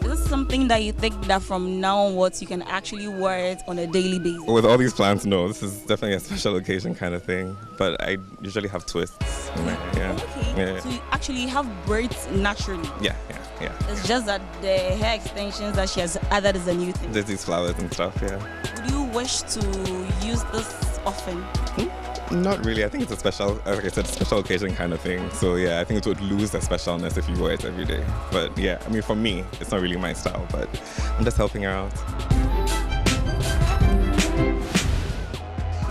Speaker 22: Is this something that you think that from now onwards you can actually wear it on a daily basis?
Speaker 10: With all these plans, no. This is definitely a special occasion kind of thing, but I usually have twists in my hair.
Speaker 22: Okay.
Speaker 10: Yeah.
Speaker 22: So you actually have braids naturally?
Speaker 10: Yeah.
Speaker 22: It's just that the hair extensions that she has added is a new thing.
Speaker 10: There's these flowers and stuff, yeah.
Speaker 22: Would you wish to use this often?
Speaker 10: Not really. I think it's a special, like I said, special occasion kind of thing. So yeah, I think it would lose the specialness if you wear it every day. But yeah, I mean, for me, it's not really my style, but I'm just helping her out.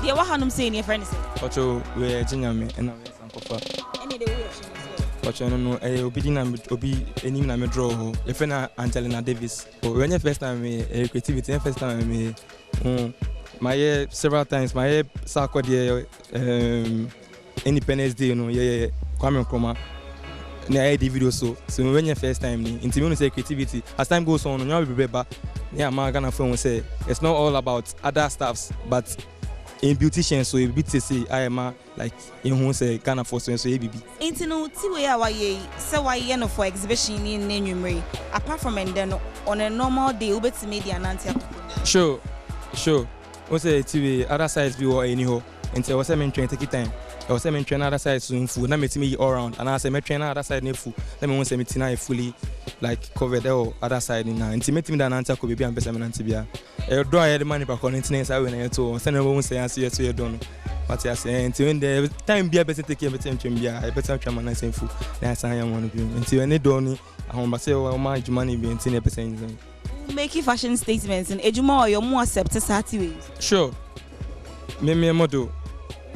Speaker 22: Yeah, what Hanum say in your friend?
Speaker 23: Ocho, we're Jinyami and I'm Sankofa.
Speaker 22: Any day we
Speaker 11: Pacho no obi enim na me draw ho. Your friend Angelina Davis. When your first time me creativity, first time me my several times my circle the Independence Day, you know, yeah, Kwame Nkrumah. Na I did video so when your first time ni into me say creativity as time goes on you will be better. Yeah, man Ghana film say it's not all about other stuffs but in beautician so you be to say I am like in who say Ghana for so ABB.
Speaker 22: Into no ti we are say why no for exhibition in Nenumere apart from and then on a normal day we bet media nanti.
Speaker 11: Sure. We say TV other sides be or anyhow until was say train take time. I was saying train other side soon full. Now me me all around, and I say me train other side ne full. Let me want say me tina fully like covered the other side in now. Intimate me that answer could be and person nanti bia. I draw the money back on internet. I when I to send everyone say answer yes you don't. But I say until when the time be a better take care of time bia. I better try man say full. That's I am one of you. Until when they don't, I want say oh my money be until 10%.
Speaker 22: Making fashion statements and ejuma or you more accept ways.
Speaker 11: Sure. Me model.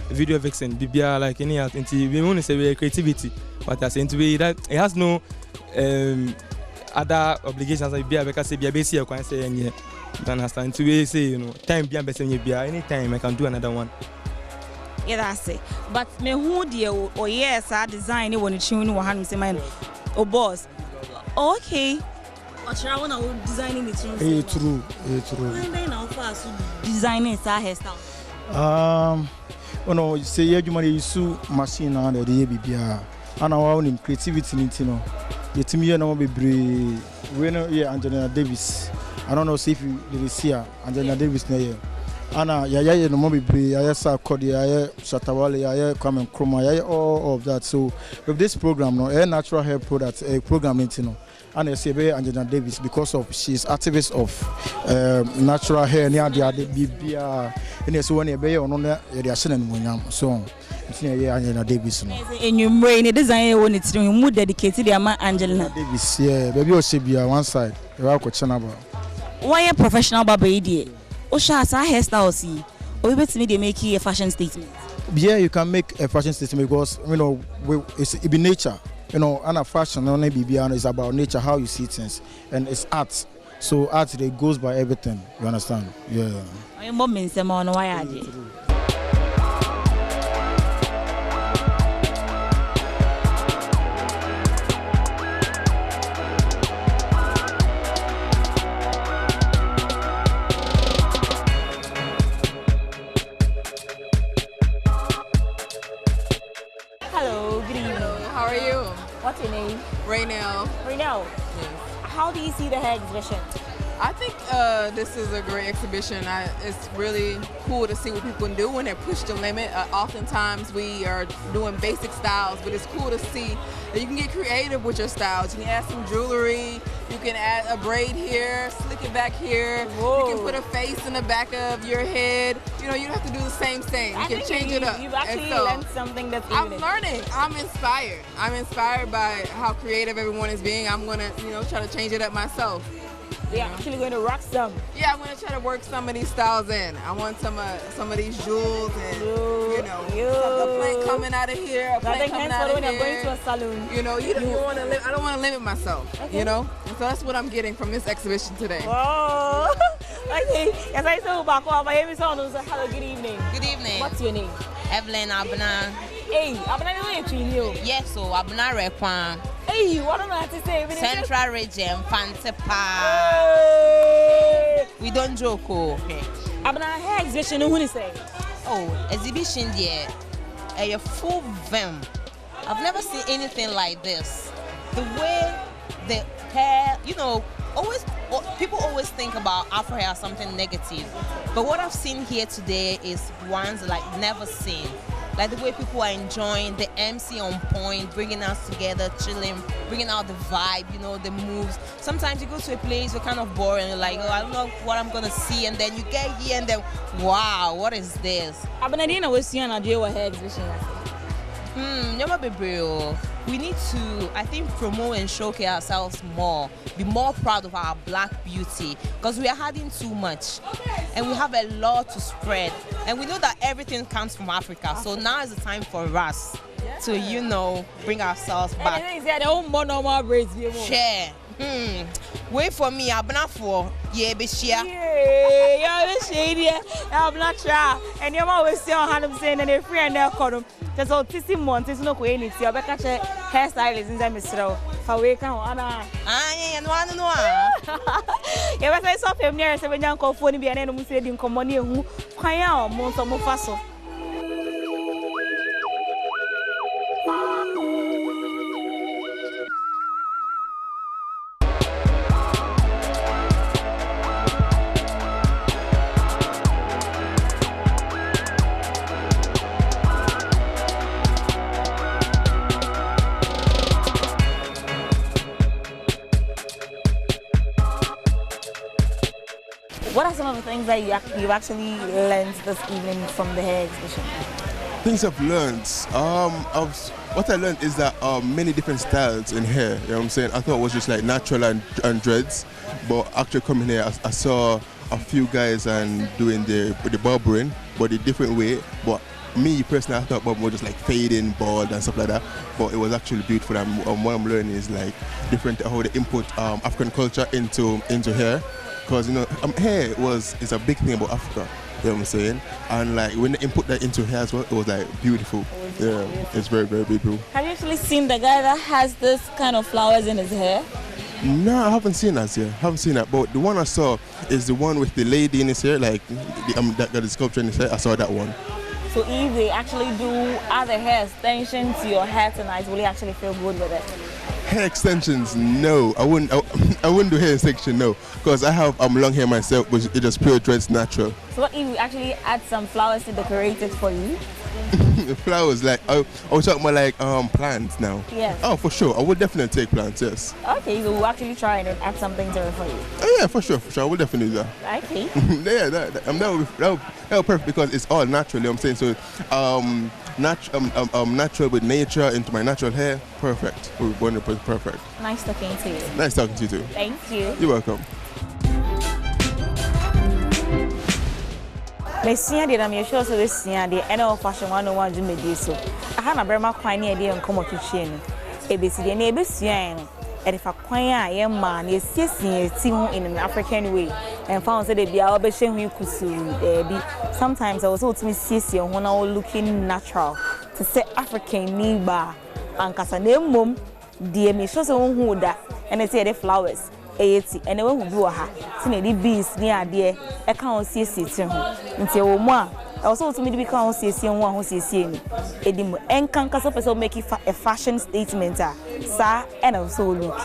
Speaker 11: Video vixen, BBR like any art into we want to say creativity, but I say to be that it has no other obligations like BBR because say BBR say you can say any. Understand to be say you know time BBR person you BBR anytime I can do another one.
Speaker 22: Yeah, that's it. But me who dear or yes I design it when it's showing what I'm saying oh boss. Okay. Or try one I designing it.
Speaker 15: True.
Speaker 22: When they now fast designing our hairstyle.
Speaker 15: Oh no, you say you use machine and the BBR. And our own creativity, you know. Yet me and be brave. We know here Angelina Davis. I don't know if you did see her, Angelina Davis here. Anna, yeah, no more be brave. I saw Cody, I Shatawale, I Kwame Nkrumah, all of that. So with this program, no, a natural hair product, a program, you know. And I say Angelina Davis because of she's activist of natural hair near the BBR. And so when you be on the so it's near Angelina Davis.
Speaker 22: In your brain, it design when it's doing more dedicated to Angelina
Speaker 15: Davis. Yeah, baby, or she be on one side.
Speaker 22: Why a professional barber? Osha, sa hairstyle see. Or you bet me they make a fashion statement.
Speaker 15: Yeah, you can make a fashion statement because you know it be nature. You know, and a fashion on BBR is about nature, how you see things, and it's art. So art today goes by everything. You understand? Yeah.
Speaker 22: I'm bombing some on why
Speaker 12: What's your name? Raynell.
Speaker 22: Raynell.
Speaker 12: Yes.
Speaker 22: How do you see the hair exhibition?
Speaker 12: I think this is a great exhibition. It's really cool to see what people can do when they push the limit. Oftentimes we are doing basic styles, but it's cool to see that you can get creative with your styles. You can add some jewelry, you can add a braid here, slick it back here. Whoa. You can put a face in the back of your head. You know, you don't have to do the same thing. You can change it up.
Speaker 22: You've actually learned something that's unique.
Speaker 12: I'm learning. I'm inspired. I'm inspired by how creative everyone is being. I'm gonna, try to change it up myself.
Speaker 22: Yeah, I'm actually going to rock some.
Speaker 12: Yeah, I'm going to try to work some of these styles in. I want some of these jewels and, a plank coming out of here, a plank coming out of here.
Speaker 22: I'm going to a salon.
Speaker 12: You don't want to I don't want to limit myself, okay. And so that's what I'm getting from this exhibition today.
Speaker 22: Oh, okay. As I said, hello, good evening.
Speaker 23: Good evening.
Speaker 22: What's your name?
Speaker 23: Evelyn Abna.
Speaker 22: Hey, Abna, you
Speaker 23: Yes, so Abna Rekwan.
Speaker 22: Hey, what am I to say?
Speaker 23: Central region, Fantepa. We don't joke, okay.
Speaker 22: Abna, hair exhibition, who is saying?
Speaker 23: Oh, exhibition, yeah. A full vim. I've never seen anything like this. The way the hair, people always think about Afro hair as something negative. But what I've seen here today is ones like never seen. Like the way people are enjoying the MC on point, bringing us together, chilling, bringing out the vibe, the moves. Sometimes you go to a place, you're kind of boring, you're like, I don't know what I'm going to see. And then you get here and then, wow, what is this?
Speaker 22: I've been seeing a hair exhibition.
Speaker 23: Never be real. we need to, I think, promote and showcase ourselves more, be more proud of our black beauty, because we are hiding too much and we have a lot to spread, and we know that everything comes from Africa, so now is the time for us to, you know, bring ourselves back. Share. Wait for me, I'm not for share.
Speaker 22: Yeah, I'm not sure. And you're always saying, I'm saying, and a friend there called him. There's all this month, it's no way, it's your hairstylist in the Mr. Fawake. Yeah, but I saw him near 7 young called phone, and I'm saying, come on, who cry out, Monster Mufaso. What are some of the things that you've actually learned this evening from the hair exhibition?
Speaker 13: Things I've learned. What I learned is that many different styles in hair. You know what I'm saying? I thought it was just like natural and dreads, but actually coming here, I saw a few guys and doing the barbering, but a different way. But me personally, I thought barbering was just like fading, bald and stuff like that. But it was actually beautiful. And what I'm learning is like different how they input African culture into hair. Because, you know, hair is a big thing about Africa, you know what I'm saying? And like when they input that into hair as well, it was like beautiful. Yeah, it's very, very beautiful.
Speaker 22: Have you actually seen the guy that has this kind of flowers in his hair?
Speaker 13: No, I haven't seen that yet. I haven't seen that. But the one I saw is the one with the lady in his hair, like that got the sculpture in his hair. I saw that one.
Speaker 22: So if they actually do other hair extensions to your hair tonight, will you actually feel good with it?
Speaker 13: Hair extensions, no. I wouldn't do hair extension, no. Because I have long hair myself, but it's just pure dreads, natural.
Speaker 22: So what if we actually add some flowers to decorate it for you?
Speaker 13: The flowers, like, I was talking about like plants now.
Speaker 22: Yes.
Speaker 13: Oh, for sure. I would definitely take plants, yes.
Speaker 22: Okay, so we'll actually try and add something to it for you.
Speaker 13: Oh, yeah, for sure. I will definitely do that.
Speaker 22: Okay.
Speaker 13: Yeah, that would be perfect because it's all natural, you know what I'm saying? So, natural with nature into my natural hair, perfect. 100% perfect.
Speaker 22: Nice talking to you.
Speaker 13: Nice talking to you too.
Speaker 22: Thank you.
Speaker 13: You're welcome.
Speaker 22: Messia did I'm sure so this year the end of fashion 101 Jimmy so. I had a Burma quine idea and come to chin. ABC the neighbors and if a quine I am man is team in an African way and found that they be our best you could be. Sometimes I was also to see when I was looking natural to say African neighbor and cast a name mum dear me shows who that and I say the flowers. And the one who blew her, seen the bees near dear, I can't see it until one. I was also to me become see one who sees me. Edim and can Casso make it a fashion statement, sir, and also look.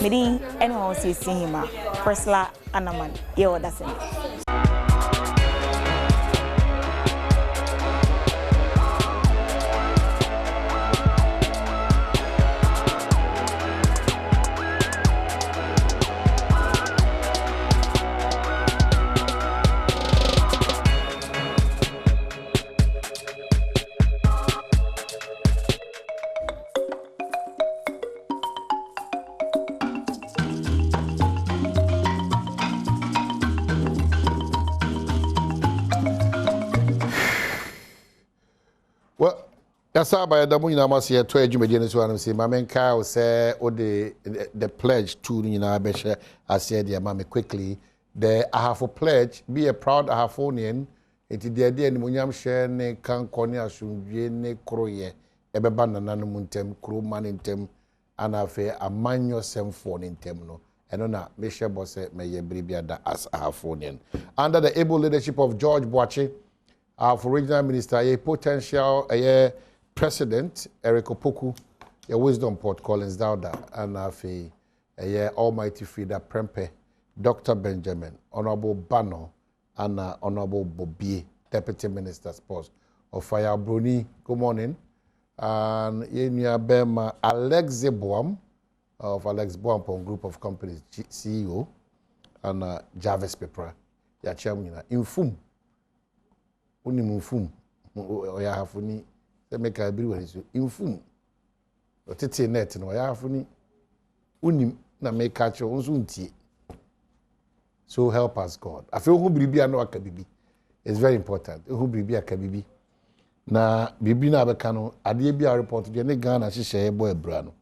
Speaker 22: Maybe anyone sees him, Priscilla Anaman, yeah, that's it.
Speaker 2: Yasa by the Muna Masia, 12 Jumadian, so I say, my man Kyle say, or the pledge to Nina I said, dear mammy, quickly. The I have a pledge, be a proud Ahafonian, it is the idea in Munyam share, ne can cornea ne croye, ebebana nanamuntem, crew man in tem, and a fair a man yourself phone in temno. And on that, Misha Bosse may ye bribia da as Ahafonian. Under the able leadership of George Boache, our regional minister, a potential President Eric Opoku, a Wisdom Port Collins Dowda, and a Almighty Frida Prempe, Dr. Benjamin, Honorable Bano, and Honorable Bobie, Deputy Minister Sports of Fire Bruni. Good morning. And Yenya Bema Alex Badwam of Alex Badwam Group of Companies CEO, and Jarvis Pepra, ya chairman Infum. Uni Mufum, or ya have they make a brewery infum. otete net no ya afuni unim na make catch unso ntie. So help us God. I feel who biribi ano aka bibi. It's very important. Who biribi aka bibi. Na bibi na abeka no ade bi a report de ne Ghana hyehyɛ ebo ebra no.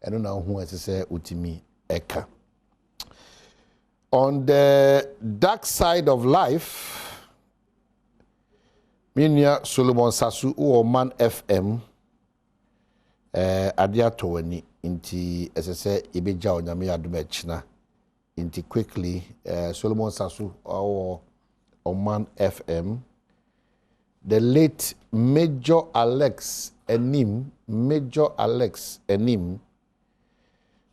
Speaker 2: Eno na hu asese utimi eka. On the dark side of life, Minya Solomon Sasu Man FM adia towani inti asese ibeja onyame adom echina. Inti quickly, Solomon Sasu or Man FM, the late Major Alex Enim,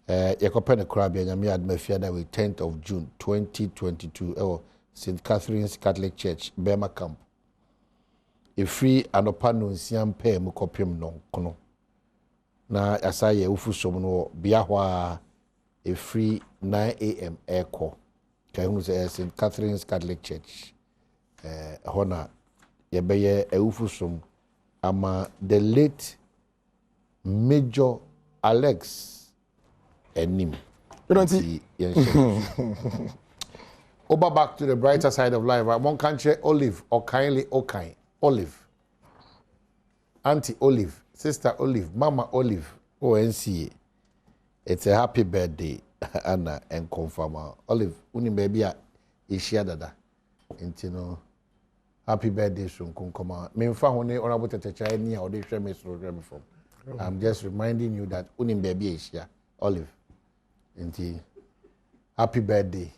Speaker 2: Yakopene Krabia Nyami Admefiada with 10th of June 2022, St. Catherine's Catholic Church, Bema Camp. A free and opano nsiam pe mukopim no kono. Na asaye ufu somuno biahwa a free 9 a.m. airco. St. Catherine's Catholic Church. Hona yebeye eufusum ama the late Major Alex Enim. You don't see. Over back to the brighter side of life. One country Olive or kindly okay. Olive. Auntie Olive, Sister Olive, Mama Olive, ONC. It's a happy birthday, Anna and confirmer. Olive, uni baby a ishia dada. Intino happy birthday soon come. Me mfa hone honorable tetecha ni or they share me from. I'm just reminding you that uni baby ishia. Olive. Inti happy birthday.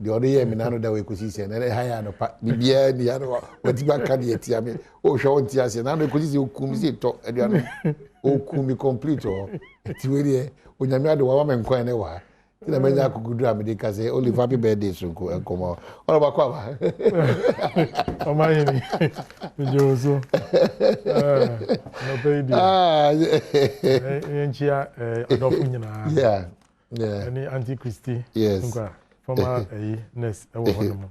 Speaker 2: The other year, I know that we could see, and I had a BBN, the other what you can get me. Oh, show on Tias, and I could see Okumi talk, and Okumi complete or it's really when you had a woman quite a while. I mean, I could do it because they only happy birthday soon come on. What about Quava?
Speaker 14: Oh, my, Jozo. No baby.
Speaker 2: Yeah.
Speaker 14: Any Auntie Christie.
Speaker 2: Yes.
Speaker 14: Former nurse ewo hono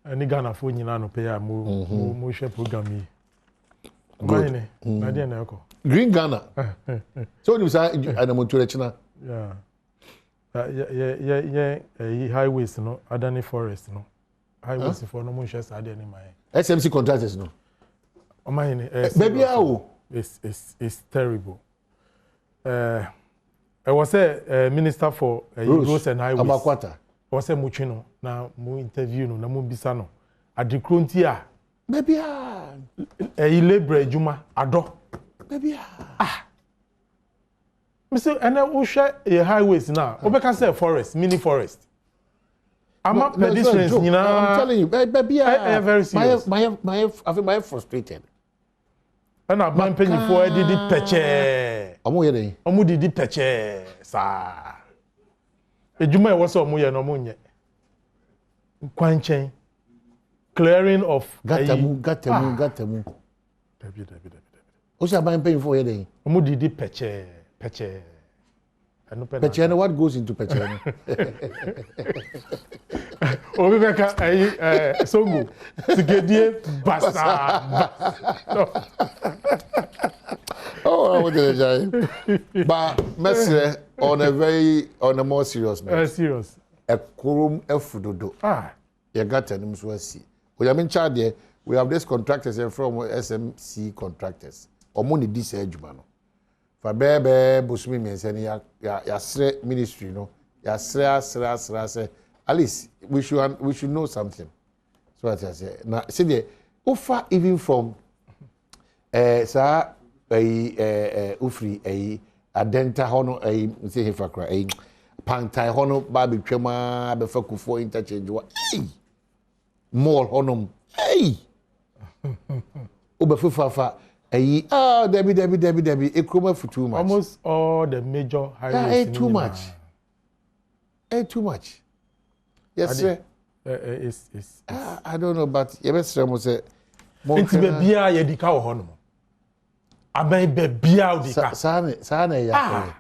Speaker 14: ani Ghana fo nyina no pe ya mo hwe program yi mine na dia na eko
Speaker 2: Green Ghana so you say anamoto rechina
Speaker 14: highways no Adani forest no highways for no mo hwe sa dia ni mai
Speaker 2: SMC contractors no
Speaker 14: mine
Speaker 2: baby how
Speaker 14: it's terrible I was a minister for roads and highways.
Speaker 2: Amakwata.
Speaker 14: I was a muchino na mu interview no na mu bisa no. Adikronti a.
Speaker 2: Baby
Speaker 14: labor juma ado.
Speaker 2: Baby
Speaker 14: Mr. And I share a highways now. Obeka say forest, mini forest. I'm pedestrians, you know.
Speaker 2: I'm telling you, baby
Speaker 14: I very serious.
Speaker 2: My frustrated.
Speaker 14: And I'm paying for a didi peche. Omu didi peche sa. Ejuma was omu ye no munye. Kwanchen. Clearing of
Speaker 2: gatamu. Dabi. Osa ban paying for ye
Speaker 14: omu didi peche.
Speaker 2: Peche, what goes into peche?
Speaker 14: Obibeka songo. Sigedie basa.
Speaker 2: Oh, I want to say, but Messi on a more serious matter.
Speaker 14: Serious.
Speaker 2: A kurum efudodo. You got an imswasi. We have in charge there. We have these contractors from SMC contractors. Or money this edge man. For bebe busumi me say ya sre ministry no. Ya sre at least we should know something. So what I say. Now see there offer even from ufri adenta hono say hefakra pantai hono ba betwema be fakufo interchange wa mall hono obefufafa Debbie ekroma for too much.
Speaker 14: Almost all the major highways
Speaker 2: too much. Too much. Yes sir. I don't know but you best say
Speaker 14: Inti bebia ye dika wo hono. Aban bebia wo dika.
Speaker 2: Sa na ya.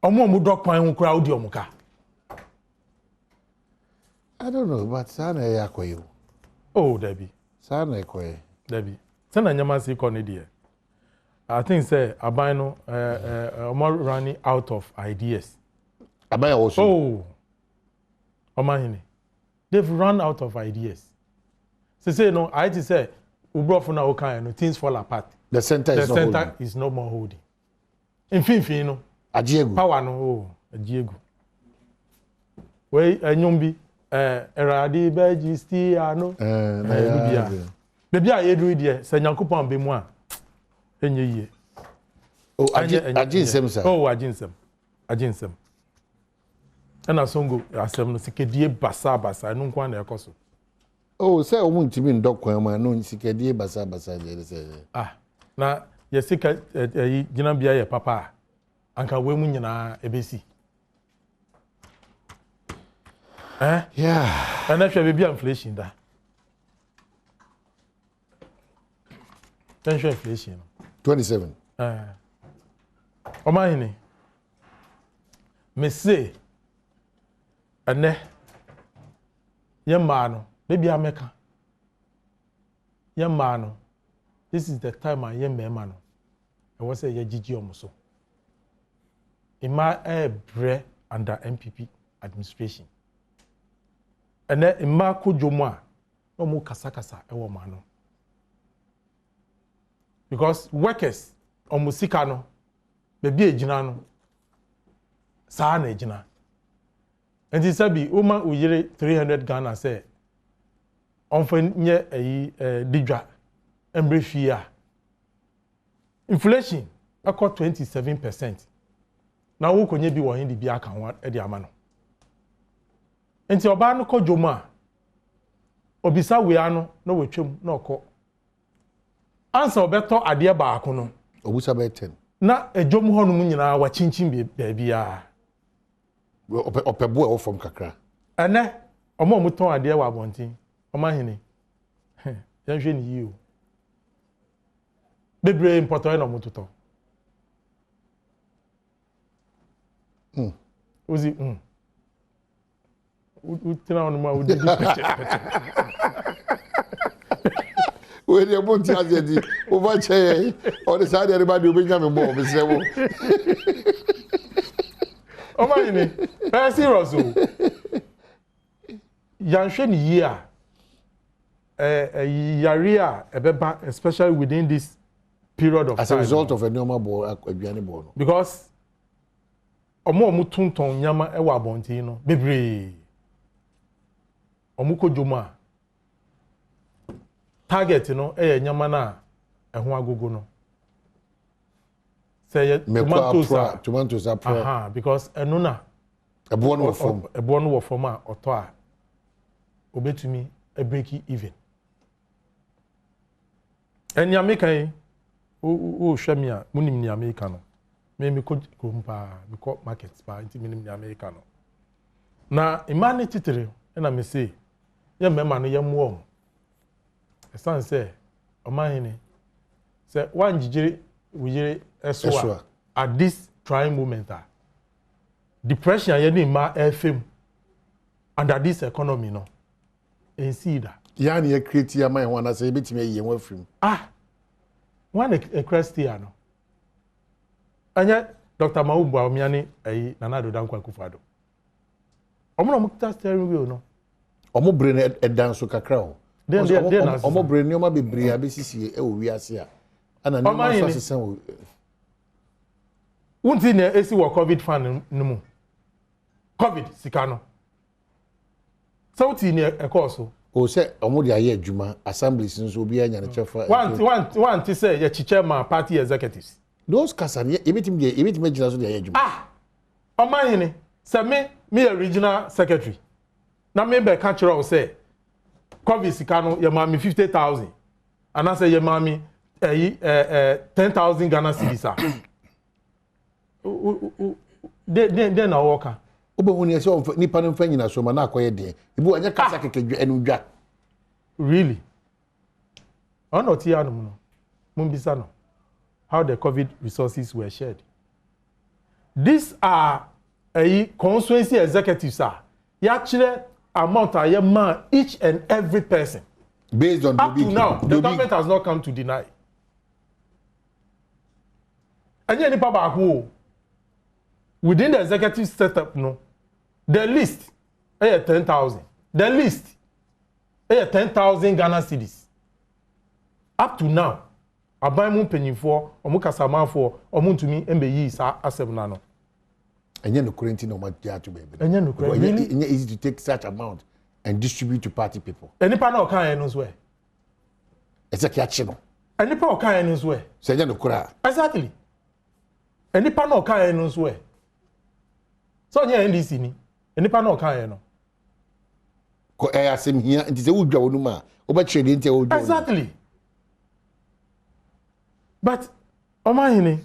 Speaker 14: Omo dok pan ho kura wo di omuka.
Speaker 2: I don't know but sa na ya koyo.
Speaker 14: Oh Debbie.
Speaker 2: Sa na koyo.
Speaker 14: Debbie. Sana nyama si ko ne die. I think say Abano running out of ideas.
Speaker 2: Abaya also.
Speaker 14: Oh, Omahini, they've run out of ideas. So say no, I just say Ubrofuna Oka, no things fall apart.
Speaker 2: The center
Speaker 14: is no more holding. In fin, no.
Speaker 2: Ajiegu.
Speaker 14: Power no, Ajiegu. Wey Enyumbi, Eradi Beji Stiano. Baby, I agree there. Sanyankupon be moi. Enye.
Speaker 2: Oh, Ajinsem, sir.
Speaker 14: Oh, Ajinsem. And a songo, asem no sikedie basa, no nkwa na ekoso.
Speaker 2: Oh, say omun timi ndokwa ma no sikedie basa je say.
Speaker 14: Ah, na ye sika gina bia ye papa. Anka we mu nyina ebesi.
Speaker 2: Yeah.
Speaker 14: And actually baby inflation da. Tension inflation.
Speaker 2: 27.
Speaker 14: Omahini. Me say ane yemano baby ameka yemano this is the time I yemma no I was say ye gigi omuso ima bre under MPP administration ene ima kojomo a no mu kasakasa e wo mano because workers omusika no baby ejina no saa na ejina. And this sabi Uma uyire 300 Ghana say onfen nye digwa embrefia inflation akọ 27%. Na wo konye bi wo hindi bi aka ho e di ama no. Enti oba no kojoma obisa we ano na wetwem na okọ. Ansa obeto ade baako no
Speaker 2: obusa be 10.
Speaker 14: Na ejom ho no mu nyina wa chinchin bia.
Speaker 2: Opebo e from kakra.
Speaker 14: Ene omo ton ade wa abontin. Omahini. Yan hwe ni yi o. Bebre important na mototo. Uzi utina onu ma udi peche.
Speaker 2: We dey bon ti azedi. O ba che o de side everybody obenya me bo be se wo.
Speaker 14: Omahini. Very serious o. Yan hwe ni yi a yarea ebeba especially within this period of time.
Speaker 2: As a result of a normal ball aduane ball no.
Speaker 14: Because omo tunton nyama e wa abontin no bebre omo kojoma target no e nyama na ho agogo no say
Speaker 2: tomatoes are pro
Speaker 14: because eno na
Speaker 2: ebo no form
Speaker 14: a oto a obetumi e break even en America o hwemi a munim ni America no me ko kompa me ko market pa nti minim ni America no na imani titere na me say ye mema no ye mo esan say omahini say wan jijire wujire eso at this trying moment depression ye ni ma fm under this economy no ensida
Speaker 2: yani ye create ya man wana say betimi ye wan film
Speaker 14: one a Christian no anya Dr. Maubu Omiani Nana Dodan Kwakufado omo no mukta steering wheel no
Speaker 2: omo brain e danso kakra o omo brain ni omo bebre abesisi e wo wiase a ana ni omo so asesen wo wunti na esi wo covid fan no mu covid sikano sauti ni e course o se omo de aye adwuma assemblies nso obi anya ne chefa
Speaker 14: one ti say ye chairman party executives
Speaker 2: those kasani ebitim gina so de aye adwuma
Speaker 14: omahini say me regional secretary na me be catch o say covid sikano ye ma me 50,000 and I say ye ma me 10,000 Ghana cedis de na worker
Speaker 2: obehuni ese on nipa no mfa nyina so ma na akoye de ibu anya kasa kekedwa enu dwa
Speaker 14: really ono ti anu no mumbisa no how the covid resources were shared. These are constituency executives actually amount each and every person
Speaker 2: based on
Speaker 14: up to now the government has not come to deny. Anya nipa baako within the executive setup no the list 10,000 the list 10,000 Ghana cedis up to now aban mu panyinfo omu kasamanfo omu ntumi embeyi sa asem na no
Speaker 2: enye no currently no ma dia to baby
Speaker 14: enye no currently
Speaker 2: enye easy to take such amount and distribute to party people
Speaker 14: enipa na okan eno so e
Speaker 2: ese kiachi no
Speaker 14: enipa okan eno so e
Speaker 2: se enye no kura
Speaker 14: exactly enipa na okan eno so e so nye NDC ni enipa na okan eno
Speaker 2: ko asem hia nti se wudwa wonuma obetwe nti wudwa
Speaker 14: exactly. But omahini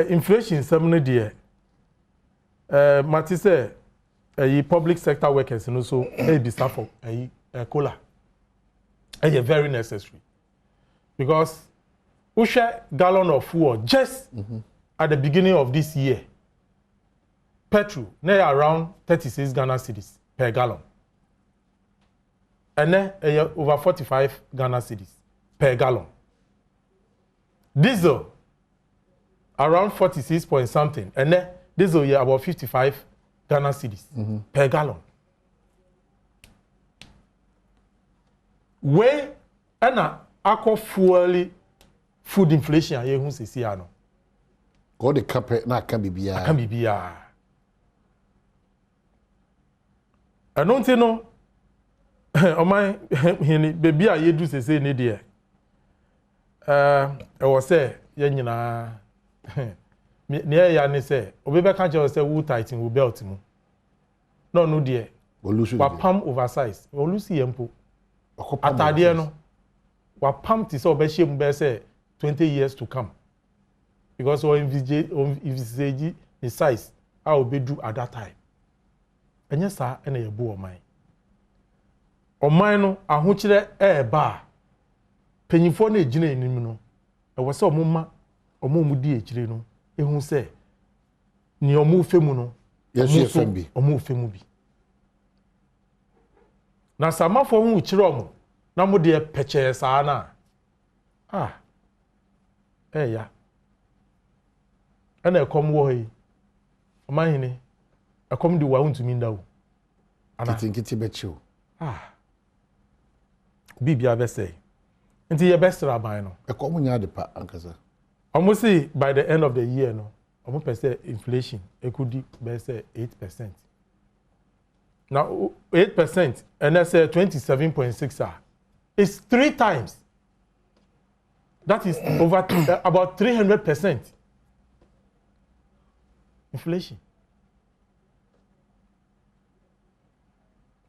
Speaker 14: inflation semne there mati say public sector workers no so be suffer cola very necessary because we share gallon of fuel just at the beginning of this year petrol near around 36 Ghana cedis per gallon and then over 45 Ghana cedis per gallon. Diesel around 46 point something, and then diesel yeah about 55 Ghana cedis per gallon. Where ana akọ food inflation aye hu sisi ano.
Speaker 2: Go the carpet na kan bibia.
Speaker 14: Kan bibia. Ano nti no oman hini baby a yedu sese ne de I was say, Yenina, near Yanni say, Obeba can't say, who tighten will belt him. No, dear. What palm oversized, or Lucy Empo. Atadiano. What pumped is over shame, say 20 years to come. Because if the size, I will be due at that time. And yes, sir, and a boo of mine. O mine, I want you there, bar. Penyimfo na ejina enim no e wo se omuma omumu di ejire no ehun se ni omu femu no
Speaker 2: yesu fembi
Speaker 14: omu femu bi na samafo hu kire omu na mo de peche saa na ya ana ekom wo yi omahini ekom di wa huntumi ndawo
Speaker 2: ana tinkiti bechiwo
Speaker 14: bibia be say nti ye best rabai no
Speaker 2: e ko munya de pa ankasa
Speaker 14: almost see by the end of the year no almost percent inflation e could be say 8%. Now 8% and that's 27.6 it's 3 times. That is over about 300% inflation.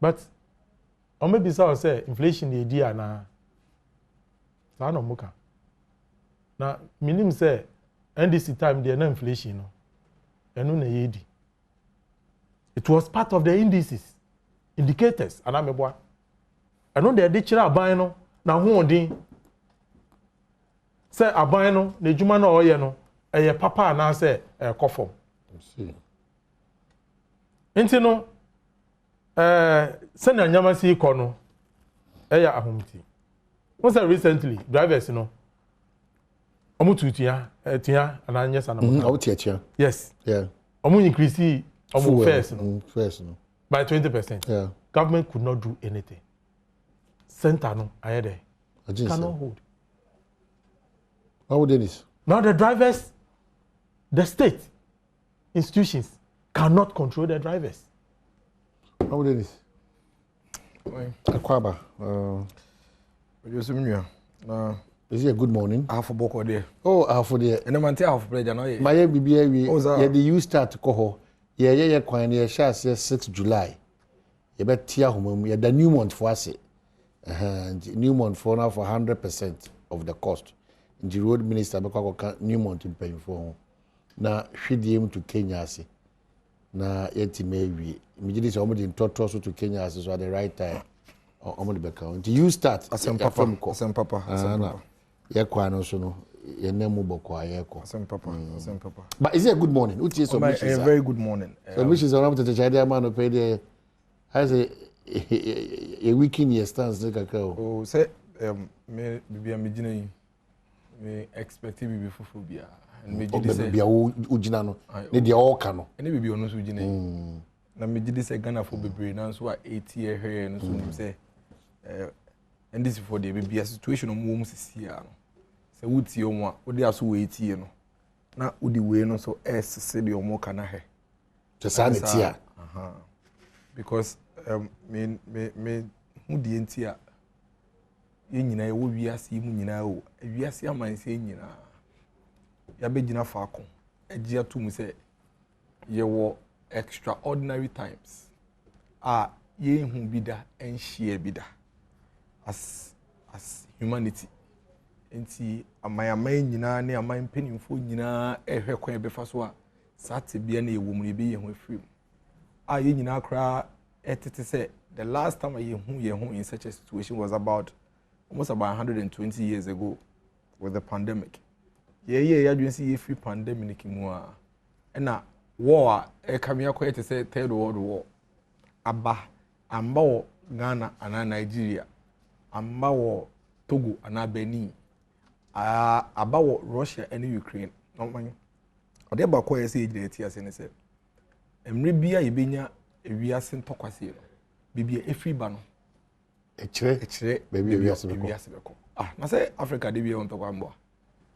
Speaker 14: But or maybe so say inflation the idea na sa no muka. Na minim say NDC time there no inflation no. Enu na yedi. It was part of the indices, indicators anameboa. Enu de chira aban no na ho odin. Say aban no na ejuma na oye no eye papa na say kofom. Enti no say na nyama si iko no eya ahomti. Who say recently drivers no omu tutua tia ananye sana mo.
Speaker 2: Omu tia.
Speaker 14: Yes.
Speaker 2: Yeah.
Speaker 14: Omu increase omu first no.
Speaker 2: First no.
Speaker 14: By 20%.
Speaker 2: Yeah.
Speaker 14: Government could not do anything. Center no aye there. Cannot hold.
Speaker 2: How would this?
Speaker 14: Now the drivers, the state institutions cannot control the drivers.
Speaker 2: How would this? Akwaba. Is it a good morning?
Speaker 16: Half a book or there.
Speaker 2: Oh, half a day.
Speaker 16: And I'm half play. No,
Speaker 2: my BBA, yeah, the you start to call. Yeah, quite near Shas, 6 July. You bet Tia home, yeah, the new month for us. And new month for now for 100% of the cost. The road minister, because new month in paying for. Now, she came to Kenya. Now, yet maybe immediately somebody in total to Kenya so at the right time. Do you start?
Speaker 16: Asem papa.
Speaker 2: Yeah, quite also no. Your name will
Speaker 16: Asem papa.
Speaker 2: But is it a good morning?
Speaker 16: A very good morning.
Speaker 2: So which is around the Chadian man who paid the has a weekend year stands like a cow.
Speaker 16: Oh, say me expect to be before me gidi say
Speaker 2: bia ugina no ne dia all ka no
Speaker 16: ene bibia ono so ugina na me gidi say Ghana for bebre na so a 8 year here no so nim say and this for the bibia situation omo sisi a no say wuti omo a odi aso 8 year no na odi we no so se de omo ka na he
Speaker 2: to sanity a
Speaker 16: because me hu die ntia ye nyina ye wo wiase mu nyina o wiase amanse nyina ya begina faako egia tum se ye wo extraordinary times ye hu bida en share bida as humanity enti amayaman nyina ne aman penimfo nyina ehwe kwan befa so a sate bia na ye wo mu ne be ye hu afrim ye nyina kra etete se the last time ye hu in such a situation was almost about 120 years ago with the pandemic. Yeah, you see a free pandemic mu a. Na war come here to say third world war. Amba wo Ghana and Nigeria. Amba wo Togo and Benin. Aba wo Russia and Ukraine. No man. Ode ba ko say dey tia se ne se. Emre bia yebenya ewiase ntokwase no. Bibia efri ba no. Echire
Speaker 2: baby ewiase beko.
Speaker 16: Na say Africa dey bia on tokwa mbo.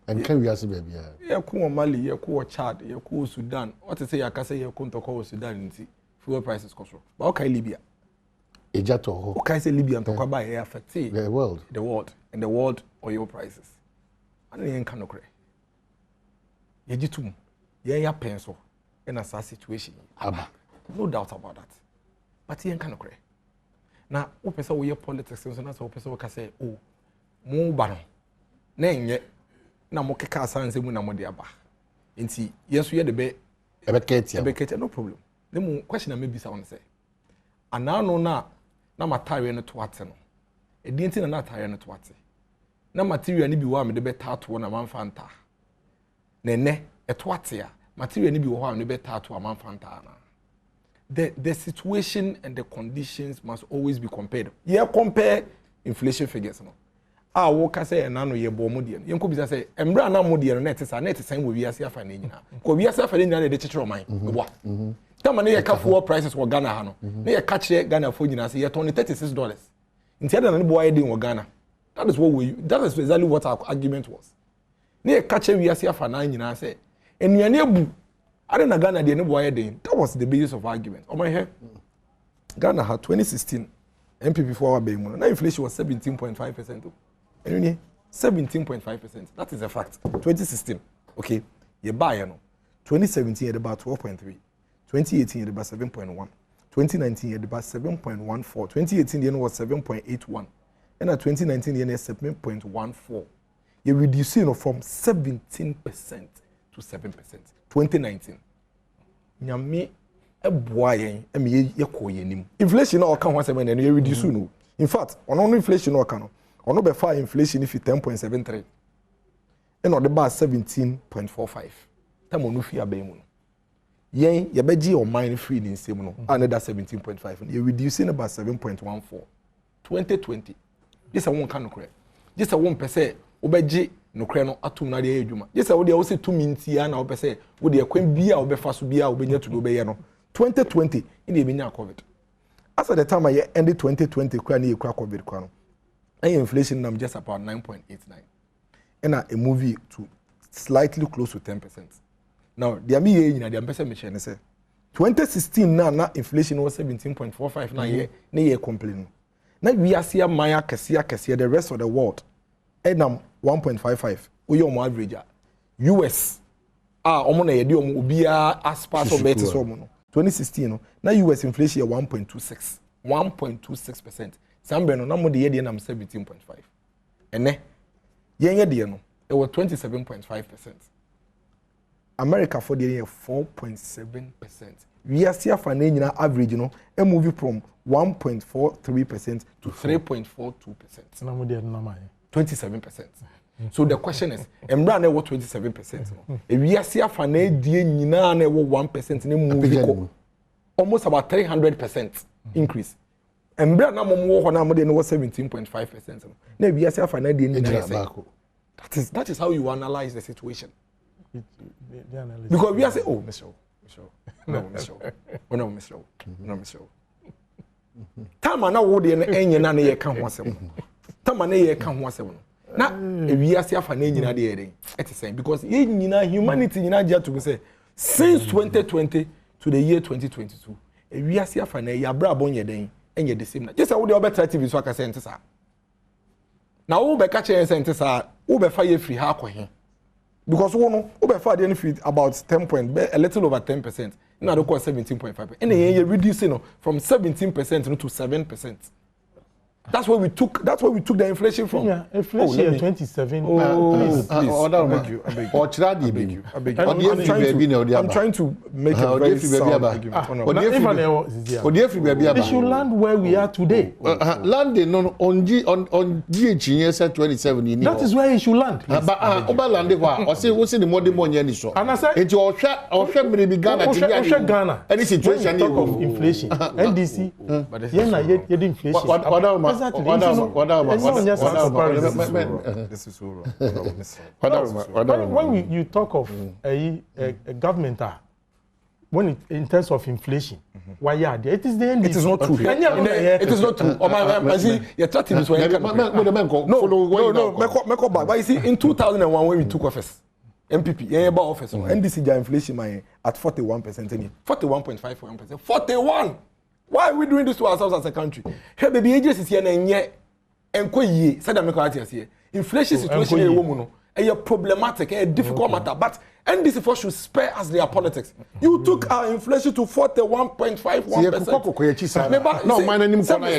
Speaker 2: And can ewiase baby ya.
Speaker 16: Ye ko Mali, ye ko Chad, ye ko Sudan. What say yakase ye ko ntokwa Sudan nti fuel prices control. But okay Libya.
Speaker 2: Ejato ho.
Speaker 16: Okay say Libya ntokwa ba e affect
Speaker 2: the world.
Speaker 16: And the world oil prices. And yen kan okre. Ye gitum. Ye ya penso in a situation. No doubt about that. But yen kan okre. Na wo pese wo ye politics so na so wo pese wo ka say oh mo ba no na enye na mo keka asanse mu na mo de aba enti yeso ye de be
Speaker 2: ebekete
Speaker 16: no problem ne mo question na me bisa won say anano na matare no to ate no edi enti na atare no to ate na material ni bi wo am de be tato na manfanta na ne eto ate a material ni bi wo am de be tato a manfanta na the situation and the conditions must always be compared. Yeah, compare inflation figures no. Wo ka say na no ye bo mo de. Yen ko bisa say embra na mo de no net san wo wiase afa na nyina. Ko wiase afa na nyina de chechero man. Bo. Tama ne ye ka fuel prices wo Ghana ha no. Ne ye ka che Ghana fo nyina say ye ton $36. Nti ada na ne bo aye den wo Ghana. That is exactly what our argument was. Ne ye ka che wiase afa na nyina say enuane ebu I na Ghana de ne boy den. That was the basis of argument. On my head, Ghana had 2016 MPP for our baymu. Now inflation was 17.5%. And 17.5%. That is a fact. 2016. Okay. You buy no. 2017 had about 12.3. 2018 had about 7.1. 2019 had about 7.14. 2018 the was 7.81. And at 2019 the was 7.14. You reducing from 17% to 7%. 2019 nyame eboa yen eme ye ko yenim inflation o kan ho se me no reduce no in fact ono inflation o kan no ono be fa inflation if 10.73 and o de ba 17.45 tam ono fi aban mu no yen ye beji o mine free ni nsem no another 17.5 you reducing about 7.14 2020 this a won kan no correct this a won pese obeji no kre no atum na de adwuma yesa wo de wo se tumi ntia na wo pese wo de akwan bia wo befa so bia wo benya to do be ye no 2020 ine benya covid as at the time I ended 2020 kwa na ekwa covid kwa no and inflation nam just about 9.89 and a movie to slightly close to 10%. Now the ami ye nyina de am pese me share ne say 2016 na inflation was 17.45 na ye complain na we are see maya kese the rest of the world enam 1.55 we on average US omo na yede omo obia as part of better so omo no 2016 no na US inflation 1.26% sambe no na mo de yede nam 17.5 ene yen yede no it was 27.5%. America for the 4.7%. We are still for na average no e move from 1.43% to 3.42%.
Speaker 14: Na mo de na mai
Speaker 16: 27%. So the question is, Embra na what 27%? If we are see a na die nyina na 1% na move almost about 300% increase. Embra na mo ho na mo de no 17.5%. Na we are see a na die nyina. That is how you analyze the situation. Because we are saying, oh, Michelle. No, Michelle. Time na wo de na enye na na ye ka ho asem. Time na ye ka ho asem. Na we are afa na nyina de ere. It is saying because ye nyina humanity nyina dia to say since 2020 to the year 2022. We are afa na ya bra bon ye den enye the same na. Just wo de obetra TV so aka say ntesa. Na wo be ka che say ntesa, wo be fa ye free ha akwahe. Because we know we befa the benefit about 10 point, a little over 10%. Now they call 17.5%. And then you reduce from 17% to 7%. That's where we took the inflation from.
Speaker 14: Yeah, inflation 27.
Speaker 16: Please. I beg you. I'm trying to make it very sound argument.
Speaker 14: We should land where we are today.
Speaker 2: Landing on GH 27.
Speaker 14: That is where you should land.
Speaker 2: But landing what's the modern money and so.
Speaker 14: And I said,
Speaker 2: it's your Ghana. Any situation
Speaker 14: talk of inflation. NDC. Inflation. Exactly.
Speaker 2: This is so wrong.
Speaker 14: When you talk of a government, when in terms of inflation, why are there? It is the NDC.
Speaker 16: It is not true. It is not true. You're chatting this way. No. But you see, in 2001 when we took office, MPP, office, NDC inflation at 41%. 41.51%. 41. Why are we doing this to ourselves as a country? Hey, baby, agencies here and said the inflation situation in woman is problematic, a difficult matter. But NDC for should spare us their politics. You took our inflation to 41.51%.
Speaker 2: No, my name is
Speaker 16: You're not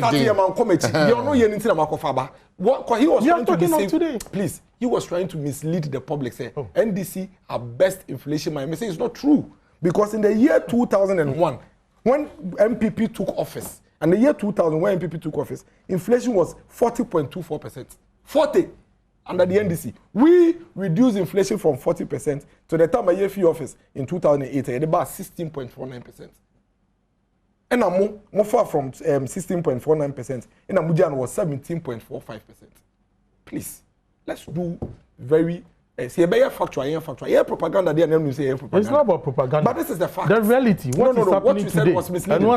Speaker 16: hearing anything about what he was trying to deceive. Please, he was trying to mislead the public. Say NDC are best inflation. My message is not true because in the year 2001. When MPP took office, and the year 2000 when MPP took office, inflation was 40.24%. 40 under the NDC. We reduced inflation from 40% to the time I gave office in 2008, at about 16.49%. And I'm more far from 16.49%, and Amujan was 17.45%. Please, let's do very. See, factual, propaganda. Propaganda.
Speaker 14: It's not about propaganda.
Speaker 16: But this is the fact.
Speaker 14: The reality. What you
Speaker 16: said was misleading.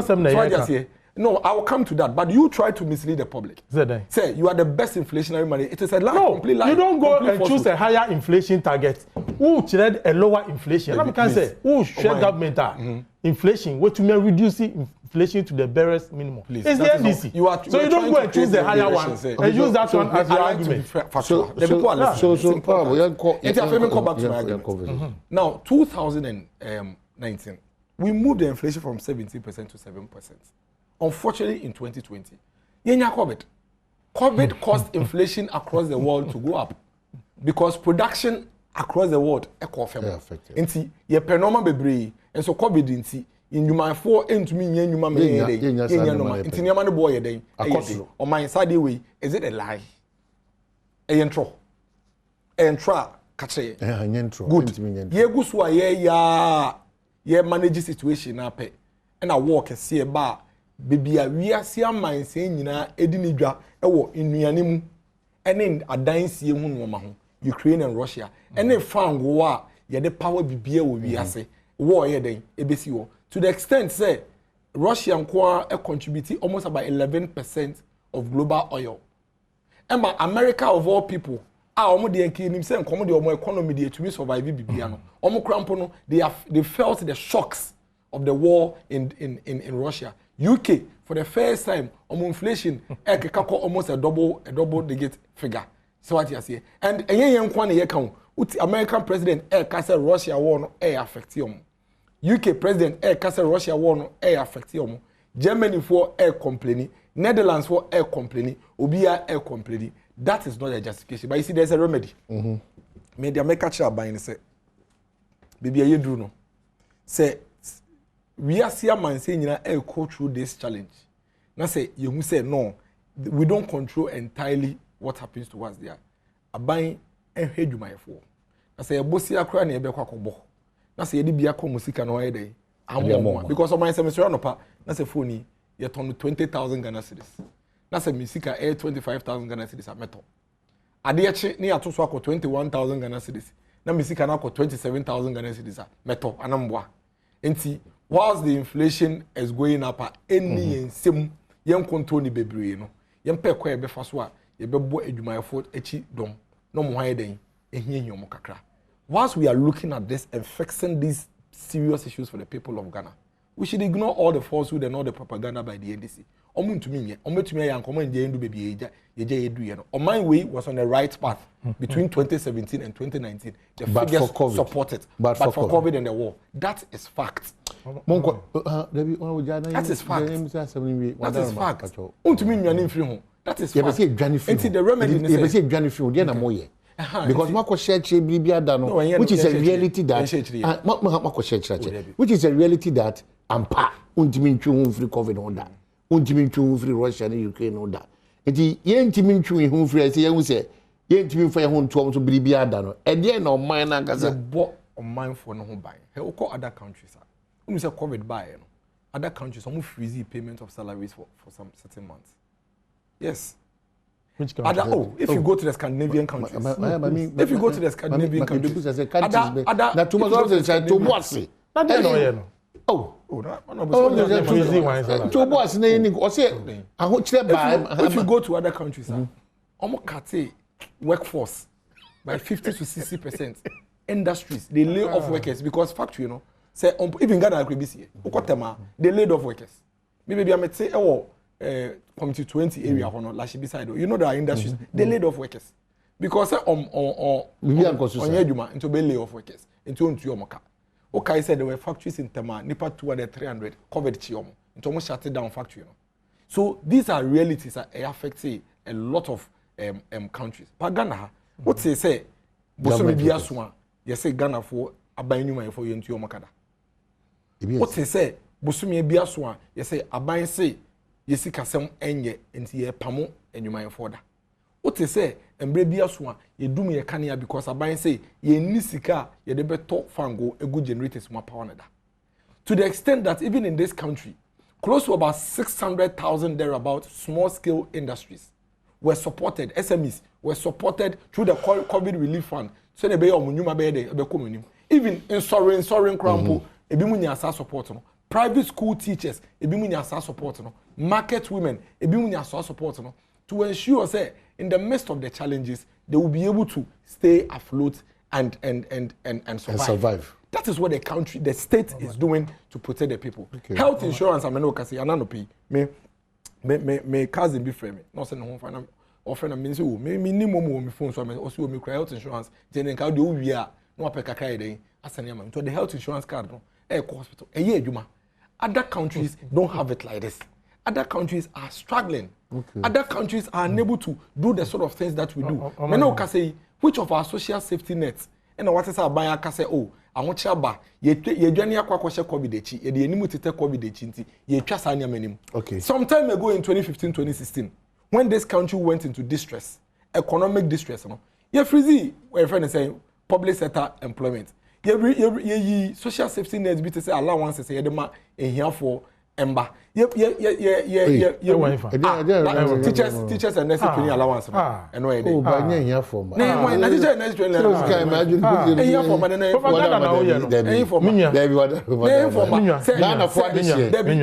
Speaker 16: No, I will come to that. But you try to mislead the public. Say you are the best inflationary money. It is a lie. Complete lie.
Speaker 14: You don't go and choose a higher inflation target. Who tried a lower inflation? Let me can say who share government inflation. What you mean reducing inflation to the barest minimum? Please, it's the NDC. So you don't go and choose the higher one and use that one as your argument.
Speaker 16: Now, 2019, we moved the inflation from 17% to 7%. Unfortunately, in 2020, COVID caused inflation across the world to go up because production across the world affected. Inti ye penoma bebre and so COVID inti in you for into me nyuma me inti nyama no boy den o man side way is it a lie entro kache good ye gusu a ye manage situation na pe na work see ba bibia wiase aman se nyina edi ni dwa ewo nnuane mu ene adansie hu no ma ho Ukraine and Russia ene fango a ye de power bibia wo wiase war ye den ebesi wo to the extent say Russia nko a contribute almost about 11% of global oil. And America of all people, omo de enki nim say nkomo de omo economy de to survive bibia no. Omo krampo no they felt the shocks of the war in Russia. UK for the first time omo inflation almost a double digit figure. So what you say? And yen kwa na ye kan American president say Russia war no affect you. UK president say Russia war no affect you. Germany for complaining, Netherlands for complaining, Obia complaining. That is not a justification. But you see, there's a remedy. Me the make catch up by say, baby, you do no. Say, we are see a man saying go through this challenge. Now say you say no, we don't control entirely what happens to us there. A buying and head you my for. I say a bossy akra na ebe kwa kobo. Na say yedi bia ko musika no day. Because of my semester no pa. Na say phone you turn 20,000 Ghana cedis. Na say musika 25,000 Ghana cedis a metal. Ade eche ni ato so akọ 21,000 Ghana cedis. na me sika na ko 27,000 Ghana cedis a meto anamboa enti whilst the inflation is going up any ensem yen control ni bebree no yen pe kwa ebe fa so a ye bebo adwumayefo echi dom no mo han den ehia mo kakra. Whilst we are looking at this and fixing these serious issues for the people of Ghana, we should ignore all the falsehood and all the propaganda by the NDC. Omuntumi yankomo nje ndu baby eja edu ye no. Oman way was on the right path between 2017 and 2019. The figures supported. But for COVID and the war. That is fact. That is fact. That is fact. Untumi nwane mfiri ho. That is fact. Enti the remedy is
Speaker 2: say dwane firi ho de na moye. Because mako share bibia da no, which is a reality that mako share which is a reality that ampa untimi ntwu free COVID on that. Untimi ntwu free Russia and Ukraine on that. Enti ye ntimi ntwu hu free say ye say ye ntimi fa ye ho nto so bibia da no. E de na o man na gaza
Speaker 16: bo o man for no ho ban. He go other countries ah. When you say COVID buy no. Other countries some freeze payment of salaries for some certain months. Yes.
Speaker 14: Which country?
Speaker 16: If you go to the Scandinavian countries, if you go to the Scandinavian countries,
Speaker 2: that too much to boss.
Speaker 16: If you go to other countries, almost cut workforce by 50 to 60%. Industries they lay off workers because factory, you know, say even Ghana could be see. They laid off workers. Maybe I might say, Community 20 area hono lashi beside you know there are industries they laid off workers because on yeduma into be lay off workers into onto yomoka okay said there were factories in Tema nipa 200 300 covered chiomo into almost shut down factory you know. So these are realities that affect a lot of countries but Ghana what say bosomi bia so you say Ghana for aban nyuma for you into yomoka da what say bosomi bia so you say aban say yesi kasem enye enti ye pamo enyuman foda ote se embre bia so a yedum ye kanea because aban say ye ni sika ye de beto fango egu generators mo power na da to the extent that even in this country close to about 600,000 thereabout small scale industries were supported. SMEs were supported through the COVID relief fund so they be omunyuma be de be komunim even in sovereign crampo ebi munya asa support no. Private school teachers, ebi munya asa support no. Market women, ebi munya asa support no. To ensure say in the midst of the challenges, they will be able to stay afloat and survive. That is what the state is doing to protect the people. Okay. Health insurance, I mean, okay, anano pay. Me cousin be frame. No say no home find offer na me say o me minimum o me phone so me also me health insurance. Then nka do we are no apeka kai den asane am. To the health insurance card no hospital. Eye adwuma. Other countries don't have it like this. Other countries are struggling. Okay. Other countries are unable to do the sort of things that we do. Me no can say which of our social safety nets and what is our buyer can say oh awon chaba ye dwane akwa she COVID echi ye de enimu tete COVID echi nti ye twa sa anya manim. Okay. Some time ago in 2015-2016 when this country went into distress, economic distress no. Ye freezy we friend say public sector employment. Ye social safety nets be to say allowances say dem ehia for emba teachers and nurses training allowance and why oh but here for na teacher and nurses training allowance can imagine here for man na here for Ghana for this year me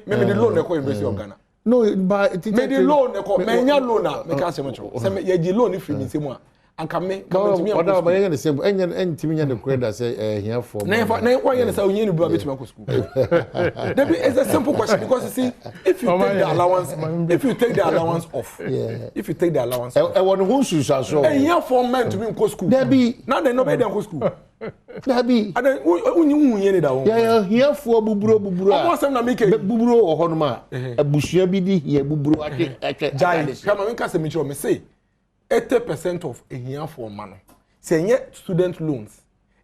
Speaker 16: the loan e University of Ghana no but me the loan e ko me nya loan na me ka asem cho say ye di loan free me nsemu anka me government me oda ba yen say entimi nya the credit say here for na why yen say onye ni bu abetuma ko school it's a simple question because you see if you take the allowance off if you take the allowance e won who susa so here for men to be in school there be now they no be dem go school there be and unyi yen da won here for buburo almost na make buburo o hono ma abusua bi di here buburo ake jai kama me ka say me cho me say 80% of a year for man. Say student loans,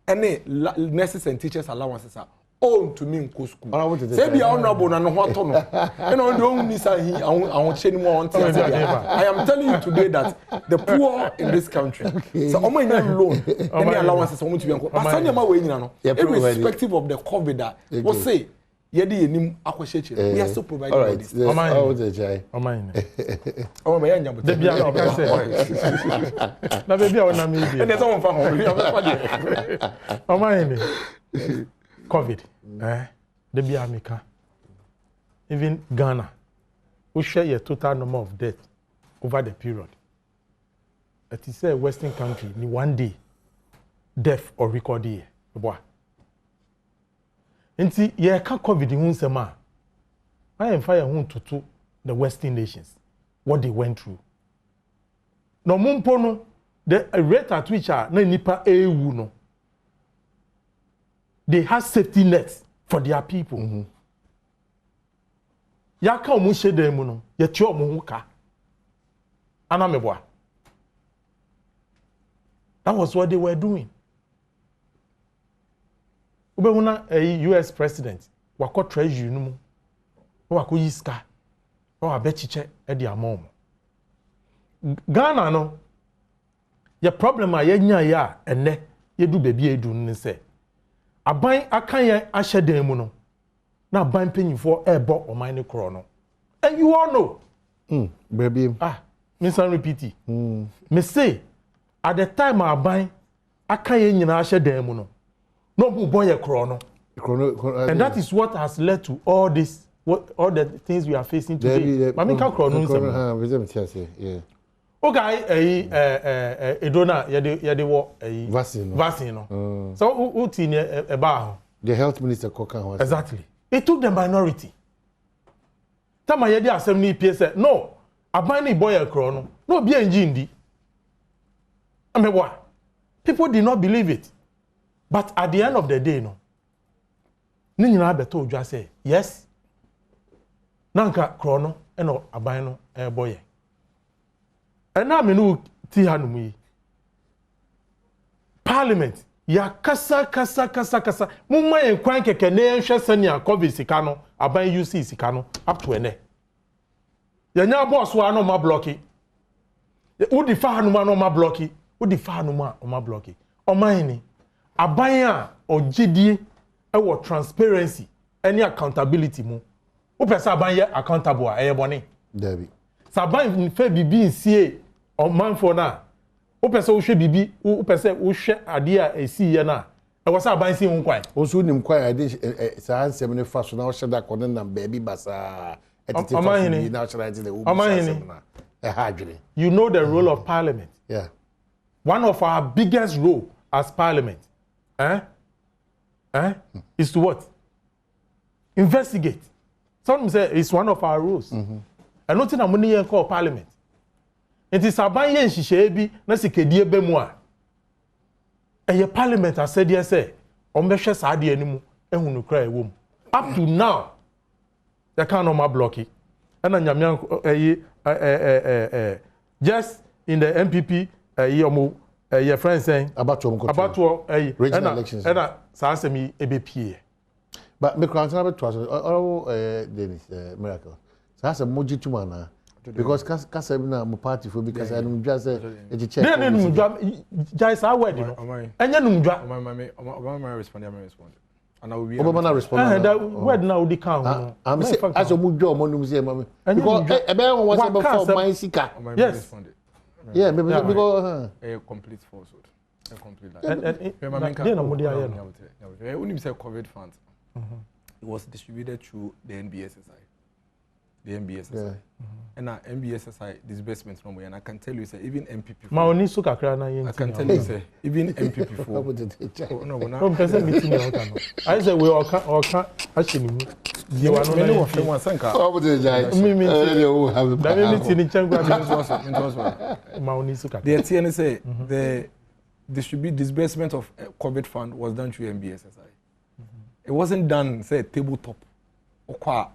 Speaker 16: any nurses and teachers allowances are owned to me in school. Say be honorable and what no. And on the only side he I won't change more. I am telling you today that the poor in this country, so on my loan, any allowances are going to be irrespective of the COVID that will say Yedi enim akwahyeche. We are still providing all this.
Speaker 2: All the jai.
Speaker 16: Oh my nyam.
Speaker 14: The bia no can say. Na baby a wona me bi.
Speaker 16: And there's someone from home.
Speaker 14: Oh my COVID. The bia meka. Even Ghana, we share your total number of deaths over the period. It is a Western country, ni one day, death or record here. Boy. Nti ye ka COVID hun sema. I am fire hun to the Western nations. What they went through. No mumpo no the rate at which are na nipa ewu no. They have safety nets for their people. Mm-hmm. Yaka omu shede mu no ye ti omu hu ka ana meboa. That was what they were doing. Ubehuna US president wako treasury no mu wako yiska wa abechiche e di amom. Ghana no ye problem a ye nya ya ene ye du baby edu ne se aban akan ye ahyedan mu no na ban penyifo ebo oman ne kro no. And you all know.
Speaker 2: Baby.
Speaker 14: Me san repeat it. Me say at the time aban akan ye nyina ahyedan mu no. No boy ye kro no. And that is what has led to all this all the things we are facing today. Mami ka kro no nsem.
Speaker 2: Yeah.
Speaker 14: Okay, edona yede wo vaccine no. So uti ne eba.
Speaker 2: The health minister Kokan.
Speaker 14: Exactly. It took the minority. Tama yedi assembly PSA. No, abani boy ekro no. No be njindi. Amewa. People did not believe it. But at the end of the day no. Ni nyina beto odwa say, yes. Nanka kro no eno aban no boy. Ena me no ti hanum yi. Parliament ya kasa mumma en kwan keke na enhwe sania covid sika no aban UC sika no up to ene ya nya boss wa no ma blocki udi fa hanuma no ma blocki udi fa hanuma o ma blocki o man ni aban a ogidie e wo transparency any accountability mu o pesa aban ye accountable a eye boni
Speaker 2: David
Speaker 14: saban fe bibi nsie o man for na o pese wo hwe bibi o pese wo hwe ade a esi ye na e wo sa ban si hu kwan
Speaker 2: o so nim kwan ade sa ansem ne fa so na wo hwe da kono na baby basa etete fa ni na hwe right the o
Speaker 14: you know the role of parliament.
Speaker 2: Yeah,
Speaker 14: one of our biggest role as parliament is to what? Investigate. Some say it's one of our rules. And nothing na money here call parliament. It is aban ye nhihye bi na sikedie be mu a. Eye parliament asede ye say o mbehwe saade animu ehunu kra ewom. Up to now they can no ma blocky. And nyame just in the MPP omo your friend saying about
Speaker 2: regional elections.
Speaker 14: And sa asemi ebepie.
Speaker 2: But me kran sana beto aso Dennis miracle. Sa asa moji tuma na because kasa bi na mo party for because I num dwa say e check.
Speaker 14: No num dwa jai sa word no. Enya num dwa.
Speaker 16: Obama respond. And I will be
Speaker 2: Obama na respond.
Speaker 14: That word na udi kan no.
Speaker 2: Am say aso mo dwa mo num say mama. Because e be won say before my sika.
Speaker 14: Yes.
Speaker 2: Yeah, because
Speaker 16: a complete falsehood. A complete lie. When you say COVID funds, it was distributed through the NBSSI. The NBSSI. And now NBSSI disbursements no more. And I can tell you, say even MPP. I can tell you, say even MPP4.
Speaker 14: No, person meeting you. I say we all can't actually. You are not one thing. One sanka.
Speaker 2: Oh, but
Speaker 16: the TNS say the disbursement of COVID fund was done through NBSSI. It wasn't done, say, tabletop.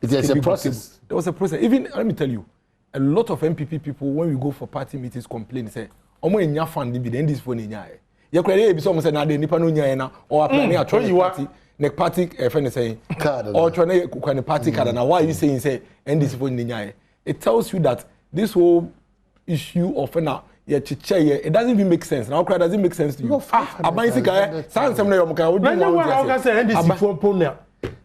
Speaker 2: It is a process.
Speaker 16: There was a process. Even, let me tell you, a lot of MPP people, when we go for party meetings, complain, say, Omo enya fund dividend this phone enya. You can be someone say, na de nipa no nya na or planning a party. The party friend saying, or trying to party card. Now, why are you saying, say, and this phone nya? It tells you that this whole issue of now. Yeah, it doesn't even make sense. Now, does it make sense to you?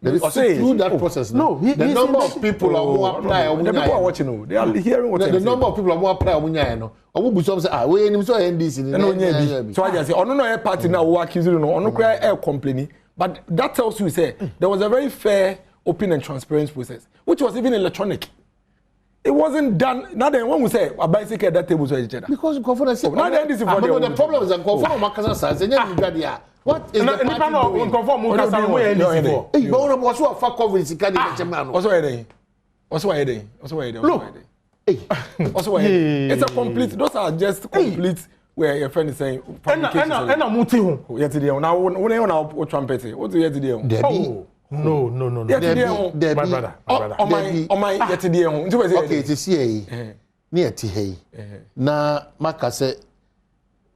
Speaker 2: through that process.
Speaker 14: No,
Speaker 2: the number of people who apply,
Speaker 16: the people are watching. They are hearing what
Speaker 2: the number of people who apply. Omu buso say we enim so NDC.
Speaker 16: So I just say ono no party now who accuse you no ono cry complaining. But that tells you say there was a very fair, open and transparent process, which was even electronic. It wasn't done. Now then, when we say a bicycle at that table, so each other.
Speaker 2: Because confidence.
Speaker 16: Now then, this is what
Speaker 2: the problem is that conform Makasa says, and then what is the party doing?
Speaker 14: Conform Makasa for.
Speaker 2: Hey, but what's what for coverage?
Speaker 16: What's why they? What's why they? What's why they?
Speaker 14: Look.
Speaker 16: What's why? It's a complete. Those are just complete. Where your friend is saying.
Speaker 14: And I'm muting.
Speaker 16: Yesterday, now when you now trumpet, what do you yesterday?
Speaker 14: Oh. No.
Speaker 16: My brother. On my yesterday.
Speaker 2: Okay, it is here. Near Tihei. Na Makase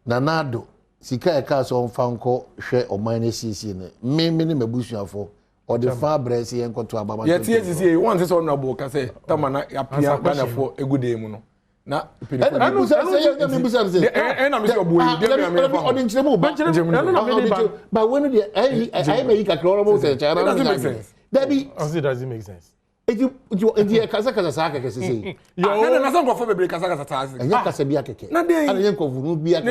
Speaker 2: Nanado. Sika Kaso on Fanco share or minus CC. Me bushing for or the far brassy and to Ababa.
Speaker 16: Yet, yes, once it's on a book. I say, Tamana appear for a good day. Na
Speaker 2: I'm but when the I make a chlorable Debbie,
Speaker 14: doesn't make sense.
Speaker 2: You Kazaka Saka can say,
Speaker 16: you are not for the Kazaka
Speaker 2: and Yakasabia Keke. Not there, and Yanko will be a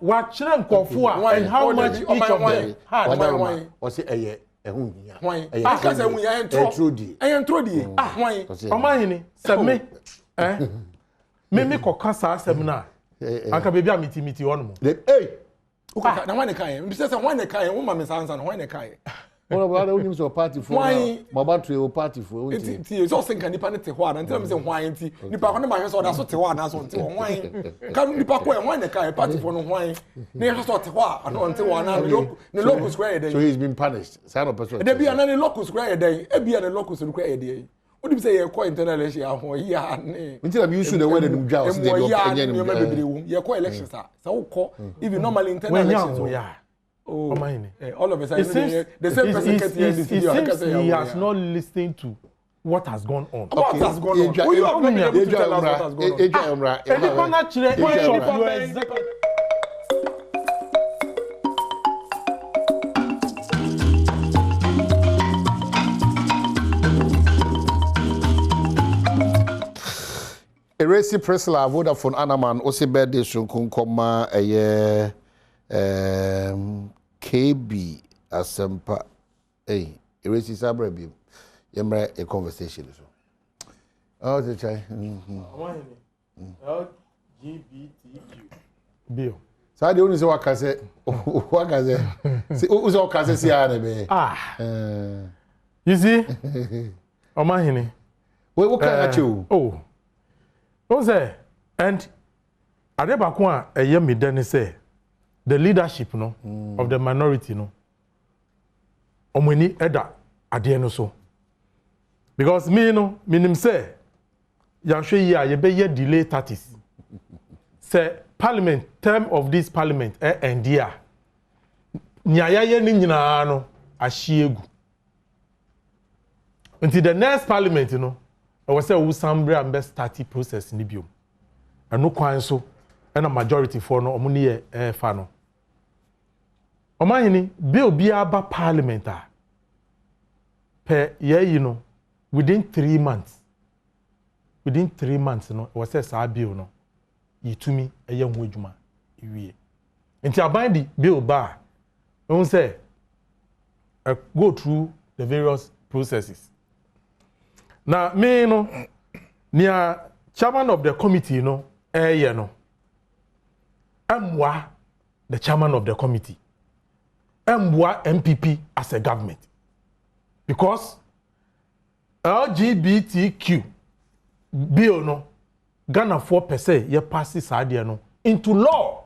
Speaker 14: what children call for and how much each of them had.
Speaker 2: Was it a year?
Speaker 16: Why? Because I am Trudy. I am Trudy. Why?
Speaker 14: Omahini, send me. Me koka sa seminar. Aka baby amiti on.
Speaker 2: Hey.
Speaker 16: Na wane kai. Me say wane kai, wo ma me sansa na wane kai.
Speaker 2: Well, brother, we so party for.
Speaker 16: Why?
Speaker 2: Baba to party for.
Speaker 16: Ti so senka nipa ne te ho ana. Nti me say why nti. Nipa ko ne ma hwe so da so te ho ana so nti why. Kan nipa ko e wane kai party for no why. Ne hwe so te ho ana nti wo ana ne locus square dey.
Speaker 2: So he's been punished. Sign of person.
Speaker 16: Dey bia na ne locus square dey. E bia ne locus square dey. What do you say? You call internal election? Yeah,
Speaker 2: until you the way the jobs they
Speaker 16: do. You call elections, sir. So call if you normally internal elections.
Speaker 14: Yeah.
Speaker 16: Oh, all of a sudden, the same person gets here.
Speaker 14: He has not listened to what has gone on.
Speaker 16: What has gone on? You have not been able to tell us what has gone on.
Speaker 2: Eresi Presla Vodafone Anaman Ose birthday Sunkunkoma KB Asempa. Hey, Eresi Sabrebi. Yemre a conversation so. Oh, the chai.
Speaker 14: LGBTQ. Bill.
Speaker 2: So the only say what say see who's all can say be.
Speaker 14: You see? Omahini.
Speaker 2: What can you?
Speaker 14: Oh. Don't say, and Adebakwa a year me then say the leadership no of the minority no. Omweni eda adie so. Because me no minim say yanhwe ye a ye be ye delay 30s. Say parliament term of this parliament endia. Nyaya ye ni nyina no ahyiegu. Until the next parliament no I was say we sambre and best starting process ni biom. And no kwan so and a majority for no omuni fa no. Omahini bill bi aba parliament a per year you know within 3 months. Within 3 months no was say sa bill no yitumi eye ho adwuma iwie. Nti aban di bill ba won say go through the various processes. Now, me no, near chairman of the committee, no, no. Mwa, the chairman of the committee. Mwa MPP as a government. Because LGBTQ bill no, Ghana 4% ye passes idea no into law.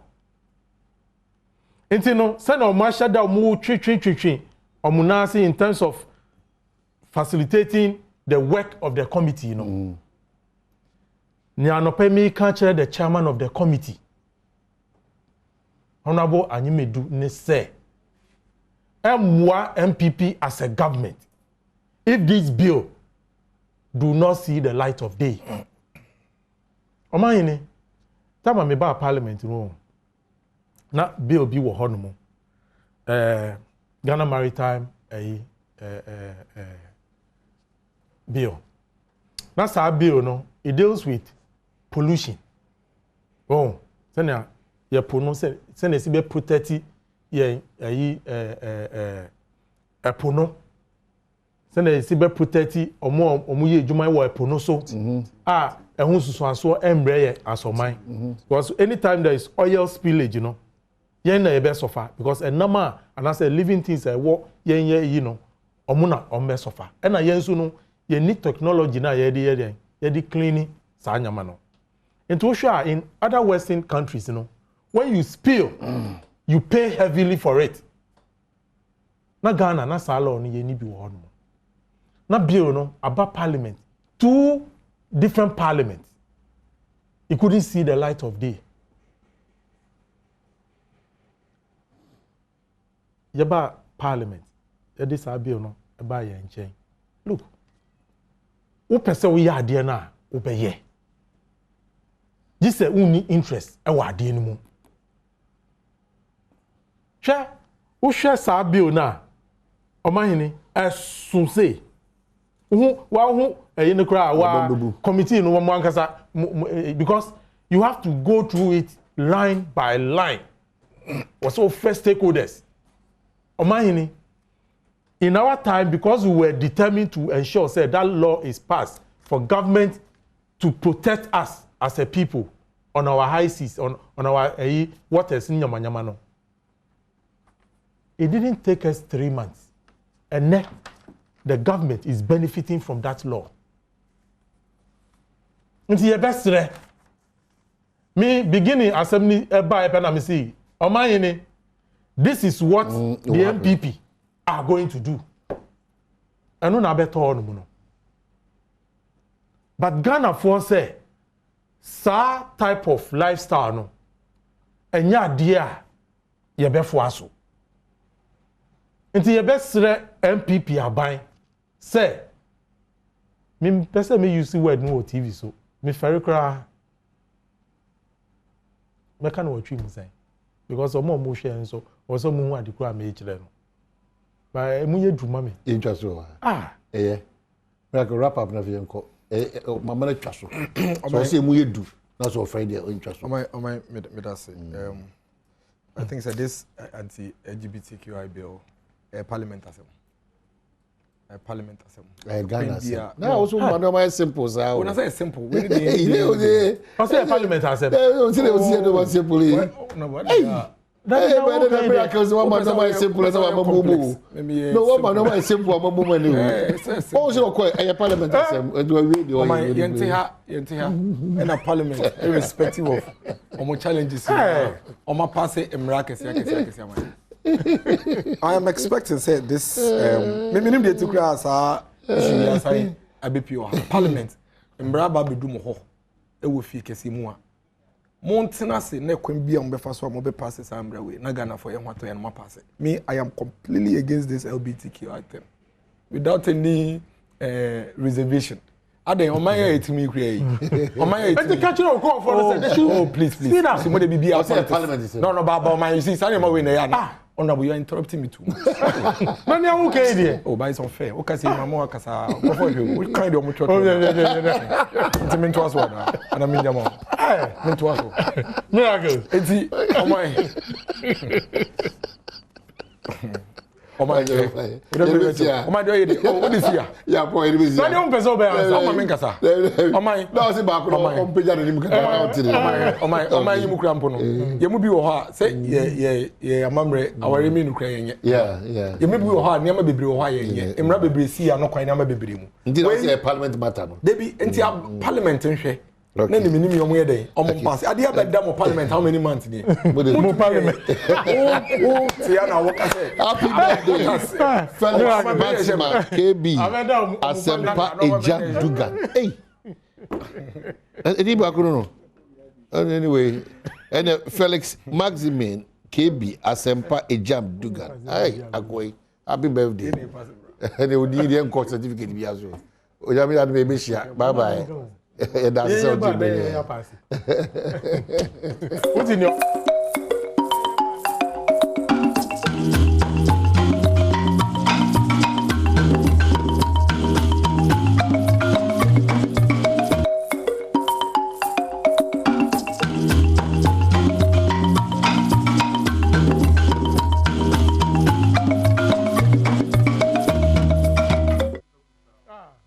Speaker 14: Into no, send our marshal da mu twi omunasi in terms of facilitating the work of the committee, you know. Nyanopemi can't chair the chairman of the committee. Honorable Anyimedu ne say, MPP as a government, if this bill do not see the light of day, Omayini, tama me ba parliament room. Na bill bi wo hono mo. Ghana Maritime bill. That's our bill, no. It deals with pollution. Oh, senya ye pono senya si be protect ye pono. Senya si be protect omo ye adwuma wo pono so. Ehun susu aso embre ye asoman. Because anytime there is oil spillage, you know, yen na ye be suffer because enama and as a living things wo yen you know, omuna ombe suffer. And yen so no ye need technology na ye di cleaning sa nyama no. Into sure in other Western countries, you know, when you spill, you pay heavily for it. Na Ghana, na salo ni ye ni bi wo no. Na bill no about parliament, 2 different parliaments. He couldn't see the light of day. Yaba parliament, this bill no about ye nchen. Look, who person we are there na obeye. This is only interest e wa de nimu. Hwe wo hwe sa bill na omahini esunse. Hu ne kra wa committee no mo ankasa because you have to go through it line by line. Also first stakeholders. Omahini, in our time, because we were determined to ensure that law is passed for government to protect us as a people on our high seas, on our waters in Yamanyamano. It didn't take us 3 months. And now the government is benefiting from that law. Into your best me beginning assembly by Penamisi, Omayene, this is what the MPP are going to do. And no better no. But Ghana for say, sa type of lifestyle no, and ya dear, ye be for aso. Into your best MPP are buying. Say, me person me use word no TV so me ferry cry. Me can watch him say because of more share so or some who are the cry me children. But mu ye duma me.
Speaker 2: Interesting. Eh. Like a wrap up na fi enko. Mama na twaso. So say mu ye du. That's all Friday interesting.
Speaker 16: My me that say. I think that this anti-LGBTQI bill parliament assembly. Parliament assembly.
Speaker 2: Ghana. No, also my simple.
Speaker 16: When I say simple, when
Speaker 14: I say parliament assembly.
Speaker 16: No, what?
Speaker 2: Hey, but the miracles one man no simple as our mumu. No one man no simple our mumu anyway. Also quite a parliament assembly. Do we do
Speaker 16: yentiha and a parliament irrespective of omo challenges omo pass miracles yakesi. I am expecting say this me dey to cry as issue abepio parliament mbraba bedu mo ho e wo fi kesi mu a montena se na kwan bia mo be fa so mo be pass this ambra way na Ghana for yen hwato yen mo pass me I am completely against this LGBTQ item without any reservation. Aden o man ya etimi kura yi o man ya etimi e catch no call for the show. Oh please see mo dey bibia parliament no baba o man you see say mo we na ya na honorable, you are interrupting me too much.
Speaker 14: Many are okay there.
Speaker 16: Oh, but it's unfair. Okay, say mama kasa. What kind of much?
Speaker 14: Oh, yeah.
Speaker 16: It's meant to us what? And I mean, jamo. Meant to us.
Speaker 14: Miracle.
Speaker 16: It's oh my. Oh my God. Oh my God. Oh, what is here?
Speaker 2: Yeah, boy, it is.
Speaker 16: I don't person be answer. Oh my kasa. Oh my.
Speaker 2: No, say back no. On page na nim kasa.
Speaker 16: Oh my yimu kura mpo no. Yemu bi wo ha say ye amamre aware mi nukura yenye.
Speaker 2: Yeah.
Speaker 16: Yemu bi wo ha niam bebre wo ha yenye. Emra bebre si ya no kwan niam bebre mu.
Speaker 2: Ndi na say parliament matter no.
Speaker 16: Debi enti parliament nhwe. Na ni minim yomo ye den. Omo pass. Ade abeda mo parliament how many months ni?
Speaker 14: Mo parliament.
Speaker 16: Oh, say na wo ka say.
Speaker 2: Happy birthday. Felix Maxima KB. Asempa Ejam Dugan. Hey. Any back no. Anyway, and Felix Maximin KB Asempa Ejam Dugan. Hey, Agway. Happy birthday. And they would need them court certificate be as well. Ojami that baby share. Bye bye. That's something.
Speaker 14: What's in your